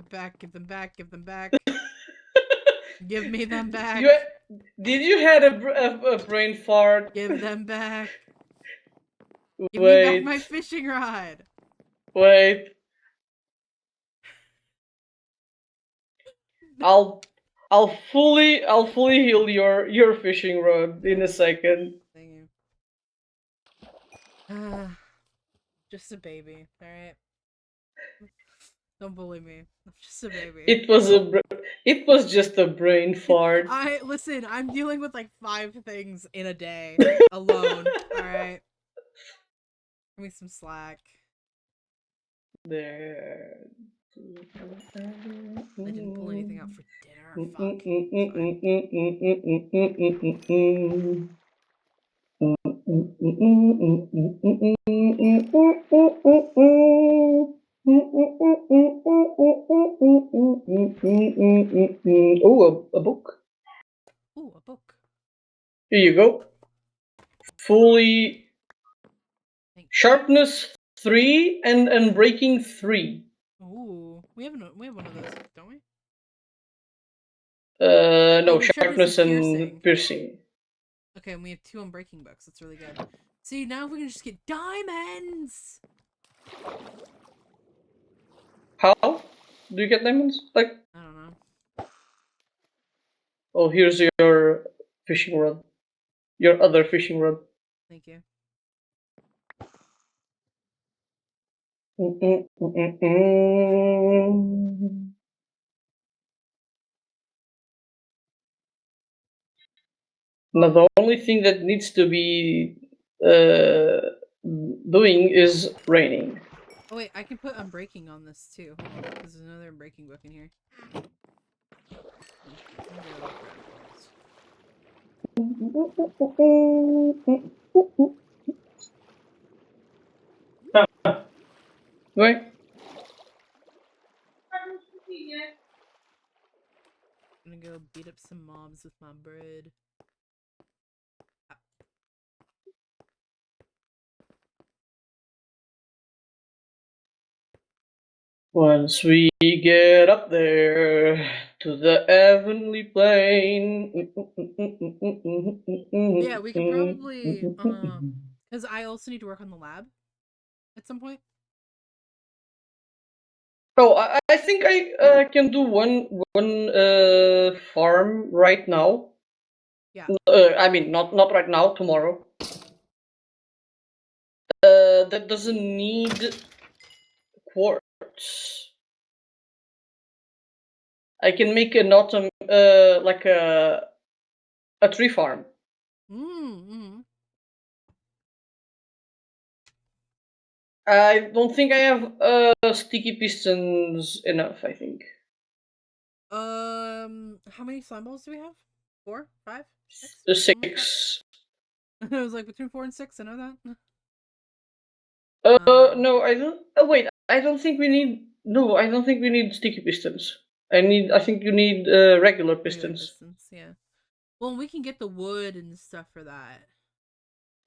me them back. Did you had a brain fart? Give them back. Give me back Wait. my fishing rod. Wait. I'll fully heal your fishing rod in a second. Thank you. Just a baby, alright? Don't bully me. I'm just a baby. It was just a brain fart. Listen, I'm dealing with like 5 things in a day alone, alright? Give me some slack. There. I didn't pull anything out for dinner. Fuck. Oh, a book. Ooh, a book. Here you go. Fully Thank sharpness 3 and unbreaking 3. Ooh, we have one of those, don't we? No, we have sharpness and piercing. Okay, and we have 2 unbreaking books. That's really good. See, now we can just get diamonds. How do you get diamonds? Like, I don't know. oh, here's your fishing rod. Your other fishing rod. Thank you. Now the only thing that needs to be doing is raining. Oh wait, I can put unbreaking on this too. Hold on, because there's another unbreaking book in here. Right? I'm gonna go beat up some mobs with my bread. Ah. Once we get up there to the heavenly plane. Yeah, we could probably because I also need to work on the lab at some point. Oh, I think I can do one farm right now. Yeah. I mean, not right now. Tomorrow. That doesn't need quartz. I can make an autumn like a tree farm. Mm-hmm. I don't think I have sticky pistons enough. I think How many slime balls do we have? 4, 5, 6? Something like that. 6. It was like between 4 and 6. I know that. No, I don't. Oh wait, I don't think we need. No, I don't think we need sticky pistons. I think you need regular Regular pistons. pistons, yeah. Well, we can get the wood and stuff for that.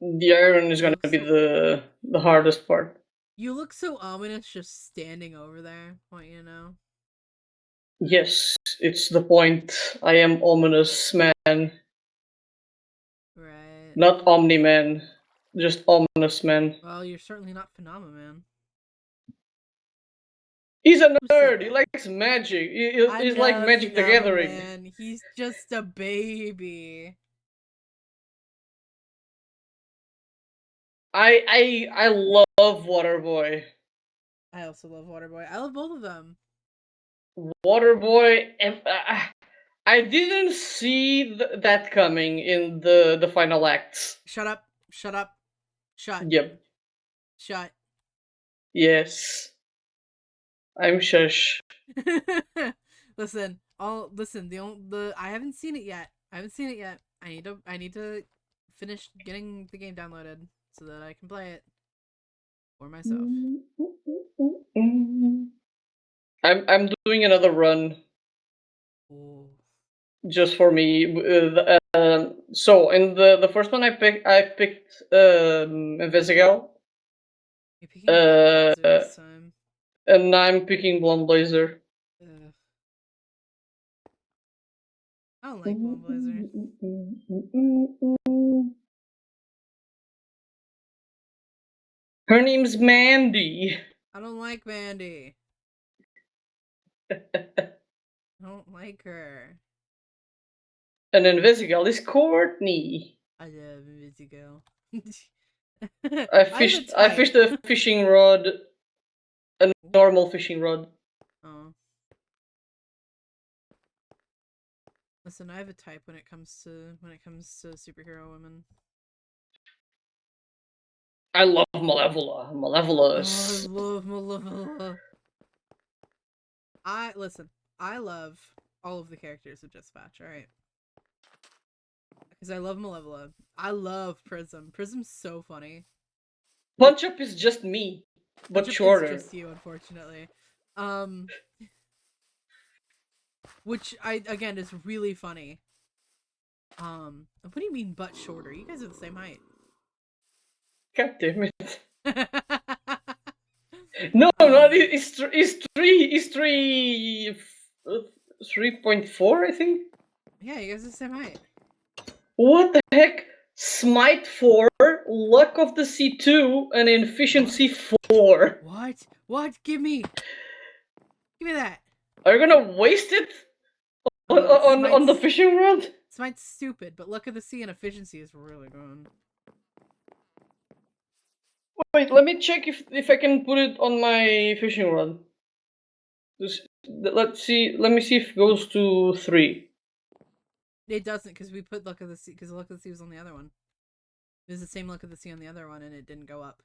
The iron is You gonna look be so the hardest part. you look so ominous just standing over there. Want you to know? Yes, it's the point. I am ominous man, Right. not Omni man, just ominous man. Well, you're certainly not Phenomena Man. He's a Who said nerd. He that? likes magic. I He's like know Magic the Phenomena Gathering. Man. He's just a baby. I love Waterboy. I also love Waterboy. I love both of them. Waterboy. I didn't see that coming in the final acts. Shut up. Shut up. Shut. Yep. Shut. Yes. I'm shush. Listen. Listen. The I haven't seen it yet. I haven't seen it yet. I need to finish getting the game downloaded so that I can play it for myself. I'm doing another run Ooh. just for me. So in the first one I picked Invisigal. You're picking Blonde Blazer this time. And I'm picking Blonde Blazer. Ugh. I don't like Blonde Blazer. Her name's Mandy. I don't like Mandy. I don't like her. And then Visigal is Courtney. I love Invisigo. I have a fished type. a fishing rod, a normal fishing rod. Oh. Listen, I have a type when it comes to superhero women. I love Malevola. Malevola Oh, I is love Malevola. I love all of the characters of Dispatch, alright? Because I love Malevola. I love Prism. Prism's so funny. Punch Up is just me, but Punch Up shorter. is just you, unfortunately. Which again is really funny. What do you mean butt shorter? You guys are the same height. God damn it. No, it's 3.4, I think. Yeah, you guys are the same height. What the heck? Smite 4, Luck of the Sea 2, and Efficiency 4. What? Give me that. Are you gonna waste it on the fishing rod? Smite's stupid, but Luck of the Sea and Efficiency is really good. Wait, let me check if I can put it on my fishing rod. Let's see. Let me see if it goes to 3. It doesn't, because we put Luck of the Sea, because Luck of the Sea was on the other one. It was the same Luck of the Sea on the other one, and it didn't go up.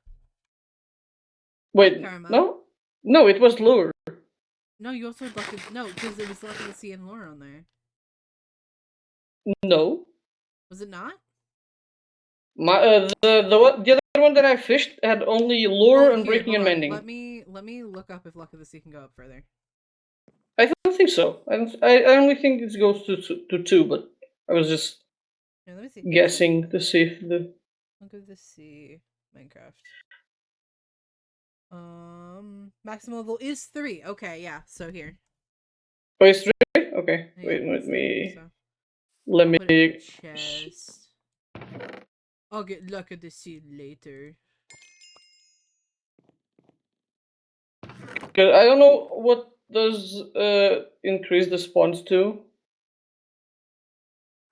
Wait, no? No, it was lower. No, you also had Luck of... No, because it was Luck of the Sea and Lore on there. No. Was it not? The other one that I fished had only lure and breaking and mending. Let me look up if Luck of the Sea can go up further. I don't think so. I only think it goes to 2, but I was just let me see. Guessing to see if the Luck of the Sea Minecraft. Maximum level is 3. Okay, yeah. So here. Oh, it's 3. Okay, Yeah, wait, let me. So. Let me. Put it in the chest. I'll get Luck of the Sea later. Cause I don't know what does increase the spawns to.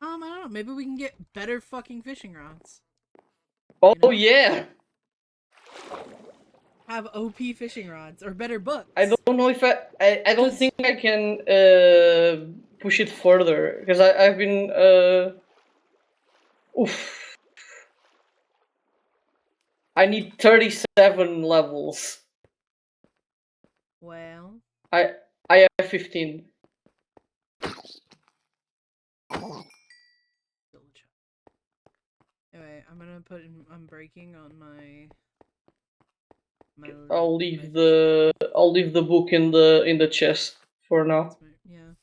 I don't know. Maybe we can get better fucking fishing rods. Oh, you know? Yeah. Have OP fishing rods or better books. I don't know if I don't think I can push it further because I've been oof. I need 37 levels. Well, I have 15. Anyway, I'm gonna put in unbreaking on my. I'll leave the book in the chest for now. Yeah.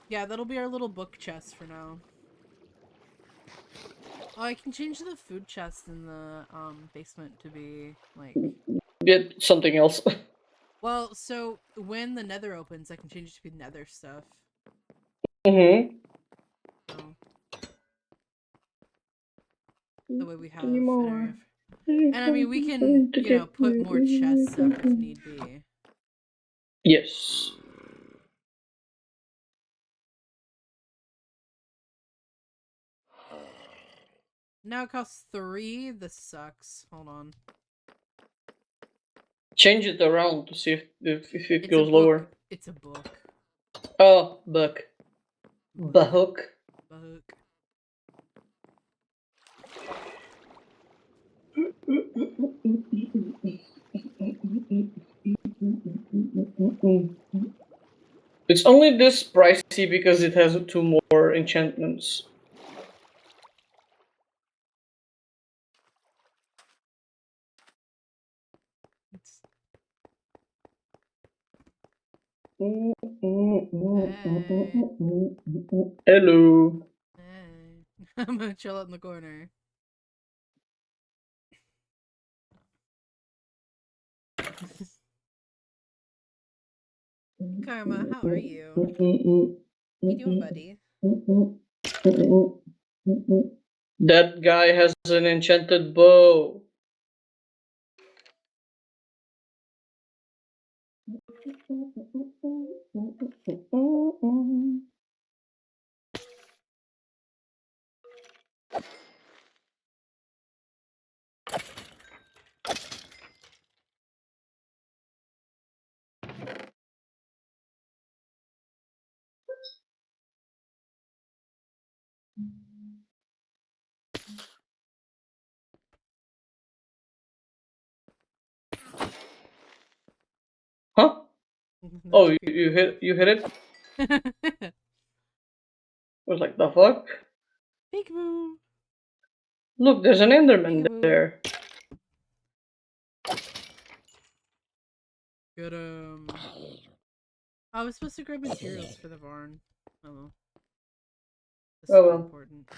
Yeah, that'll be our little book chest for now. Oh, I can change the food chest in the basement to be like Get something else. Well, so when the Nether opens, I can change it to be Nether stuff. Mm-hmm. So, the way we have more. And I mean, we can, put more chests up if need be. Yes. Now it costs 3. This sucks. Hold on. Change it around to see if it goes lower. It's a book. Oh, book. Book. Book. It's only this pricey because it has 2 more enchantments. Hello. Hey. I'm gonna chill out in the corner. Karma, how are you? What you doing, buddy? That guy has an enchanted bow. Huh? Oh, you hit it? I was like, the fuck? Peekaboo. Look, there's an Enderman Peekaboo. there. Good. I was supposed to grab materials for the barn. Oh well. This is Oh not well. important.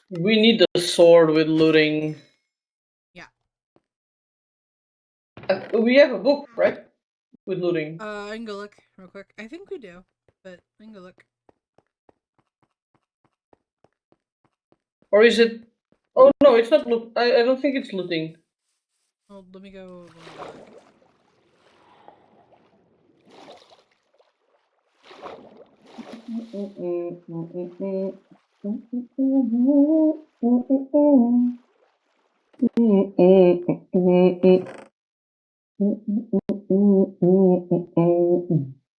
We need a sword with looting. Yeah. We have a book, right? With looting. I can go look real quick. I think we do, but I can go look. Or is it... Oh no, it's not loot. I don't think it's looting. Well, let me go look.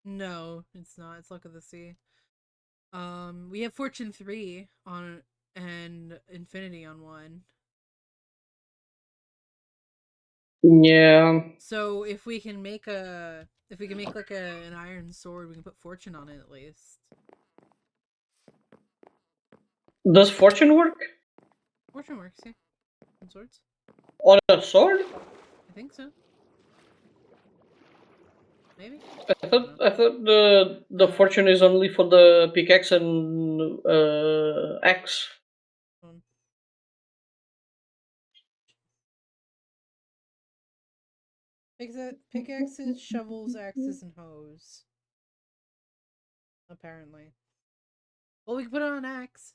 No, it's not. It's Luck of the Sea. We have Fortune 3 on and Infinity on one. Yeah. So if we can make like an iron sword, we can put Fortune on it at least. Does fortune work? Fortune works, yeah. On swords? On a sword? I think so. Maybe? I thought the fortune is only for the pickaxe and axe. Pickaxes, shovels, axes, and hoes. Apparently. Well, we can put it on an axe.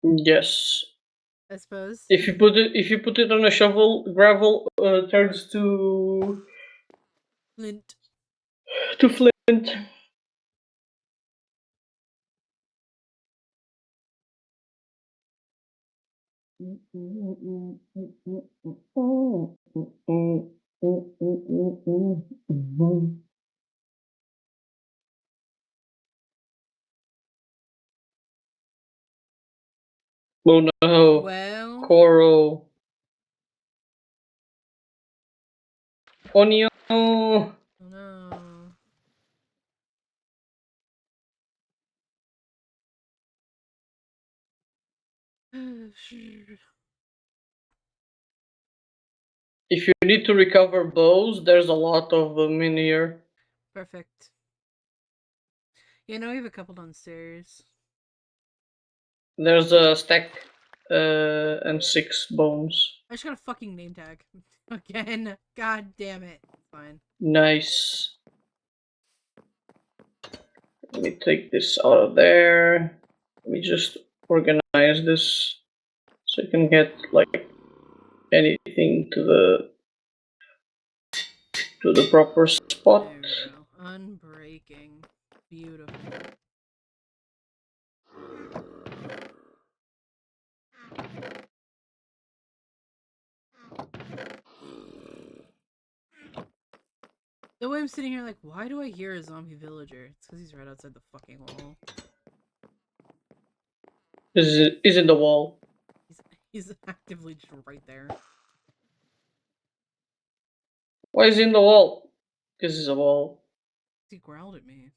Yes. I suppose. If you put it on a shovel, gravel turns to Flint. flint. Oh no, Well. coral. Onion. Oh no. If you need to recover bows, there's a lot of them in here. Perfect. Yeah, no, we have a couple downstairs. There's a stack and 6 bones. I just got a fucking name tag. Again. God damn it. Fine. Nice. Let me take this out of there. Let me just organize this so you can get like anything to the proper spot. There we go. Unbreaking. Beautiful. The way I'm sitting here, like, why do I hear a zombie villager? It's because he's right outside the fucking wall. Is in the wall. He's actively just right there. Why is he in the wall? Because it's a wall. He growled at me.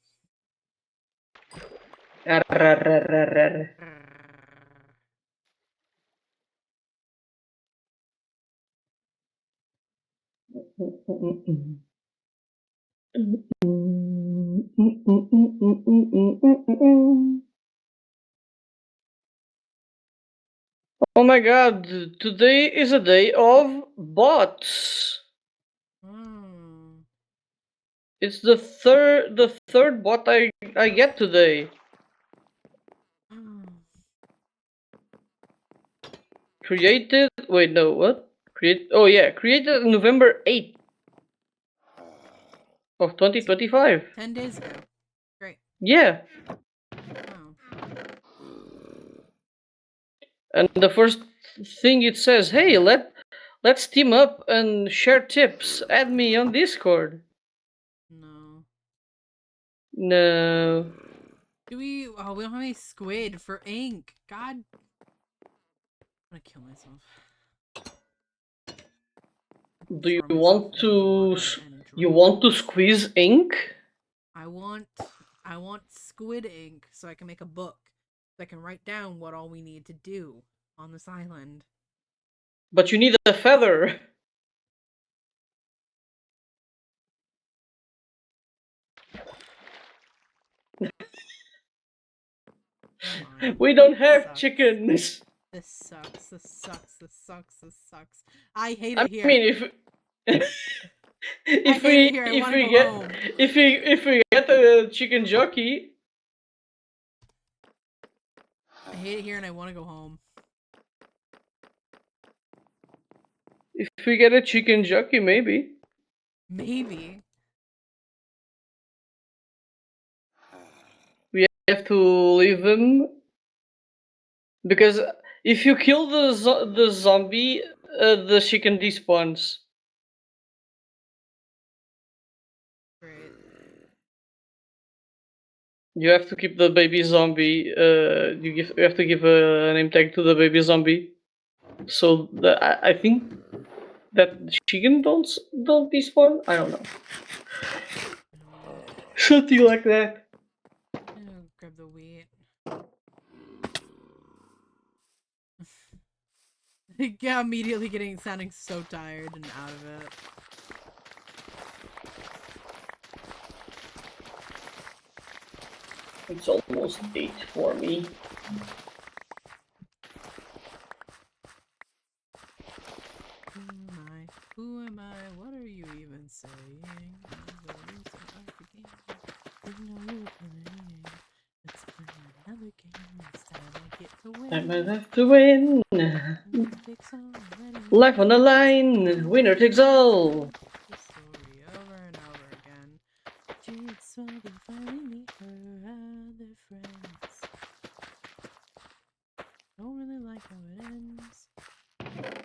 Oh my god, today is a day of bots. Hmm. It's the third bot I get today. Hmm. Created, wait, no, what? Oh yeah, created November 8th of 2025. 10 days ago. Great. Yeah. Oh. And the first thing it says, "Hey, let's team up and share tips. Add me on Discord." No. No. We don't have any squid for ink. God. I'm gonna kill myself. Do you Throw myself want in the to water and you drown. want to squeeze ink? I want squid ink so I can make a book. So I can write down what all we need to do on this island. But you need a feather. Come on. We don't This have sucks. chickens. This sucks. This sucks. This sucks. This sucks. I hate I it here. mean, if I hate it here. I want to go home. if we get a chicken jockey, I hate it here and I want to go home. if we get a chicken jockey, maybe. Maybe. We have to leave him because if you kill the zombie, the chicken despawns. Great. You have to keep the baby zombie. You have to give a name tag to the baby zombie. So I think that the chicken don't despawn. I don't know. Something like that. Oh, grab the wheat. Yeah, immediately sounding so tired and out of it. It's almost 8 for me. Who am I? What are you even saying? It's another game. This time I get to win. I might have to win. Life on the line. Winner takes all. The story over and over again. Jigsaw, they finally meet her other friends. Don't really like how it ends.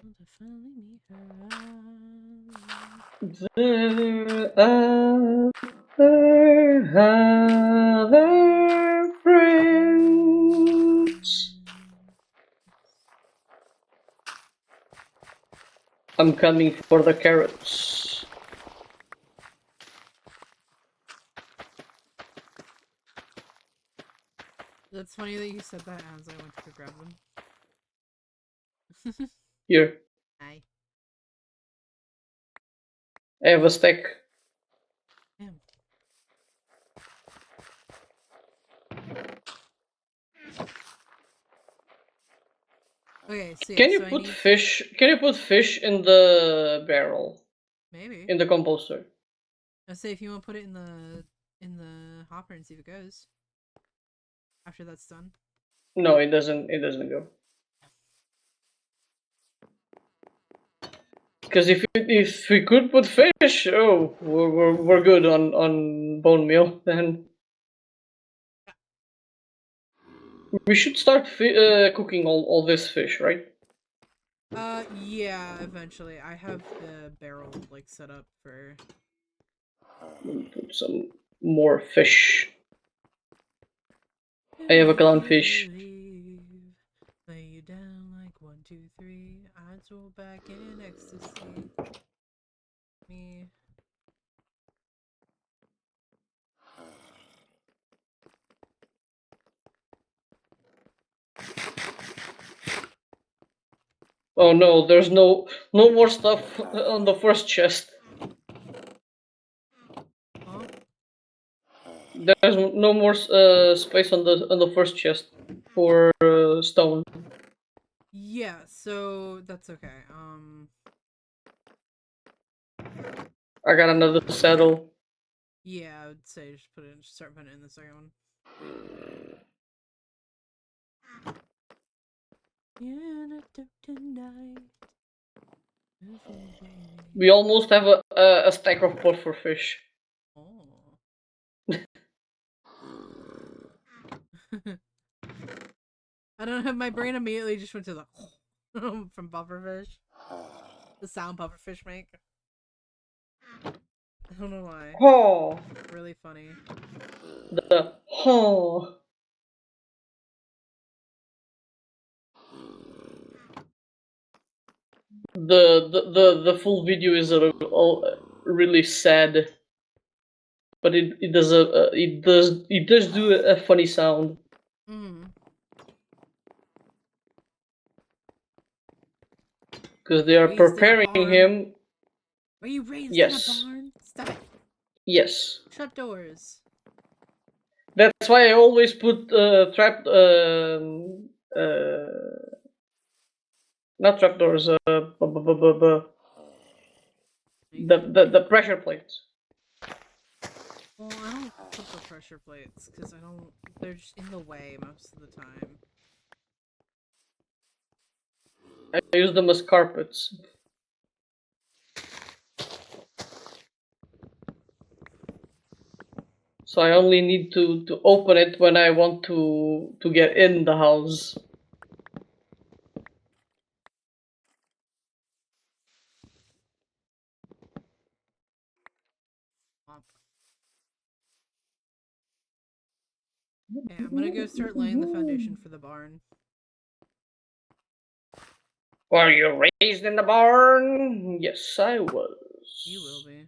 They finally meet her Other friends. I'm coming for the carrots. That's funny that you said that as I went to grab them. Here, Hi. I have a stack. Damn. Okay, so yeah, Can you so put fish? Can you put fish in the barrel? Maybe. In the composter. I'll say if you want to put it in the hopper and see if it goes. After that's done. No, it doesn't. It doesn't go. Because if we could put fish, oh, we're good on bone meal then. We should start cooking all this fish, right? Yeah, eventually. I have the barrel like set up for. Put some more fish. I have a clownfish. Lay you down like 1, 2, 3. Eyes roll back in ecstasy. Me. Oh no, there's no more stuff on the first chest. Huh? There's no more space on the first chest for stone. Yeah, so that's okay. I got another saddle. Yeah, I would say just start putting it in the second one. Tonight. We almost have a stack of puffer fish. Oh. I don't know. My brain immediately just went to the from pufferfish. The sound pufferfish make. I don't know why. Oh, It's really funny. the oh. The full video is really sad, but it does do a funny sound. Mm. Because they are Raised in a preparing barn. him. Were you raised in a Yes. barn? Stop it. Yes. Shut doors. That's why I always put trap not trapdoors. The pressure plates. Well, I don't put the pressure plates because I don't. They're just in the way most of the time. I use them as carpets. So I only need to open it when I want to get in the house. Okay, I'm gonna go start laying the foundation for the barn. Were you raised in the barn? Yes, I was. You will be.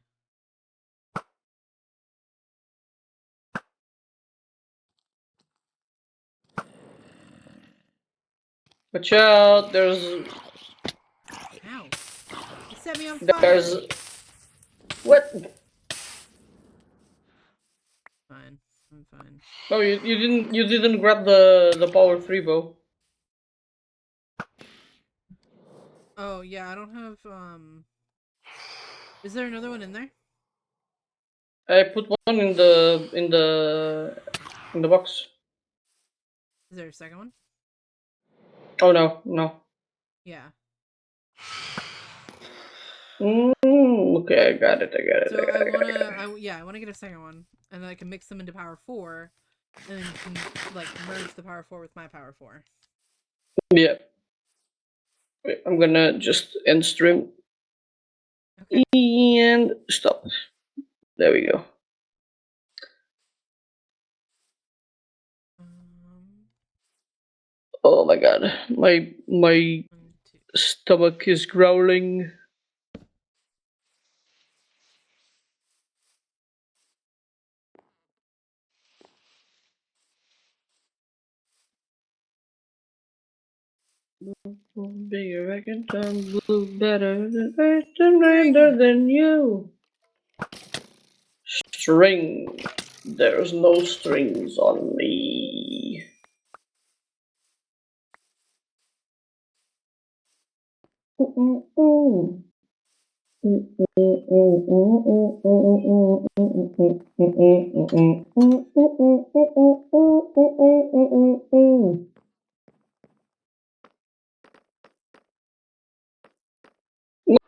Watch out! There's Ow! You set me on fire! there's what? Fine. I'm fine. No, you didn't grab the power 3 bow. Oh, yeah, I don't have, Is there another one in there? I put one in the box. Is there a second one? Oh no. Yeah. Okay, I got it. So I wanna get a second one, and then I can mix them into power 4, and then can, like, merge the power 4 with my power 4. Yeah. Wait, I'm gonna just end stream. Okay. And stop. There we go. Oh my god, my 1, 2. stomach is growling. Bigger, I can turn blue better than render than you. String. There's no strings on me.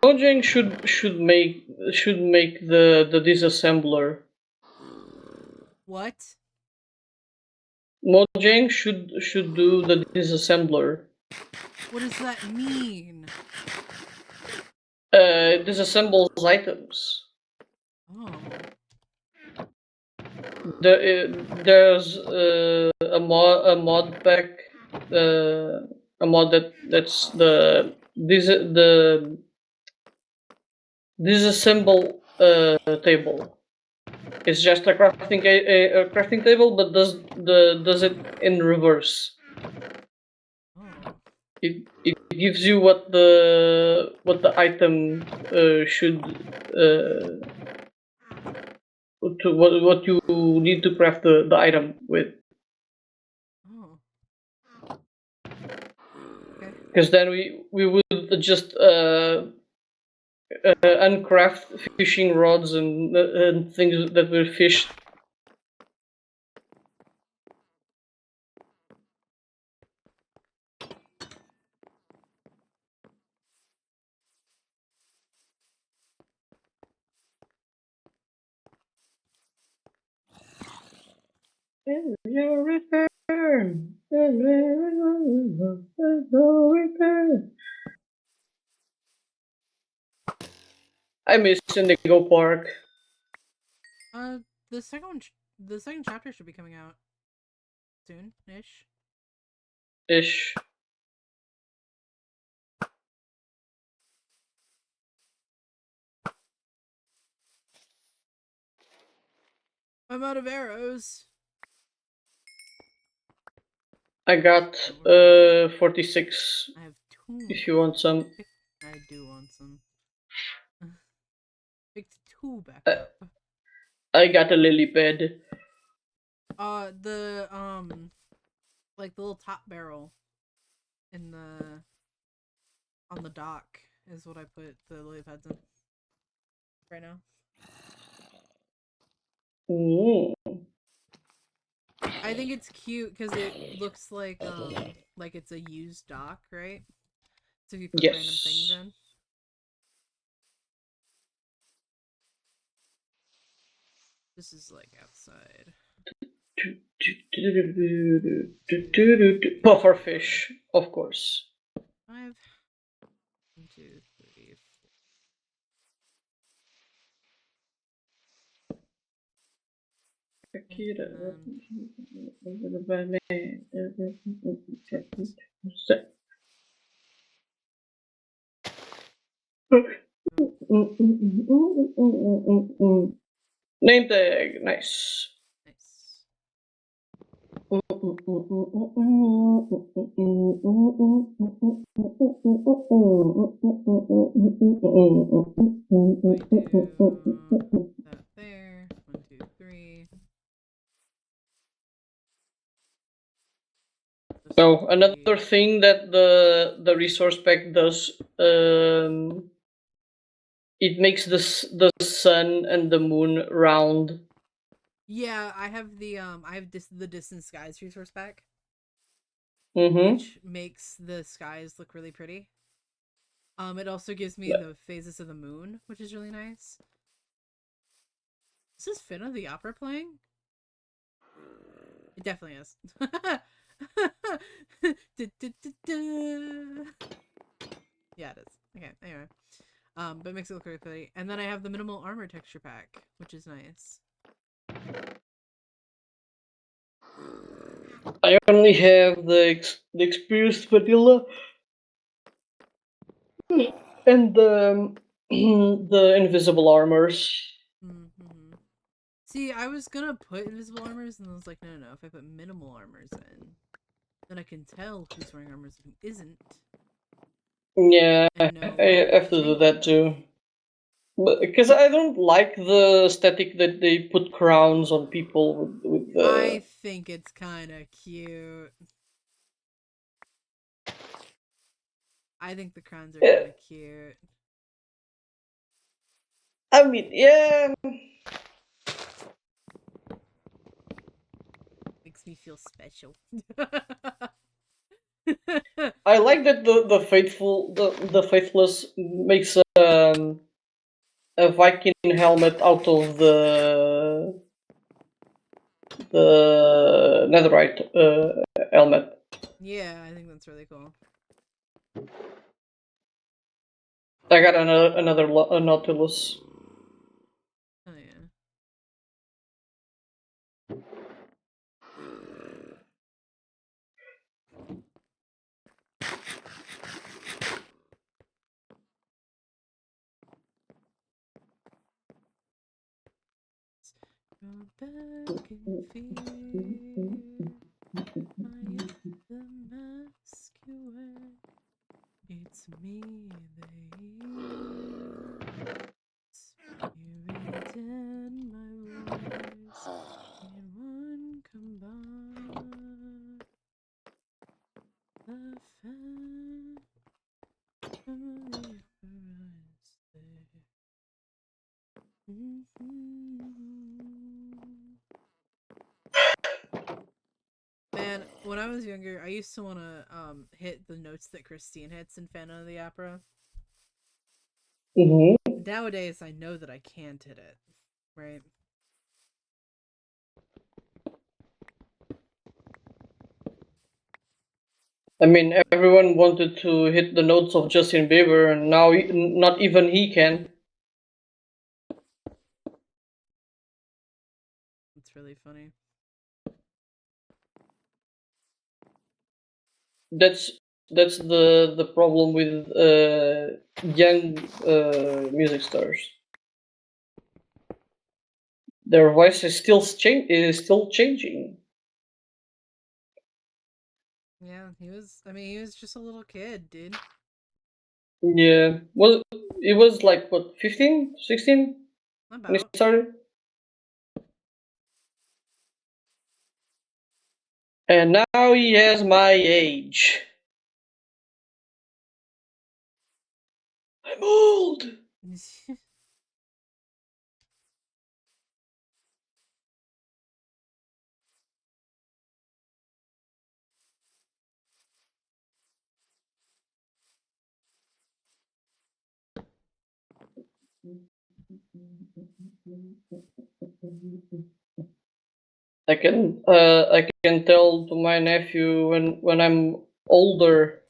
Mojang should make the disassembler. What? Mojang should do the disassembler. What does that mean? Disassembles items. Oh. There's a mod pack, a mod that's the disassemble table. It's just a crafting table, but does it in reverse. Oh. It gives you what the item should to what you need to craft the item with. Oh. Okay. Because then we would just uncraft fishing rods and things that were fished. Your return. I miss Indigo Park. The second chapter should be coming out soon-ish. Ish. I'm out of arrows. I got 46. I have 2. If you want some. I do want some. Picked 2 back Uh, up. I got a lily pad. The like the little top barrel in the on the dock is what I put the lily pads in right now. Ooh. I think it's cute because it looks like it's a used dock, right? So if you put random things Yes. in. This is like outside. Pufferfish, of course. 5, 1, 2, 3, Name tag, nice. Nice. We do that there. 1, 2, 3. Oh, another thing that the resource pack does, it makes the sun and the moon round. Yeah, I have the the distant skies resource pack, Mm-hmm. which makes the skies look really pretty. It also gives me the phases of the moon, which is really nice. Is this Finna the opera playing? It definitely is. Yeah, it is. Okay, anyway. But it makes it look really pretty. And then I have the minimal armor texture pack, which is nice. I only have the experienced vanilla and the invisible armors. Mm-hmm. See, I was gonna put invisible armors, and I was like, no. If I put minimal armors in, then I can tell who's wearing armors and who isn't. Yeah, And know I when have to to do change that too. Because I don't like the aesthetic that they put crowns on people with the. I think it's kind of cute. I think the crowns are Yeah, kind of cute. I mean, yeah. Makes me feel special. I like that the faithless makes a Viking helmet out of the netherite helmet. Yeah, I think that's really cool. I got another Nautilus. Oh yeah. You're back in fear. I am the mask you wear. It's me they hear. Spirit and my voice in one combine. The fan when I was younger, I used to want to hit the notes that Christine hits in Phantom of the Opera. Hmm. Nowadays, I know that I can't hit it, right? I mean, everyone wanted to hit the notes of Justin Bieber, and now not even he can. It's really funny. That's that's the problem with young music stars. Their voice is still changing. Yeah, he was. I mean, he was just a little kid, dude. Yeah, it was like what 15, 16 when he About. started, and now he has my age. I'm old. I can tell to my nephew when I'm older.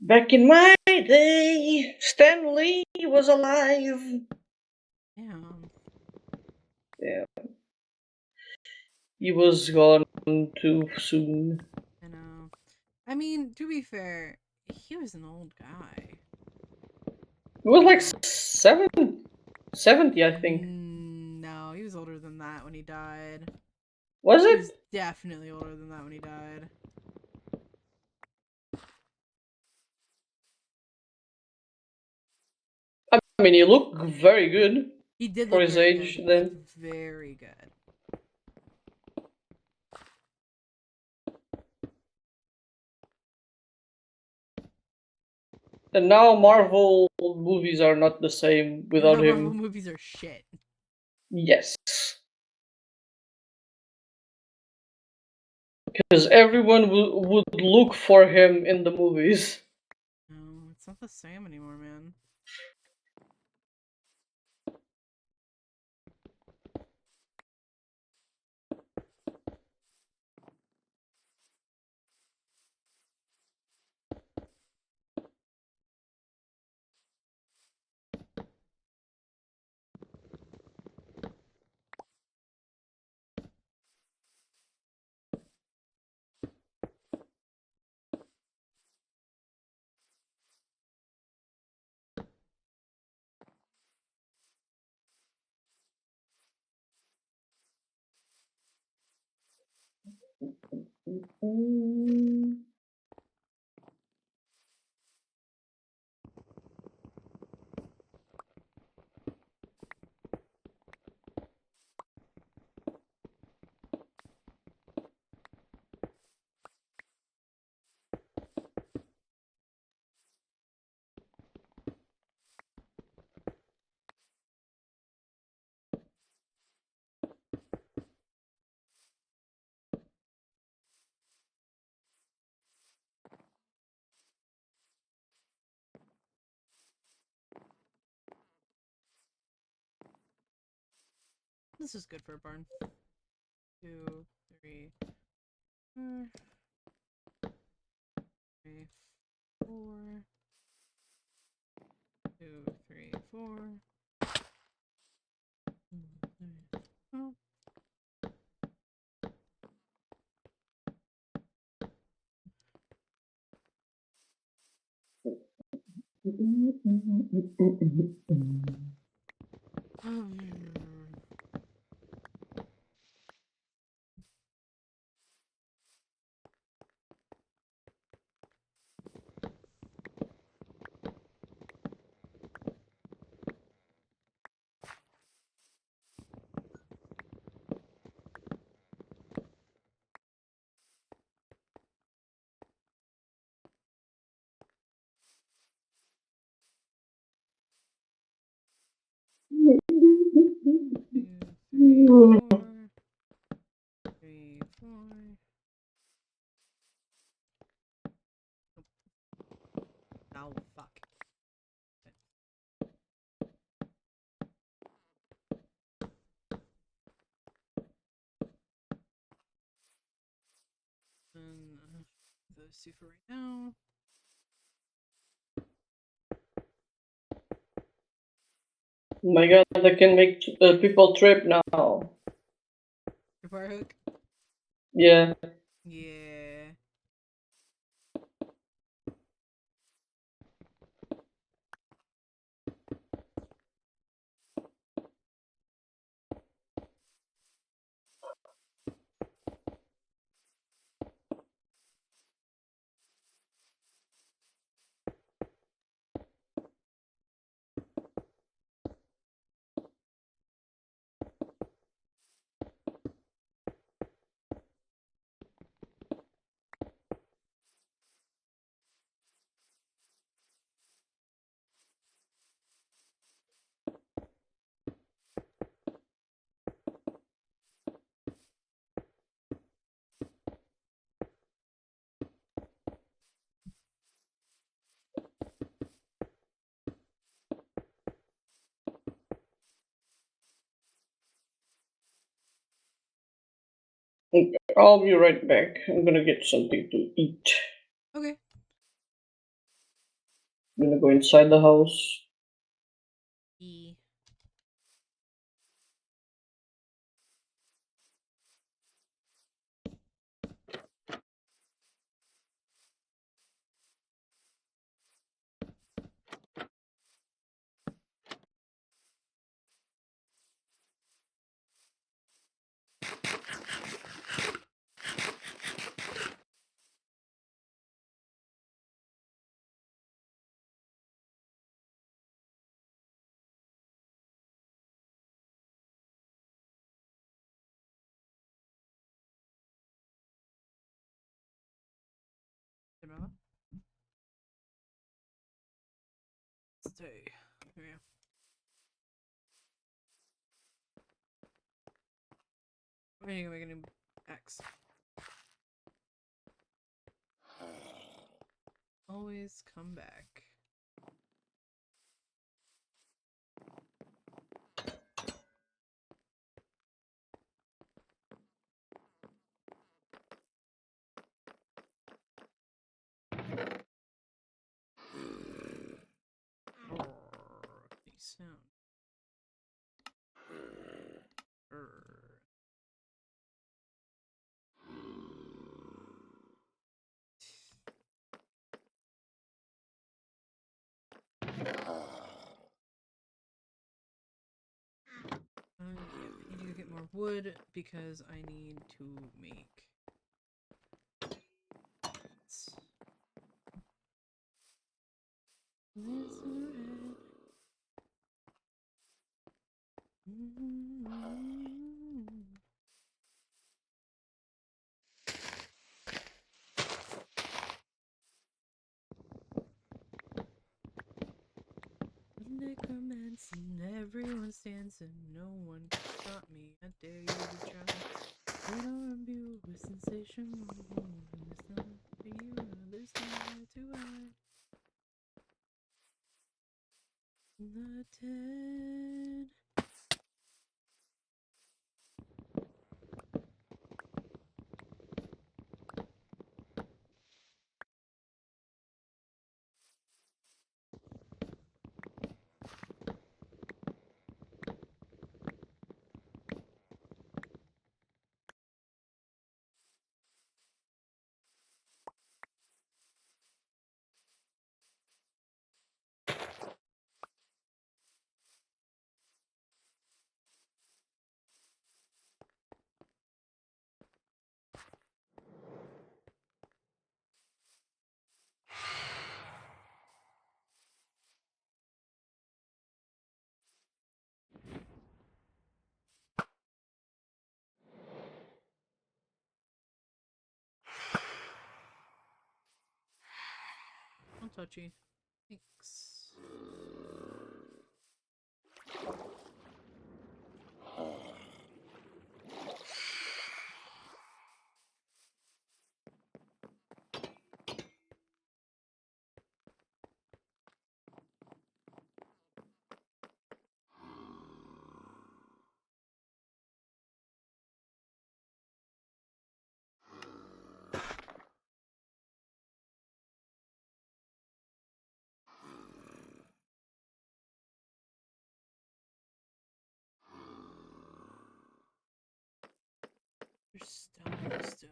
Back in my day, Stan Lee was alive. Damn. Yeah, he was gone too soon. I know. I mean, to be fair, he was an old guy. It was like No. 70, I think. No, he was older than that when he died. Was He it? was definitely older than that when he died. I mean, he looked very good He did for look his very age good. He looked then. very good. And now Marvel movies are not the same And without now Marvel him. movies are shit. Yes. Because everyone would look for him in the movies. No, it's not the same anymore, man. This is good for a barn. 2, 3, 4, 3, 4. 2, 3, 4. 2, 3, 4. And those two for right now. Oh my god, I can make people trip now. Fire hook? Yeah. Yeah. I'll be right back. I'm gonna get something to eat. Okay. I'm gonna go inside the house. E. Stay. Here we go. We're gonna make a new X. Always come back. Nice sound. Yeah, I need to go get more wood because I need to make. Necromancing, everyone stands and no one can stop me. I dare you to try. What are you with sensation? There's nothing for you, there's nowhere to hide. The 10. Don't touch you. Thanks. There's stone.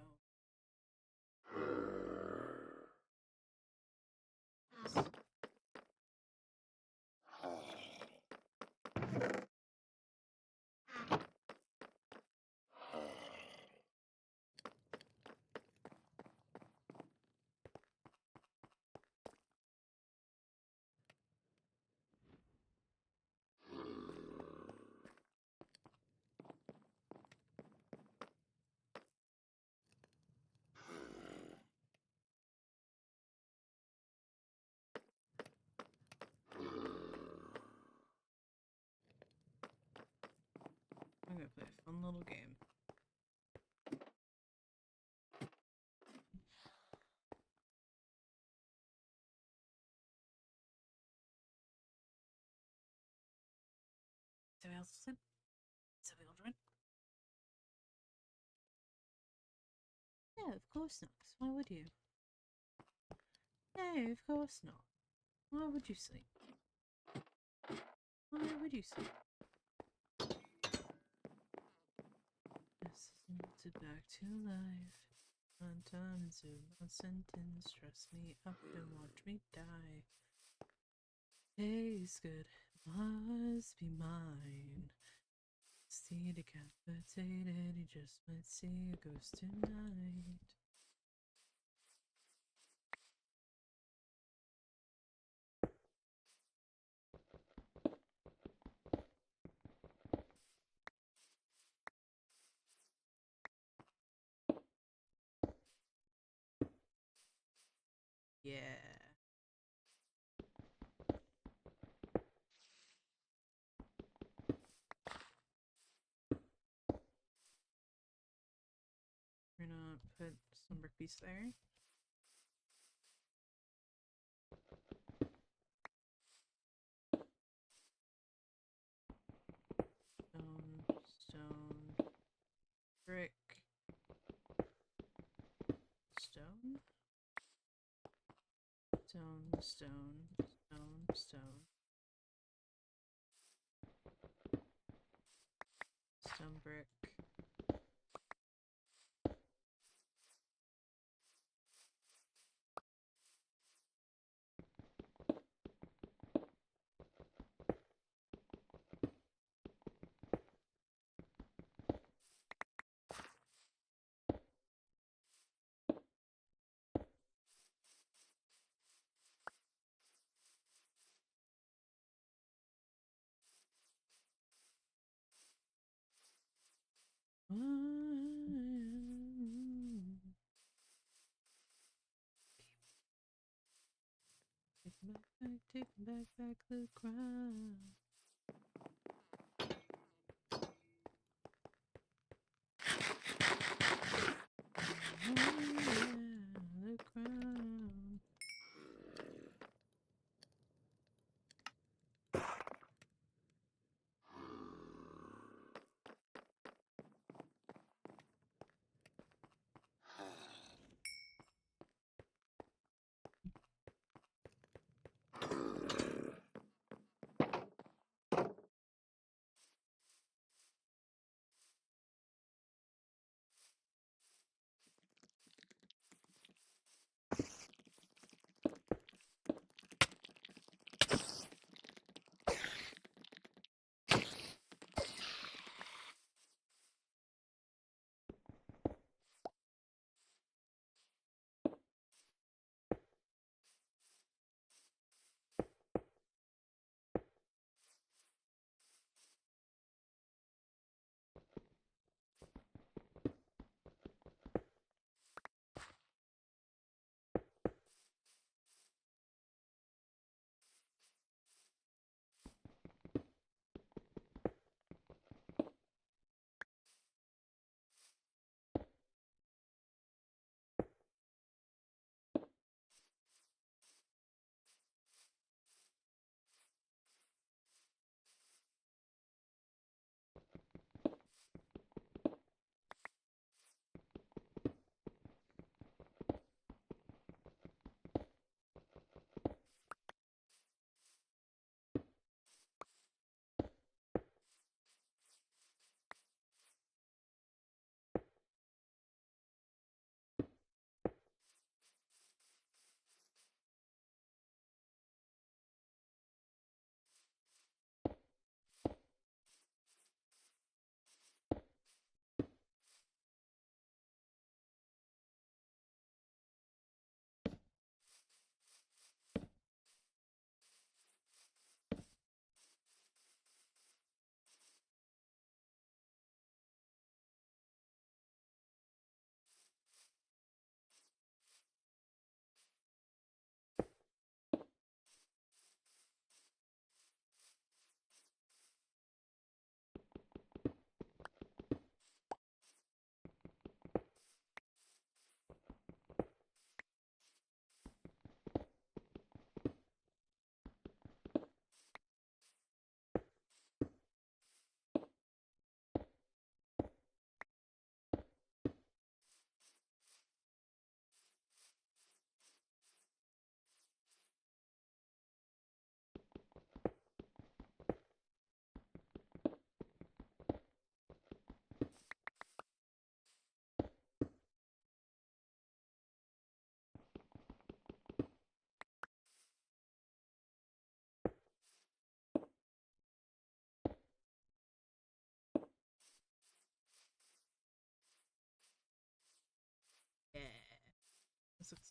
I'm gonna play a fun little game. Somebody else listen? Somebody will join? Yeah, of course not. 'Cause why would you? No, of course not. Why would you sleep? Why would you sleep? To back to life. On time into one sentence. Trust me up and watch me die. Tastes good, must be mine. See decapitated, you just might see a ghost tonight. Yeah. We're gonna put some brick piece there. Stone, brick, stone, stone, brick. Take back the crown. Oh, yeah, the crown.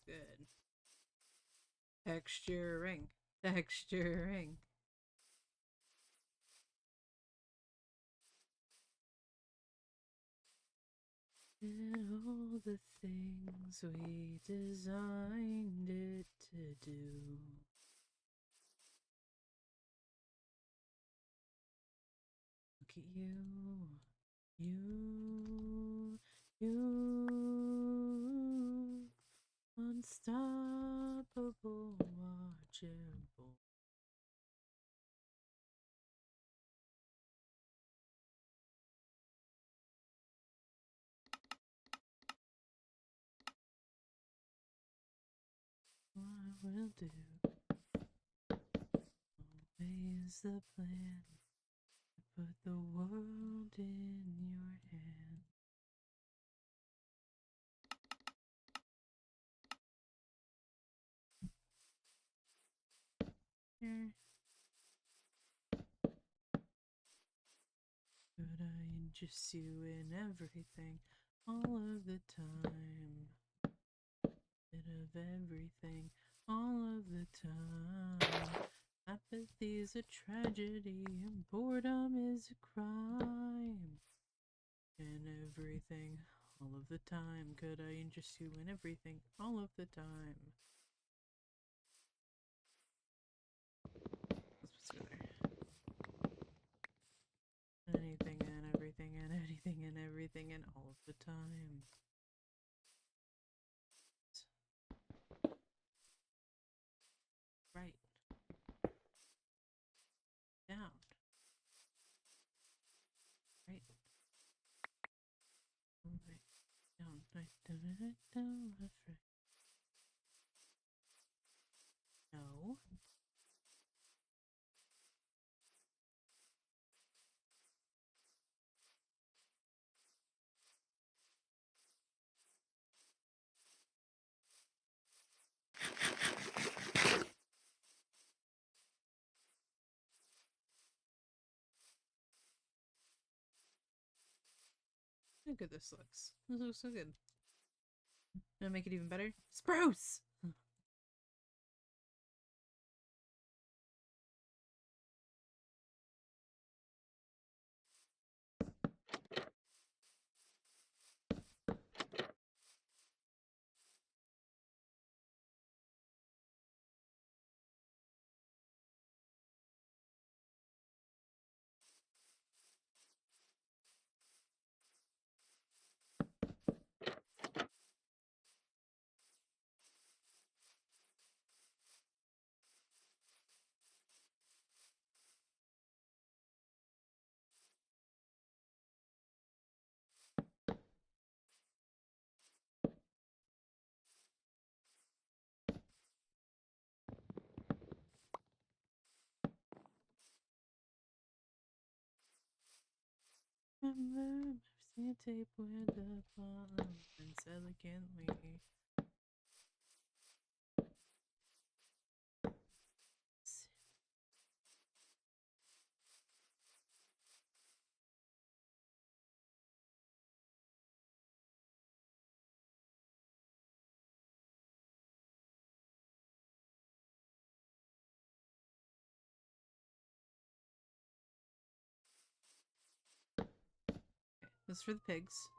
good. Texturing. Texturing. And all the things we designed it to do. Look at you. You. Unstoppable, watchable. I will do. Always the plan. Put the world in your hand. Could I interest you in everything, all of the time? Bit of everything, all of the time. Apathy's a tragedy, and boredom is a crime. And everything, all of the time. Could I interest you in everything, all of the time? Let's go there. Anything and everything and anything and everything and all of the time. Right. Down. Right. Right. Down. Right. Down. Left. Right. No. Look how good this looks. This looks so good. Gonna make it even better. Spruce! Remember, I've seen a tape where the bottom ends elegantly. This is for the pigs.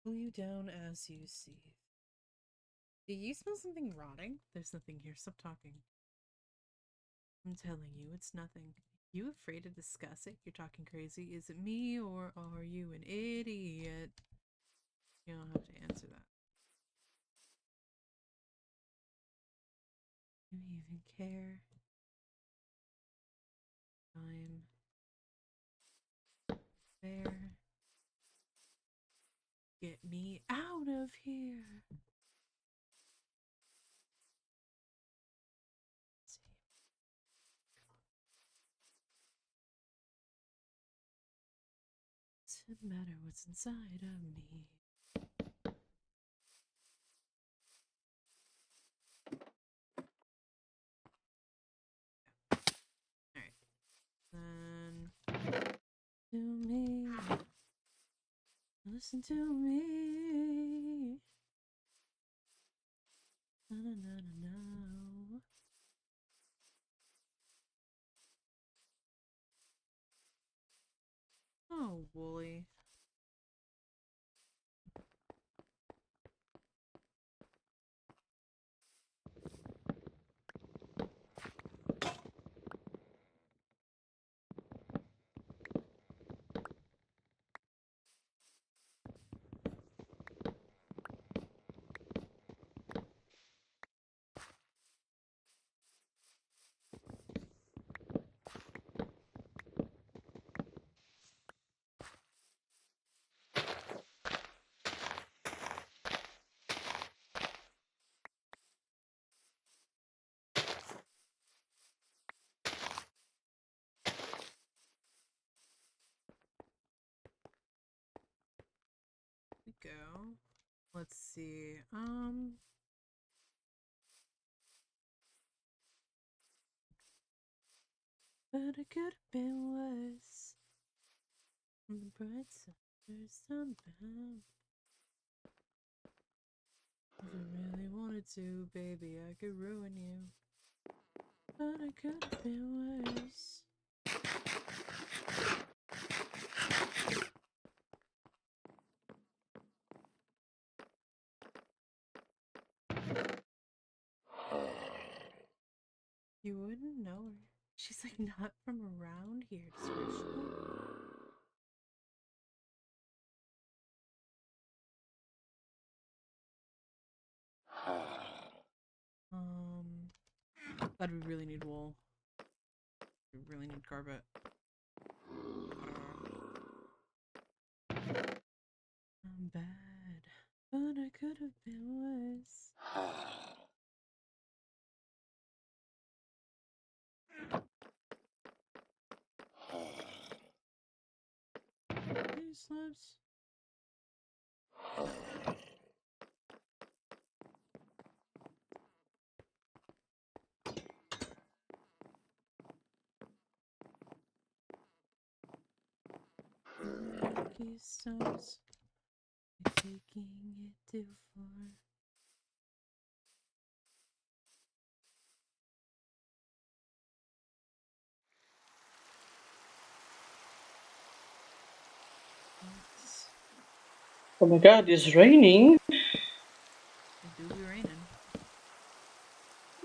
Pull you down as you see. Do you smell something rotting? There's nothing here. Stop talking. I'm telling you, it's nothing. You afraid to discuss it? You're talking crazy. Is it me or are you an idiot? You don't have to answer that. Do you even care? I'm there. Get me out of here. Doesn't matter what's inside of me. Alright. Then to me, listen to me. Na, na, na, na, na. Oh, Wooly. We go. Let's see. But it could have been worse. On the bright side, there's something. If I really wanted to, baby, I could ruin you. But it could have been worse. You wouldn't know her. She's like not from around here, especially. God, we really need wool. We really need carpet. I'm bad, but I could have been worse. These slips. Keystones. You're taking it too far. It's, Oh my god, it's raining. it do be raining.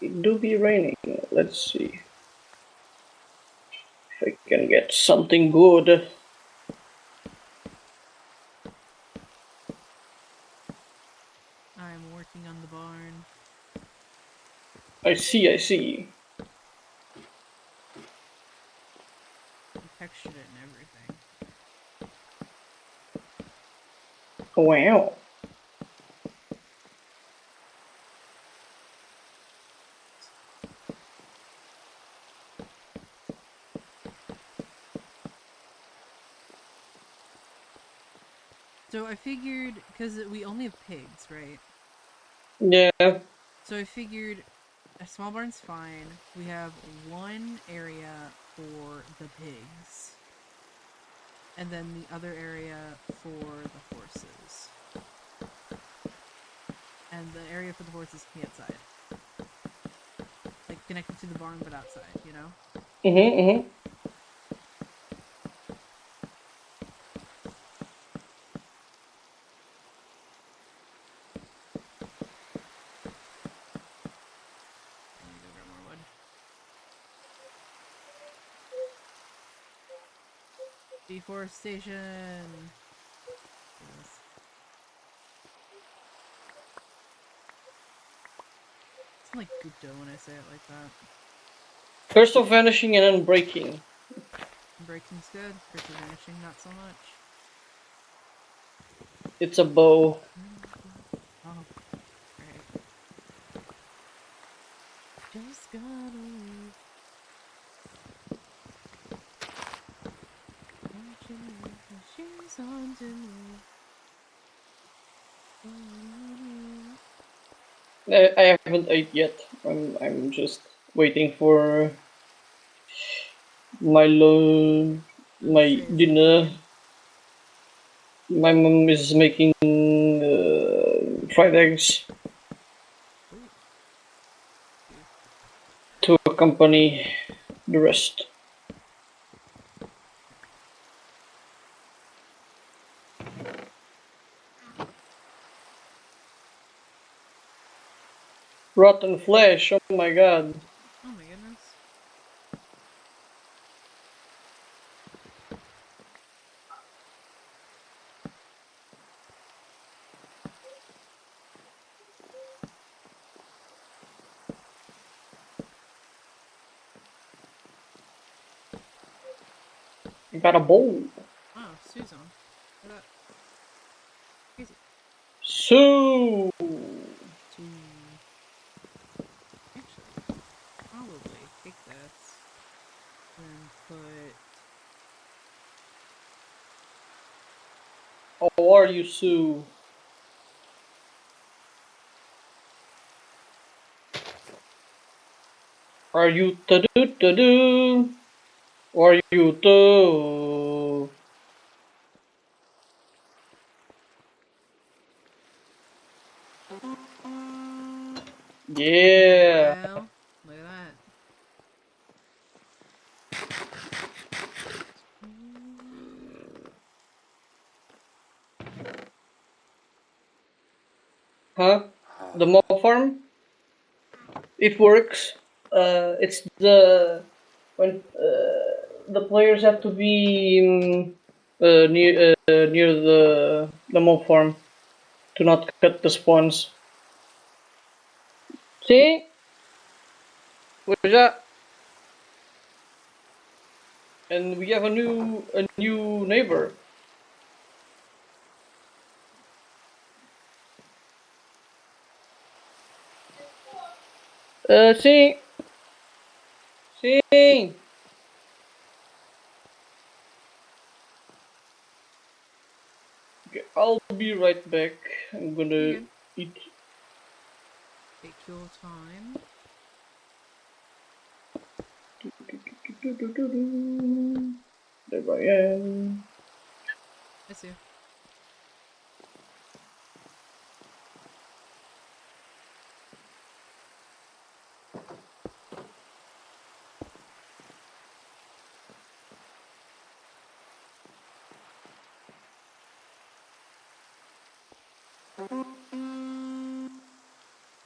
It do be raining. Let's see if I can get something good. I'm working on the barn. I see. I textured it and everything. Wow. So I figured, because we only have pigs, right? Yeah. So I figured a small barn's fine. We have one area for the pigs. And then the other area for the horses. And the area for the horses can be outside. Like connected to the barn but outside, you know? Mm-hmm. I need to go grab more wood. Deforestation! Yes. It's like Gupta when I say it like that. First of vanishing and then breaking. Breaking's good. Curse of vanishing, not so much. It's a bow. Oh, great. Just gotta live. She's haunting me. I haven't ate yet. I'm just waiting for my Say it's dinner. fine. My mom is making fried eggs Ooh. to accompany the rest. Rotten flesh, oh my god. Oh my goodness. I got a bowl. Oh, Susan. Look at that. Crazy. So To actually probably take this and put. how are you, Sue? Are you to-do? Or are you to? Yeah. Well, look at that. Huh? The mob farm? It works. It's the when the players have to be near the mob farm to not cut the spawns. See? What's that? And we have a new neighbor. See? See? Okay, I'll be right back. I'm You're gonna good. eat. Take your time. There I am. I see.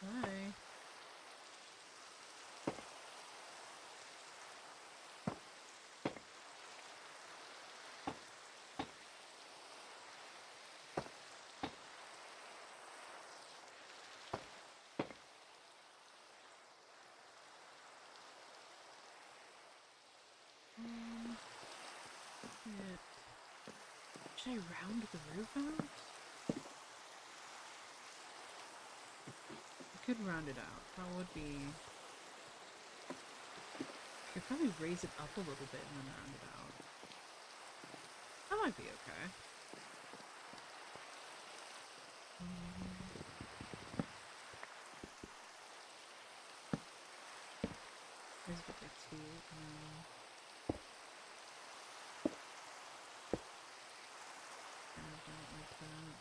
Hi. Yeah. Should I round the roof out? I could round it out. That would be. I could probably raise it up a little bit and then round it out. That might be okay. Raise it up by 2 and then add that like that.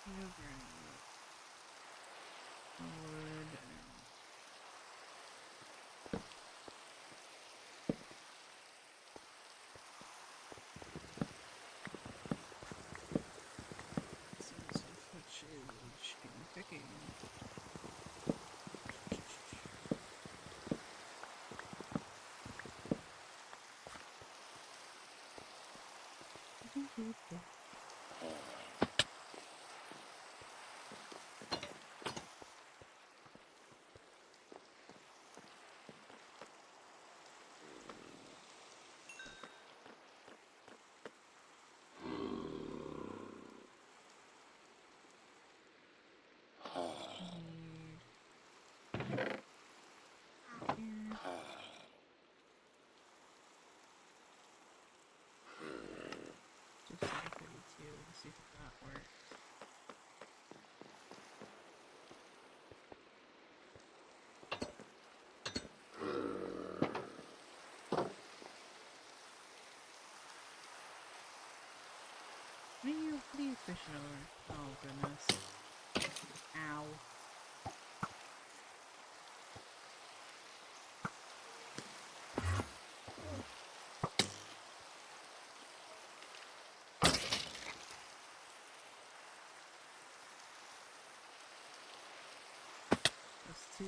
Over and forward and some stuff which is chicken picking. Push it over. Oh, goodness. Ow. Just to...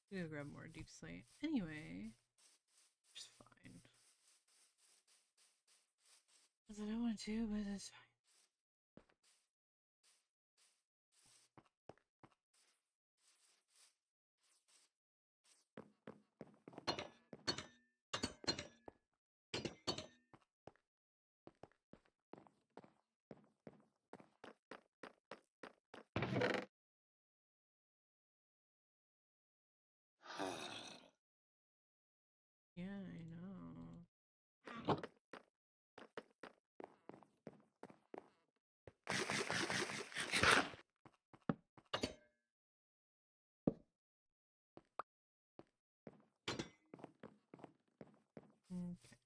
I'm gonna grab more deep slate. Anyway, it's fine. Because I don't want to, but it's fine. Yeah, I know. Okay.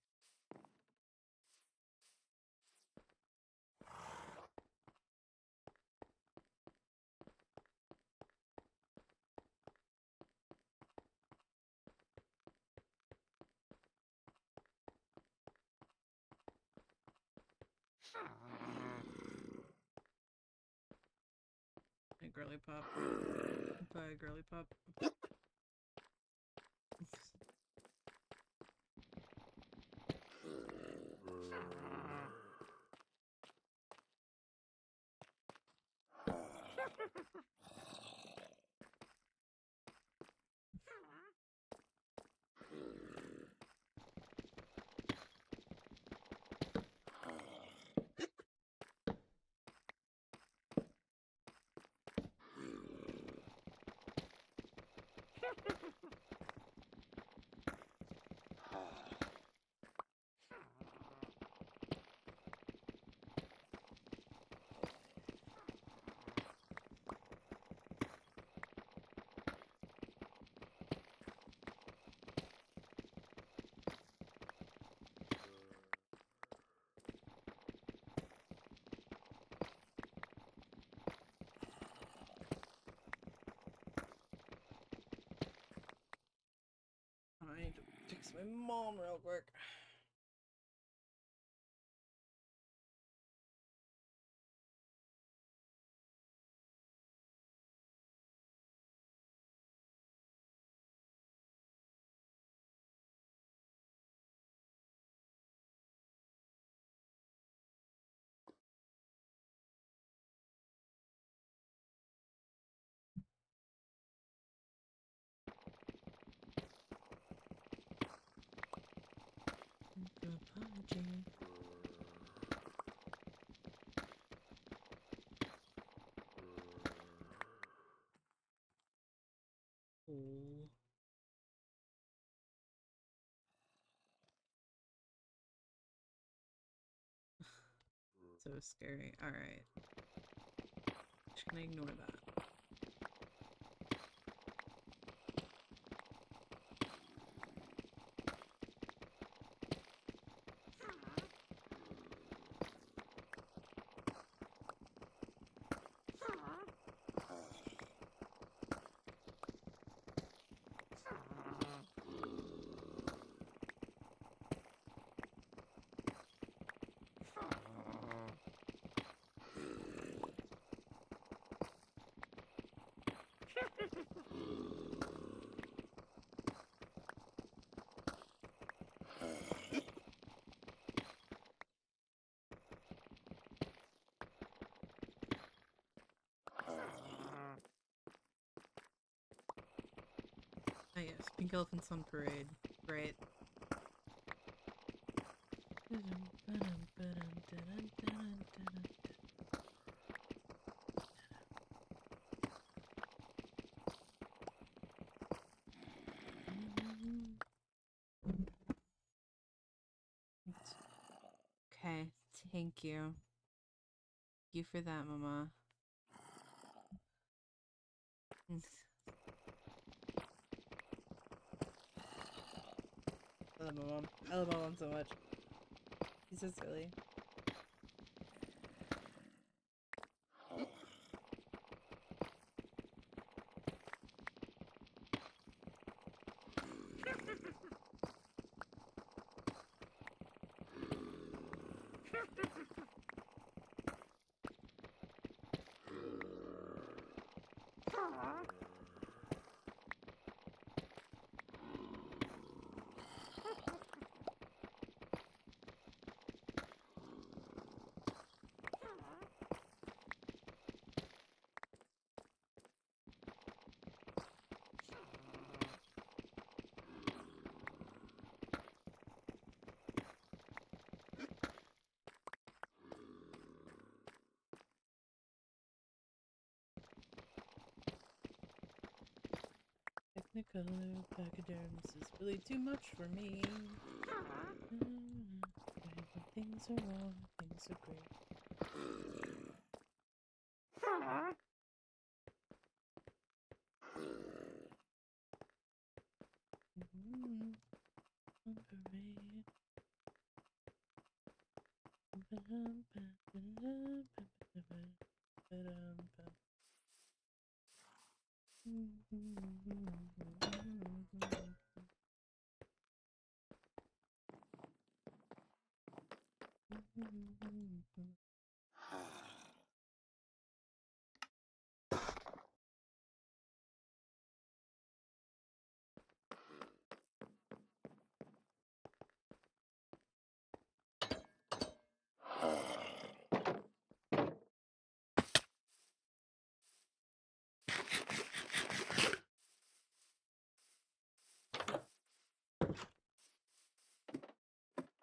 A girly pop. Bye, girly pop. I need to text my mom real quick. Apology. Oh. So scary. Alright. Just gonna ignore that. Oh yes, Pink Elephants on Parade. Great. Okay, thank you. Thank you for that, Mama. I love my mom. I love my mom so much. She's so silly. color pachyderms is really too much for me. When things are wrong, things are great. On parade.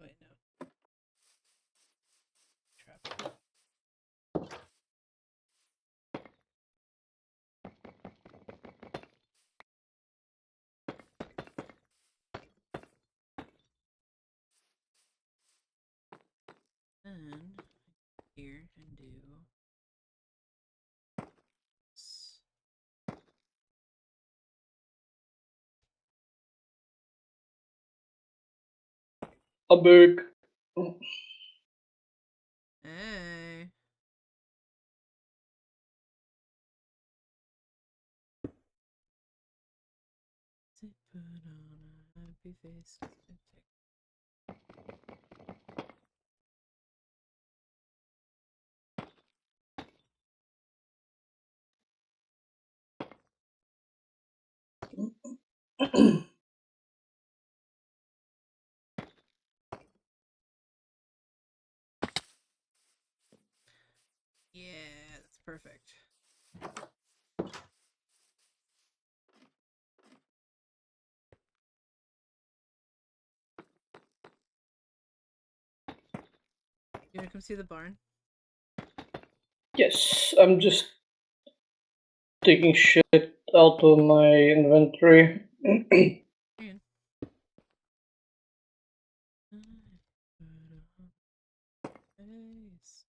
Wait, no. Trap. Then here and do A bird. hey. Put on a happy face. Yeah, that's perfect. You wanna come see the barn? Yes, I'm just taking shit out of my inventory. In. Face.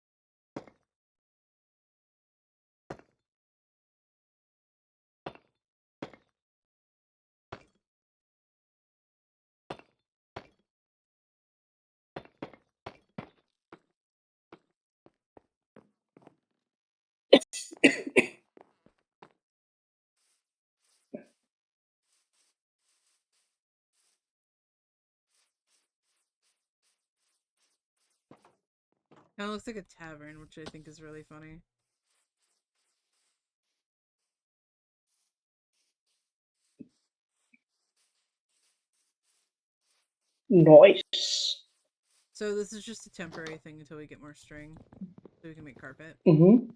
Kind of looks like a tavern, which I think is really funny. Nice. So this is just a temporary thing until we get more string, so we can make carpet. Mm-hmm.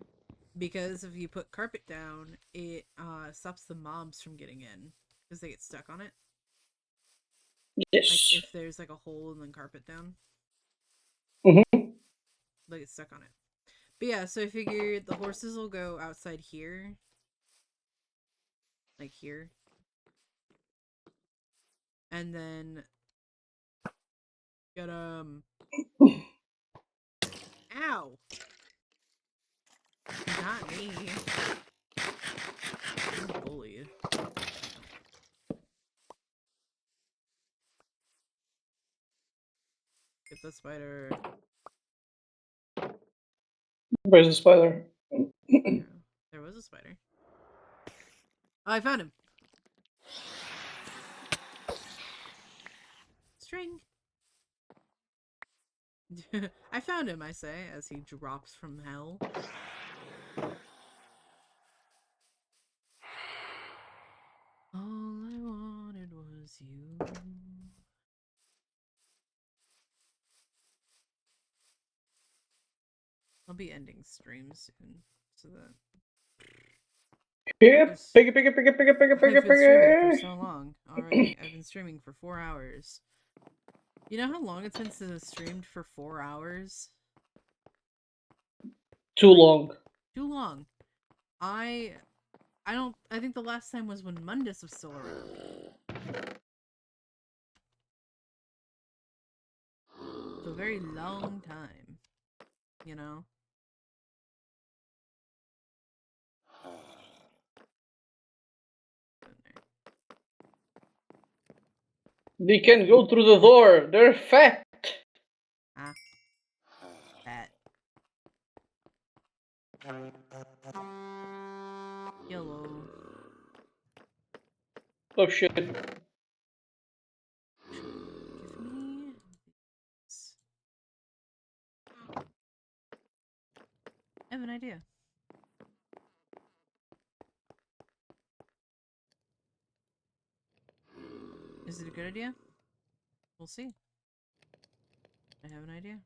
Because if you put carpet down, it stops the mobs from getting in because they get stuck on it. Yes. Like if there's like a hole and then carpet down, Mm-hmm. they get stuck on it. But yeah, so I figured the horses will go outside here, like here, and then get Ow! Not me. I'm bullied. Get the spider. Where's the spider? There was a spider. Oh, I found him. String. I found him, I say, as he drops from hell. All I wanted was you. I'll be ending stream soon, so that Yep. Piggy, piggy, piggy, piggy, piggy, I've piggy, been streaming for piggy. so long already. I've been streaming for 4 hours. You know how long it's been since I've streamed for 4 hours? Too long. Too long. I I think the last time was when Mundus was still around. It's a very long time, you know? They can go through the door. They're fat. Ah, that. Yellow. Oh shit. Give me this. I have an idea. Is it a good idea? We'll see. I have an idea.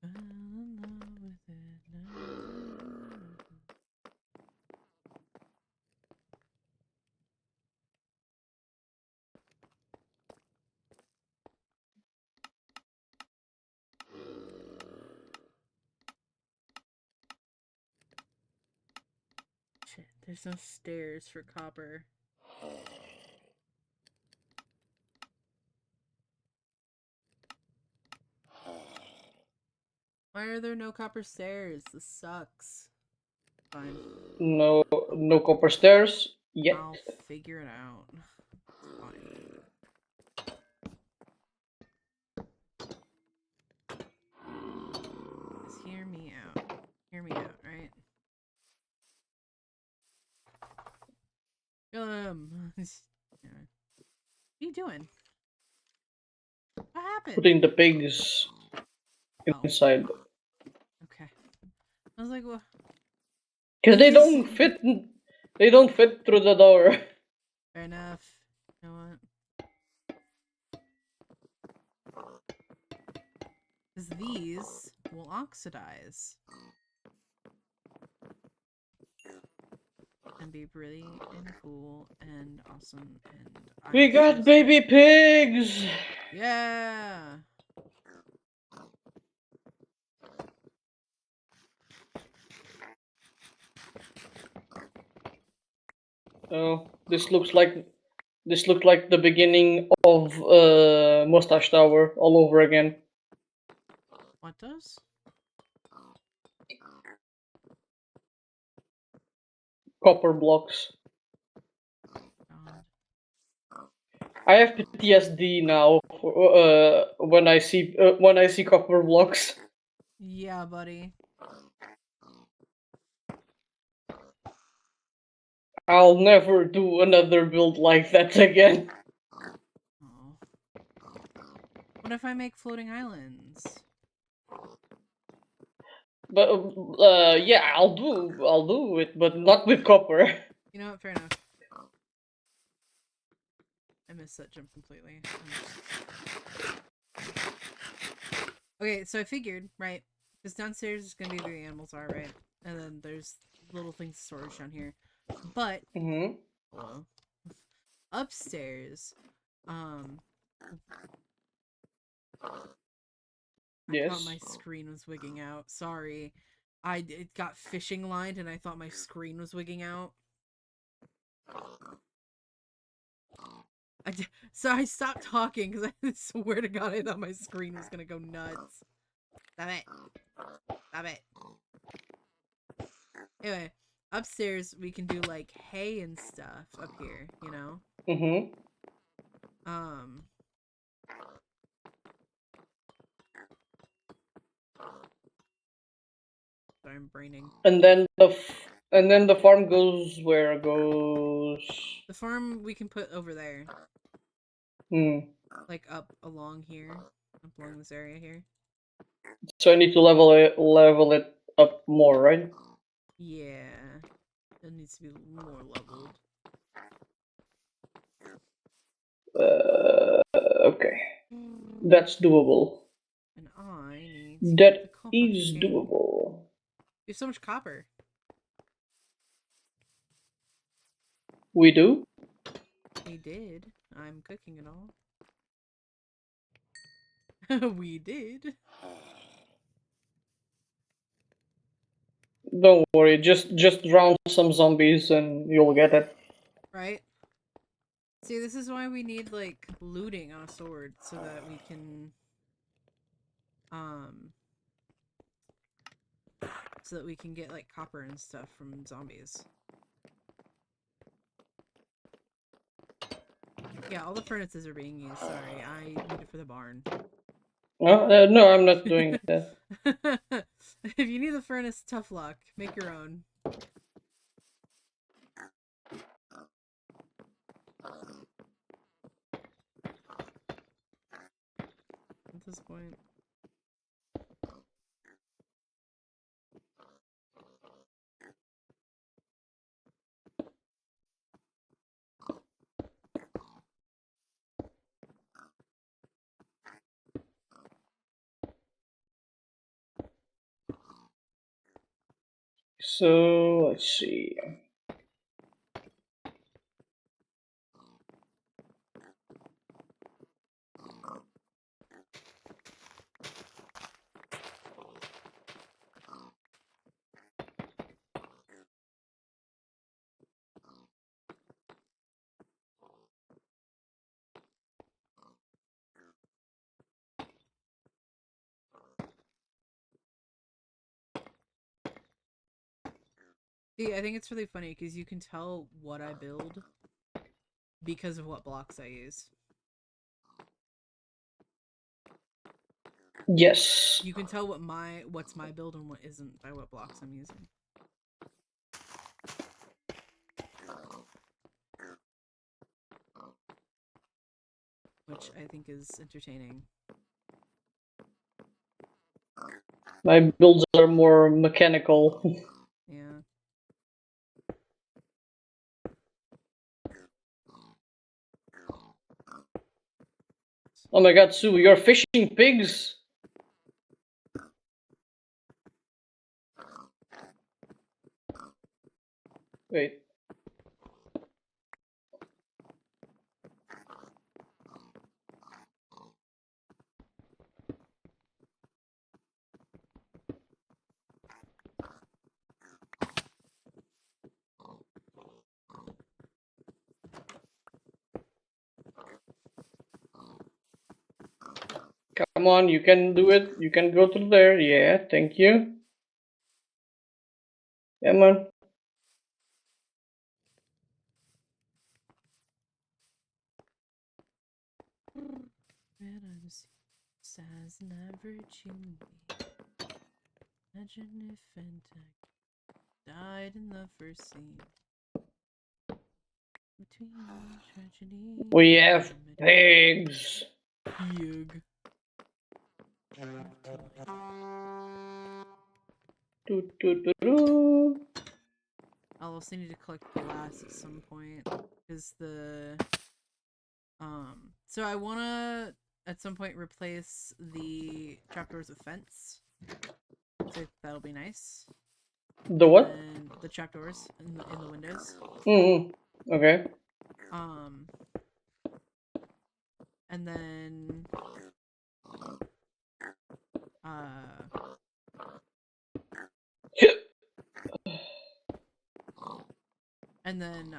Fell in love with it. Shit, there's no stairs for copper. Why are there no copper stairs? This sucks. Fine. No copper stairs yet. I'll figure it out. It's fine. Just hear me out. Hear me out, right? Yeah. What are you doing? What happened? Putting the pigs inside. Okay. I was like, well, Because they don't fit. They don't fit through the door. fair enough. You know what? Because these will oxidize. And be pretty and cool and awesome and We got baby pigs. Yeah. Oh, this looks like the beginning of Mustache Tower all over again. What does? Copper blocks. God. I have PTSD now when I see copper blocks. Yeah, buddy. I'll never do another build like that again. Oh. What if I make floating islands? But yeah, I'll do it, but not with copper. You know what? Fair enough. I missed that jump completely. Okay, so I figured, right? Because downstairs is gonna be where the animals are, right? And then there's little things storage down here. But hello. Upstairs, I thought my screen was wigging out. Sorry. It got fishing lined and I thought my screen was wigging out. So I stopped talking because I swear to God I thought my screen was gonna go nuts. Stop it. Stop it. Anyway, upstairs we can do like hay and stuff up here, you know? Sorry, I'm braining. And then the farm goes where it goes. The farm we can put over there. Like up along here. Up along this area here. So I need to level it up more, right? Yeah. It needs to be more leveled. Okay. That's doable. And I need to That get the copper is cooking. doable. We have so much copper. We do? We did. I'm cooking it all. We did. Don't worry, just drown some zombies and you'll get it. Right? See, this is why we need, like, looting on a sword, so that we can, so that we can get, like, copper and stuff from zombies. Yeah, all the furnaces are being used, sorry. I need it for the barn. No, I'm not doing that. If you need the furnace, tough luck. Make your own. At this point. So let's see. See, I think it's really funny because you can tell what I build because of what blocks I use. Yes. You can tell what's my build and what isn't by what blocks I'm using. Which I think is entertaining. My builds are more mechanical. Yeah. Oh my god, Sue, you're fishing pigs? Wait. Come on, you can do it. You can go through there. Yeah, thank you. Come on. Red on the size an average human being. Imagine if Fentech died in the first scene. Between tragedy. We have and pigs. Pig. Do, do, do, do. I'll also need to collect glass at some point. Because so I wanna at some point replace the trapdoors with fence. So that'll be nice. The what? And the trapdoors in the windows. Okay. And then and then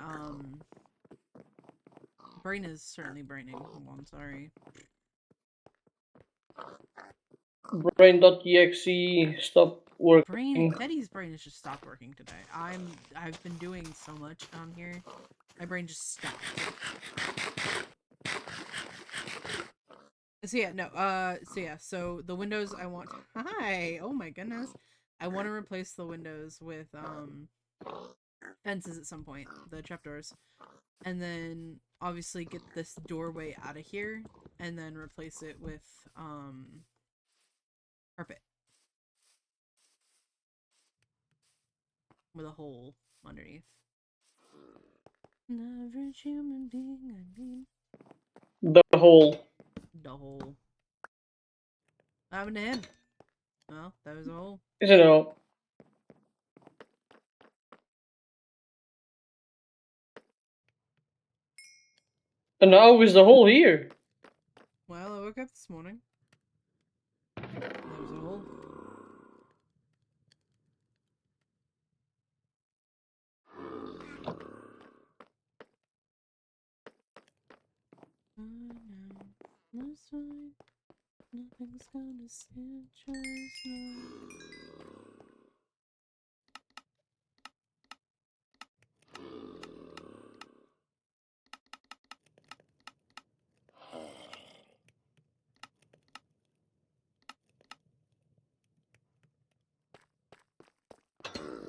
brain is certainly braining. Hold on, sorry. Brain.exe stop working. Teddy's brain has just stopped working today. I've been doing so much on here. My brain just stopped. So the windows I want Hi! Oh my goodness. I want to replace the windows with fences at some point, the trapdoors. And then obviously get this doorway out of here and then replace it with carpet. With a hole underneath. An average human being, I mean. The hole. The hole. What happened to him? Well, that was a hole. Is it a hole? And now is the hole here? Well, I woke up this morning. That's fine. Nothing's gonna stitch us now.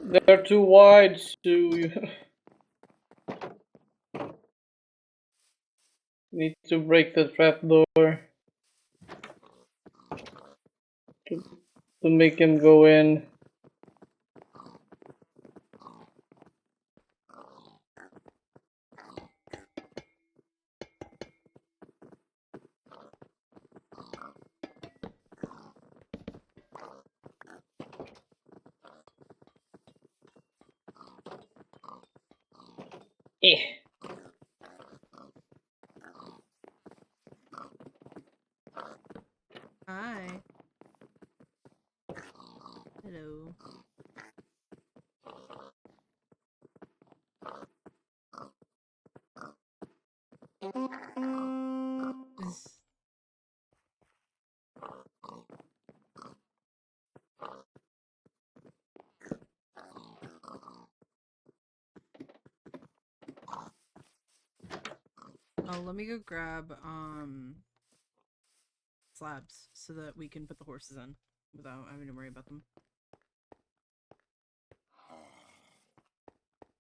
They're too wide, so you need to break the trapdoor to make him go in. Eh. Hi. Hello. Oh, let me go grab slabs so that we can put the horses in without having to worry about them.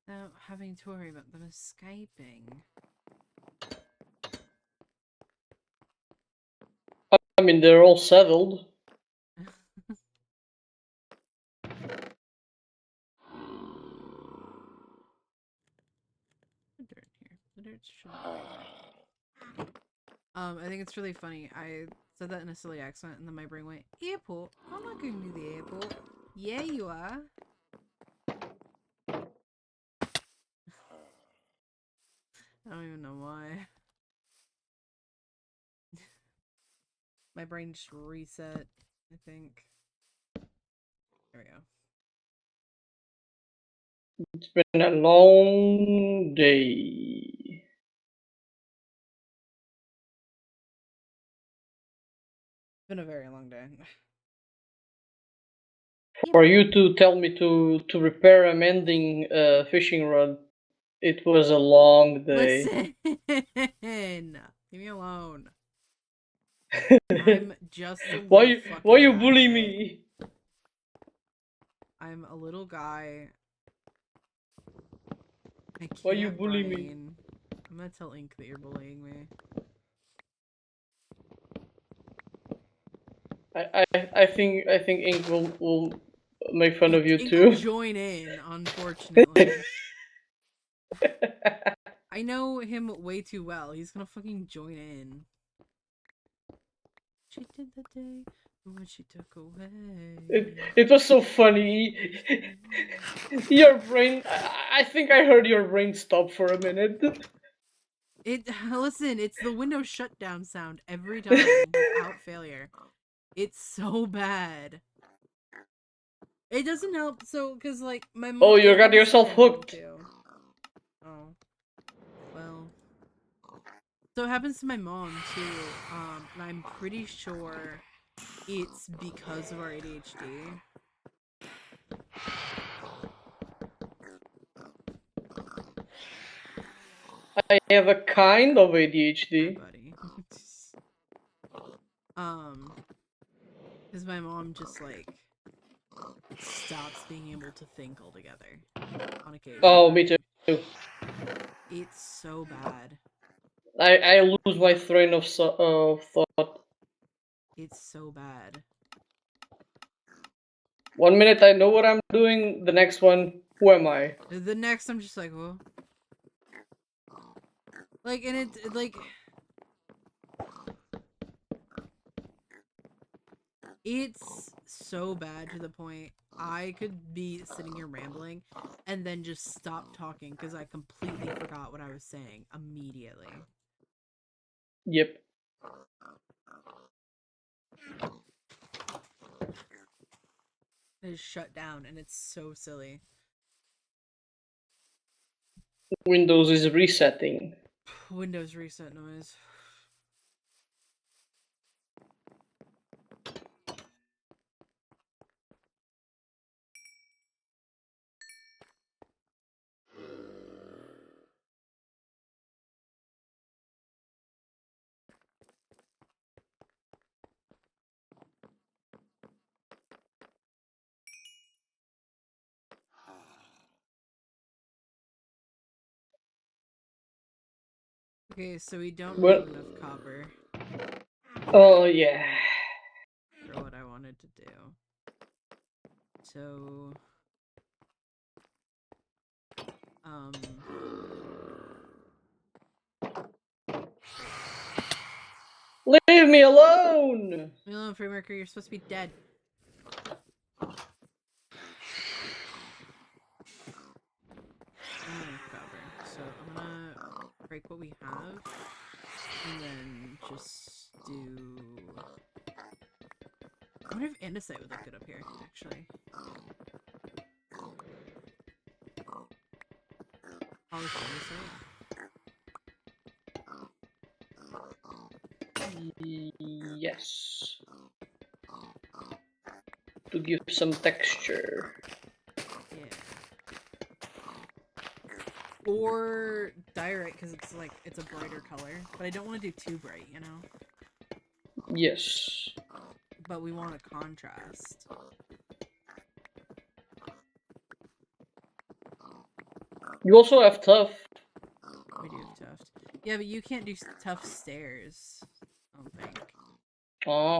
Without having to worry about them escaping. I mean, they're all settled. The dirt here. The dirt should be there. I think it's really funny. I said that in a silly accent, and then my brain went, "Airport? I'm not going to the airport." Yeah, you are. I don't even know why. My brain just reset, I think. There we go. It's been a long day. It's been a very long day. For you to tell me to repair a mending fishing rod, it was a long day. Listen! Leave me alone. I'm just a why little you fucking bully guy. me? I'm a little guy. I can't Why you bully me? brain. I'm gonna tell Ink that you're bullying me. I think Ink will make fun of you Ink will too. join in, unfortunately. I know him way too well. He's gonna fucking join in. She did the day when she took away. It was so funny. Your brain. I think I heard your brain stop for a minute. Listen, it's the Windows shutdown sound every time without failure. It's so bad. It doesn't help, so, because, like, my mom... Oh, you it got happens to yourself my mom, hooked. too. Oh. Well. So it happens to my mom, too, and I'm pretty sure it's because of our ADHD. I have a kind of Hi, ADHD. buddy. Because my mom just, like, stops being able to think altogether on occasion. Oh, me too. It's so bad. I lose my train of thought. It's so bad. 1 minute I know what I'm doing, the next one, who am I? The next, I'm just like, oh. Like, and it like... It's so bad to the point I could be sitting here rambling and then just stop talking because I completely forgot what I was saying immediately. Yep. It is shut down and it's so silly. Windows is resetting. Windows reset noise. Okay, so we don't What? have enough copper Oh yeah. for what I wanted to do. So, Leave me alone! Milan Freemarker, you're supposed to be dead. I don't have enough copper, so I'm gonna break what we have, and then just do. I wonder if andesite would look good up here, actually. Polished andesite. Yes. To give some texture. Yeah. Or diorite, because it's like, it's a brighter color. But I don't want to do too bright, you know? Yes. But we want a contrast. You also have tough. We do have tuft. Yeah, but you can't do tough stairs, I don't think. Oh.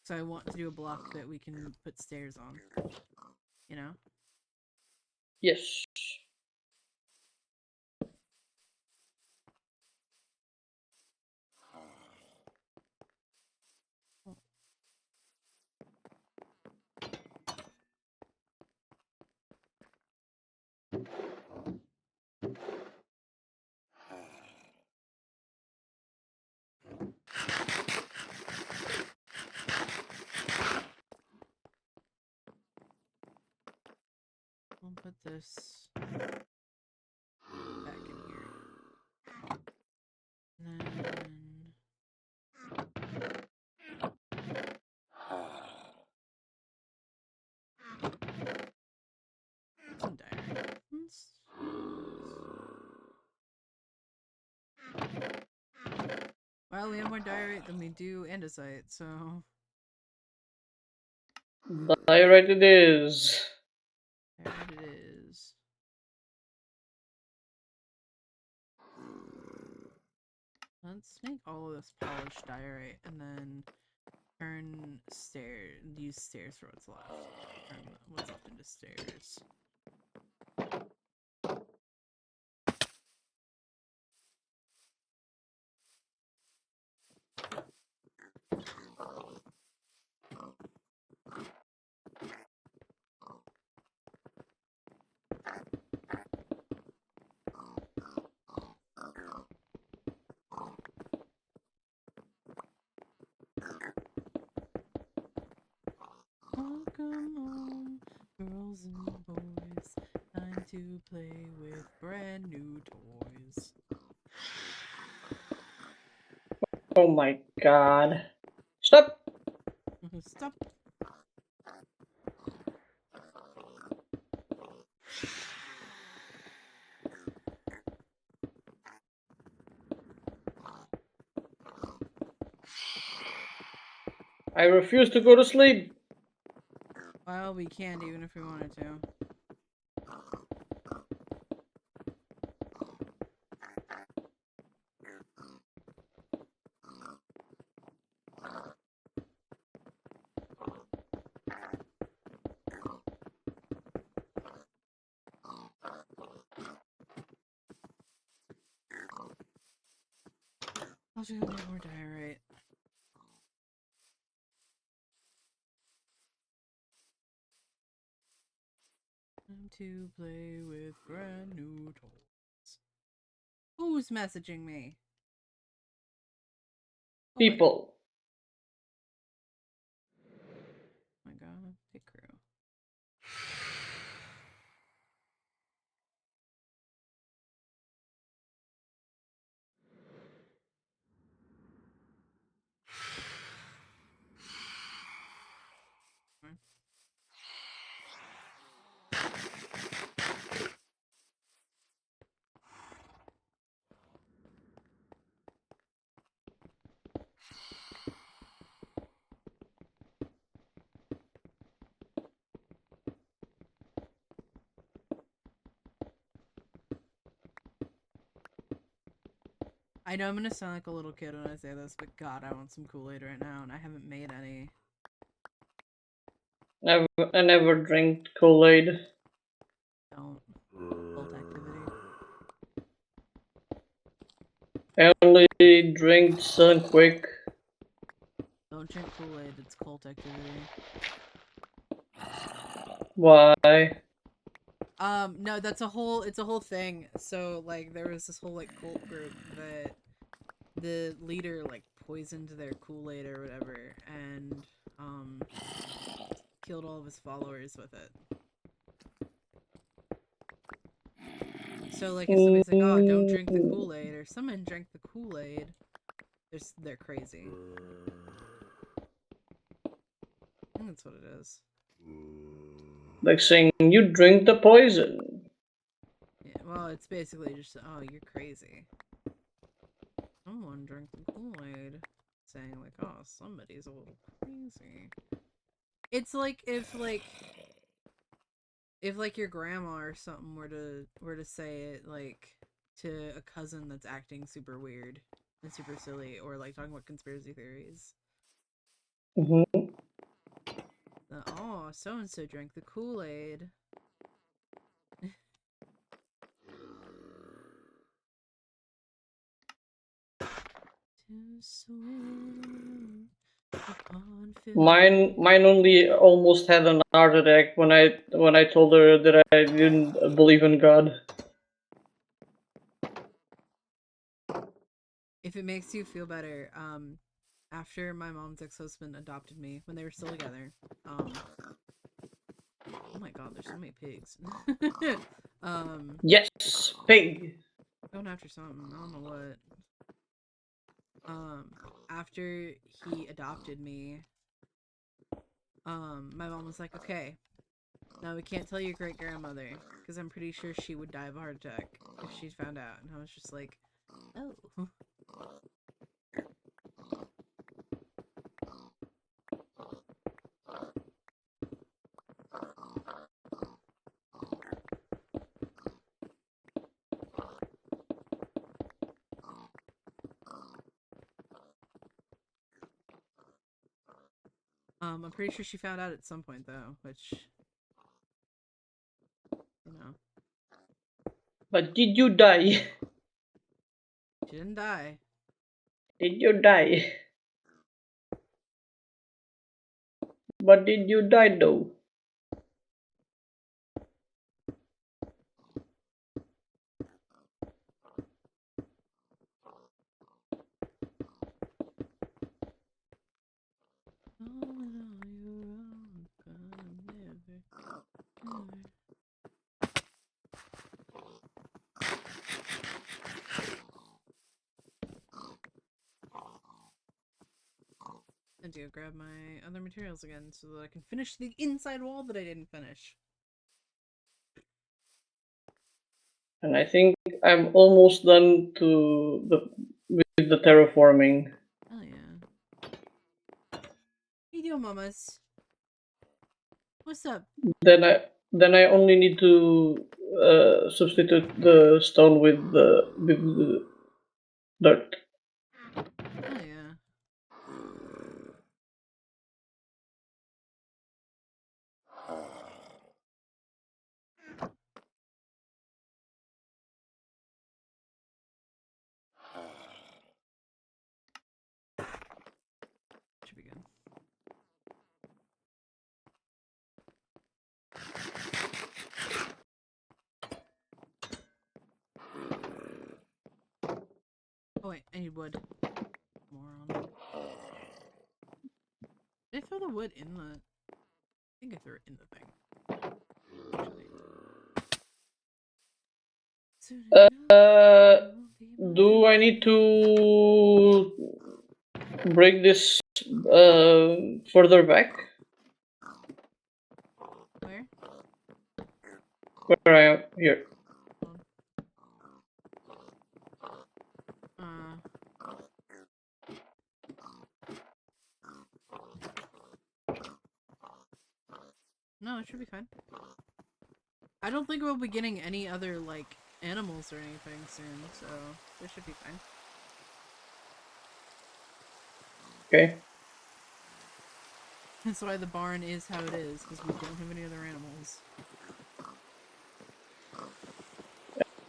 So I want to do a block that we can put stairs on. You know? Yes. I'll put this back in here. And then... some diamonds. Well, we have more diorite than we do andesite, so... Diorite it is. there it is. Let's make all of this polished diorite, and then use stairs for what's left. Turn what's left into stairs. Welcome home, girls and boys. Time to play with brand new toys. Oh my god. Stop! Stop. I refuse to go to sleep. Well, we can't even if we wanted to. I'll just go get more diorite. Time to play with brand new toys. Who's messaging me? Oh, wait. People. Oh my god, hey crew. I know I'm gonna sound like a little kid when I say this, but God, I want some Kool-Aid right now, and I haven't made any. I never drink Kool-Aid. Don't. Cult activity. I only drink Sunquick. Don't drink Kool-Aid, it's cult activity. Why? No, it's a whole thing. So, like, there was this whole, like, cult group that the leader, like, poisoned their Kool-Aid or whatever, and, killed all of his followers with it. So, like, if somebody's like, oh, don't drink the Kool-Aid, or someone drank the Kool-Aid, they're crazy. I think that's what it is. Like saying, you drink the poison. Yeah, well, it's basically just, oh, you're crazy. Someone drank the Kool-Aid. Saying, like, oh, somebody's a little crazy. It's like if your grandma or something were to say it, like, to a cousin that's acting super weird and super silly, or, like, talking about conspiracy theories. Mm-hmm. Oh, so-and-so drank the Kool-Aid. Mine only almost had an heart attack when I told her that I didn't believe in God. If it makes you feel better, after my mom's ex-husband adopted me when they were still together, oh my God, there's so many pigs. Yes, pig. Going after something, I don't know what. After he adopted me, my mom was like, okay, now we can't tell your great grandmother, because I'm pretty sure she would die of a heart attack if she found out. And I was just like, oh. I'm pretty sure she found out at some point though, which, you know. But did you die? She didn't die. Did you die? But did you die though? And to grab my other materials again so that I can finish the inside wall that I didn't finish. And I think I'm almost done with the terraforming. Oh yeah. How you doing, mamas? What's up? Then I only need to substitute the stone with the dirt. Oh yeah. Should be good. Oh wait, I need wood. Moron. Did I throw the wood in the... I think I threw it in the thing. Do I need to break this further back? Where? Where I am here. No, it should be fine. I don't think we'll be getting any other, like, animals or anything soon, so this should be fine. Okay. That's why the barn is how it is, because we don't have any other animals.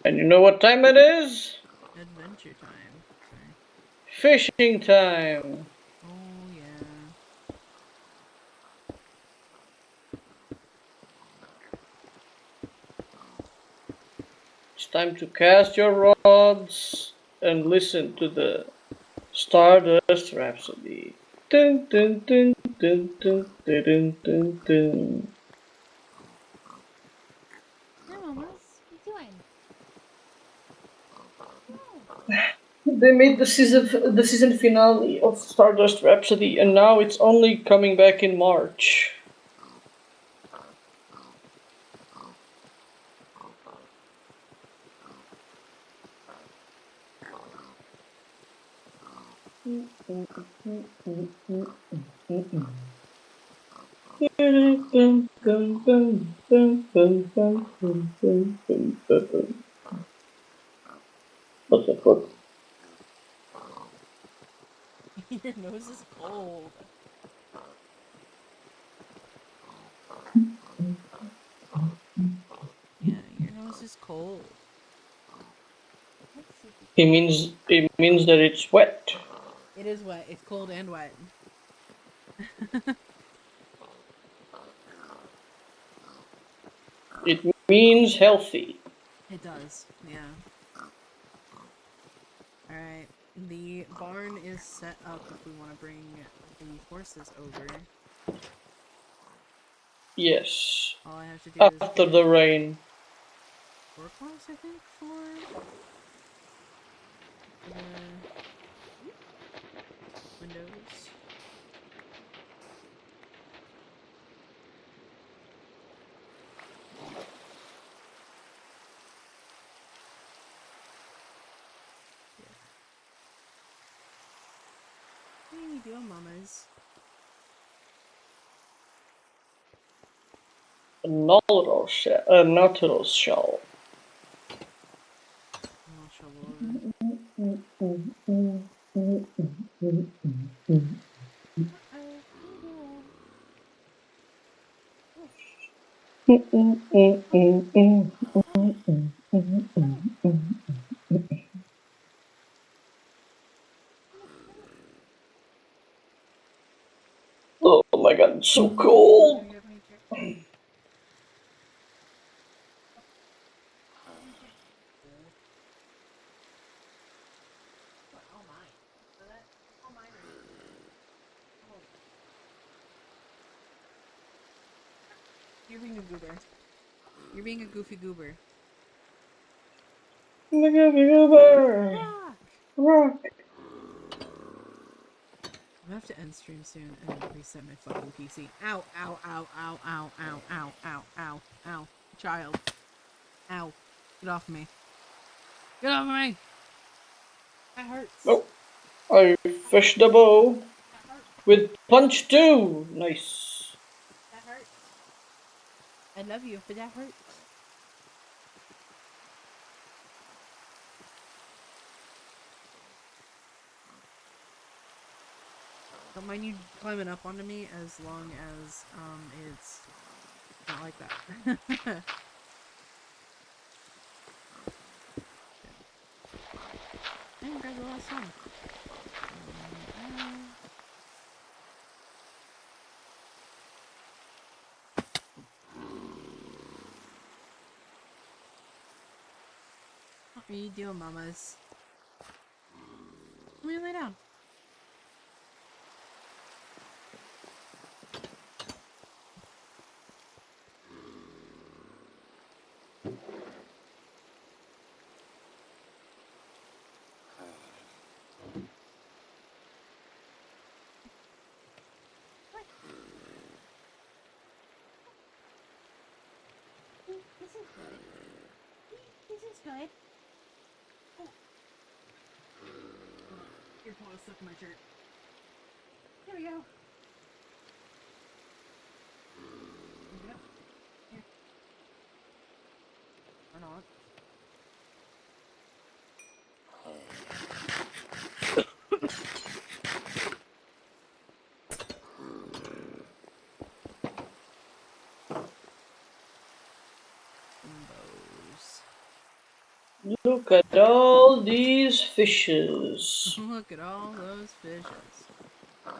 And you know what time it is? Adventure time. Sorry. Fishing time. Oh, yeah. It's time to cast your rods and listen to the Stardust Rhapsody. Dun dun dun dun dun dun dun dun. Dun. Hi, Mamas. What you doing? They made the season finale of Stardust Rhapsody, and now it's only coming back in March. What the fuck? Your nose is cold. Yeah, your nose is cold. It means that it's wet. It is wet. It's cold and wet. It means healthy. It does, yeah. Alright, the barn is set up if we want to bring the horses over. Yes. All I have to do is After get the rain. 4 cars, I think, for the windows. What are you doing, mamas? A Nautilus shell. I'll shovel over. Oh my god, it's so cold. What? All mine. So that's all mine right here. Oh. You're being a goober. You're being a goofy goober. Rock! Rock. I'm gonna have to end stream soon and reset my fucking PC. Ow, ow, ow, ow, ow, ow, ow, ow, ow, ow. Child. Ow. Get off me. Get off of me! That hurts. Oh, I fished the bow That hurts. with punch 2. Nice. That hurts. I love you, but that hurts. Don't mind you climbing up onto me as long as it's not like that. I didn't grab the last one. What are you doing, mamas? Let me lay down. This is good. This is good. Oh. Your paw is stuck in my shirt. Here we go. Here we go. Here. Or not. Look at all these fishes. Look at all those fishes. Oh.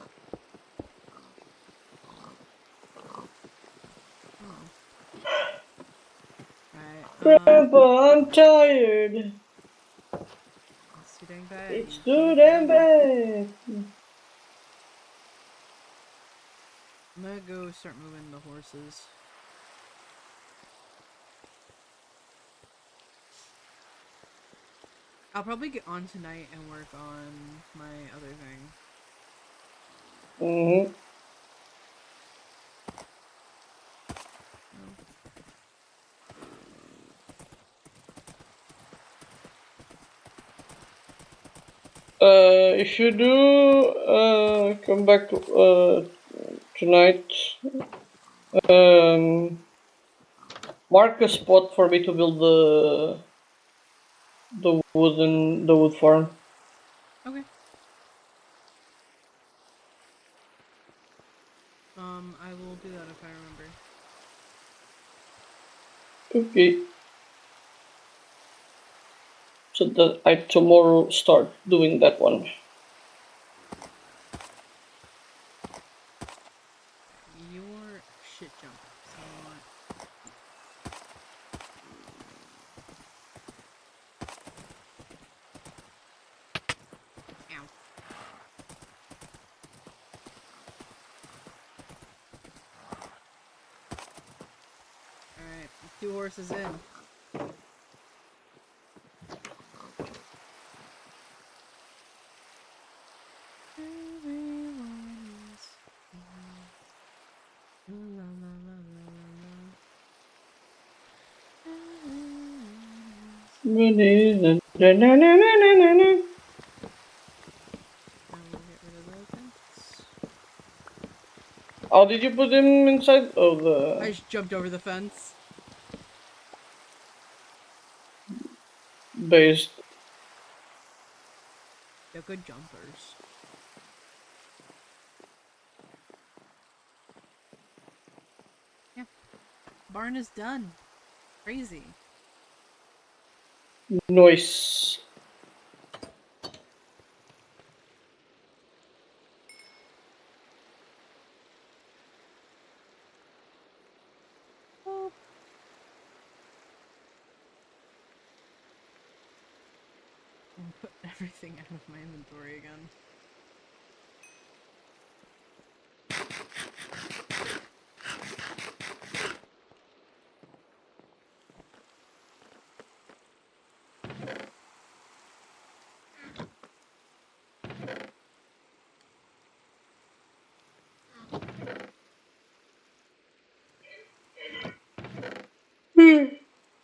Alright, Grandpa, I'm tired. it's too dang bad. It's You too keep damn going. bad. I'm gonna go start moving the horses. I'll probably get on tonight and work on my other thing. Mm-hmm. Oh. If you do come back tonight, mark a spot for me to build the wood farm. Okay. I will do that if I remember. Okay. So that I tomorrow start doing that one. Your shit jump. So I want. Ow. Alright, 2 horses in. I will get rid of the fence. How did you put him inside? Oh, I the just jumped over the fence. base. They're good jumpers. Yeah. Barn is done. Crazy. Noise. Boop. I'm putting everything out of my inventory again.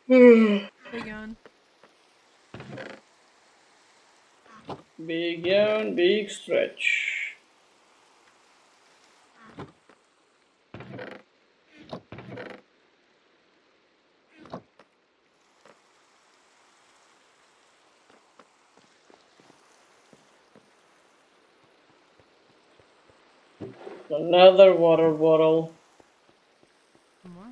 Big yawn. Big yawn, big stretch. Another water bottle. Wow.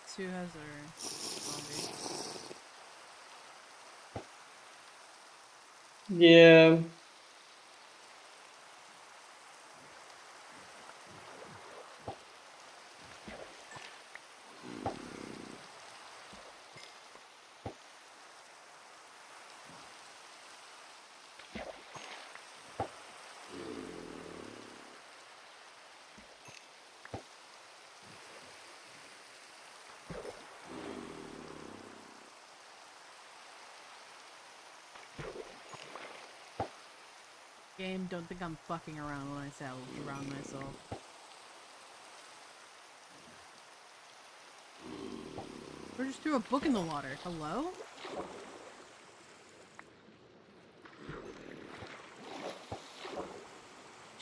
Sue has her zombie. Yeah. Game, don't think I'm fucking around when I say I'll drown myself. Or just threw a book in the water. Hello?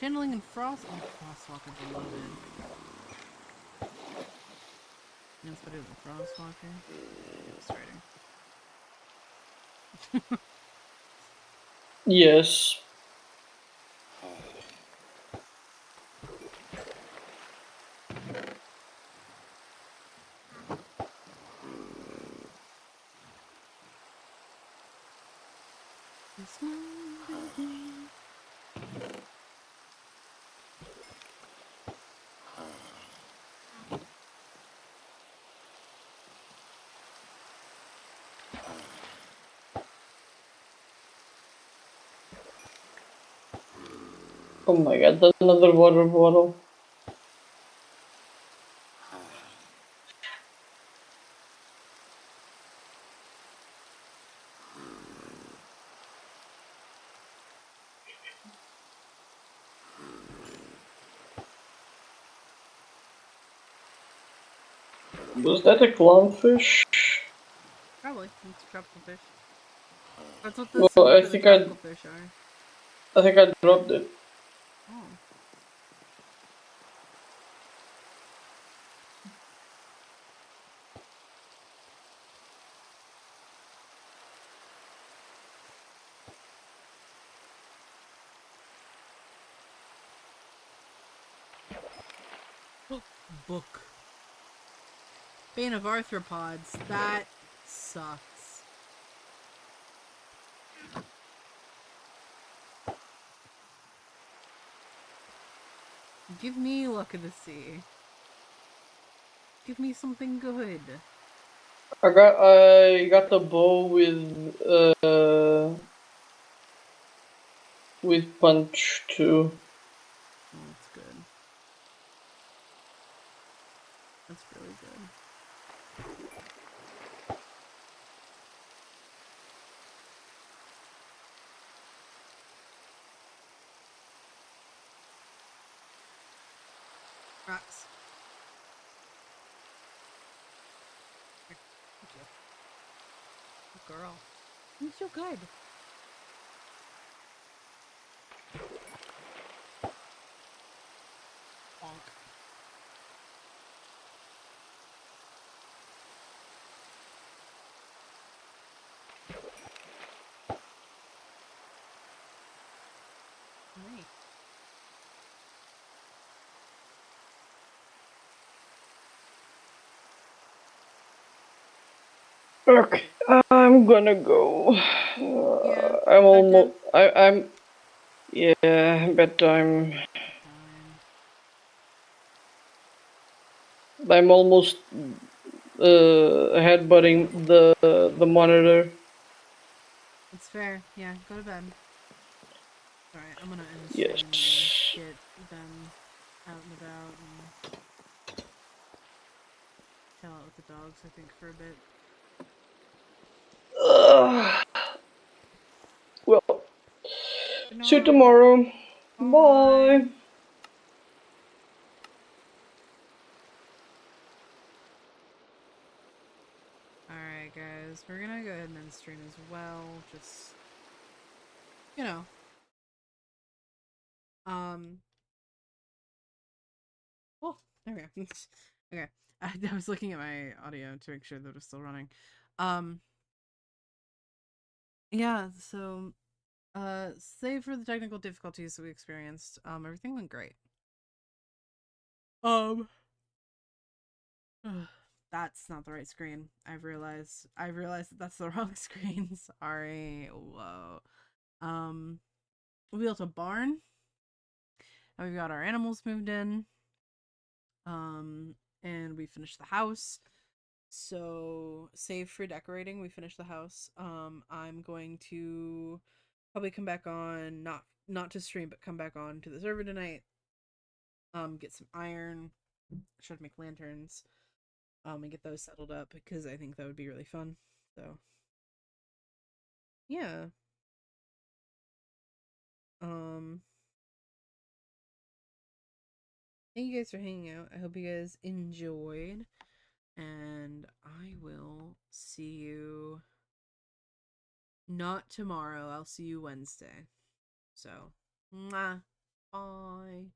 Channeling and Frost. Oh, Frostwalker beloved. That's better than Frostwalker. Devastating. Yes. Small building. Oh my god, that's another water bottle. Was that a clownfish? Probably. It's tropical fish. That's what the Well, symbol I for the think tropical fish are. I dropped it. Oh. Book. Bane of arthropods. That sucks. Give me luck of the sea. Give me something good. I got the bow with punch too. Oh, that's good. That's really good. Rocks. Here, thank you. Good girl. You feel good. Bonk. Nice. Okay, I'm gonna go. Yeah. I'm almost. Bedtime. I'm. Yeah, bedtime. Time. I'm almost headbutting the monitor. That's fair. Yeah, go to bed. Alright, I'm gonna end Yes. stream and get them out and about and chill out with the dogs, I think, for a bit. Well, Good see you night. tomorrow. Bye. Bye. Alright, guys, we're gonna go ahead and end stream as well. Just, you know. Oh, there we go. Okay. I was looking at my audio to make sure that it was still running. Um, yeah, so, save for the technical difficulties that we experienced, everything went great. Um, that's not the right screen. I've realized that that's the wrong screen. Sorry. Whoa. We built a barn. And we got our animals moved in. And we finished the house. So, save for decorating, we finished the house. I'm going to probably come back on, not to stream, but come back on to the server tonight. Get some iron. Try to make lanterns. And get those settled up because I think that would be really fun. So, yeah. Thank you guys for hanging out. I hope you guys enjoyed. And I will see you not tomorrow. I'll see you Wednesday. So, mwah. Bye.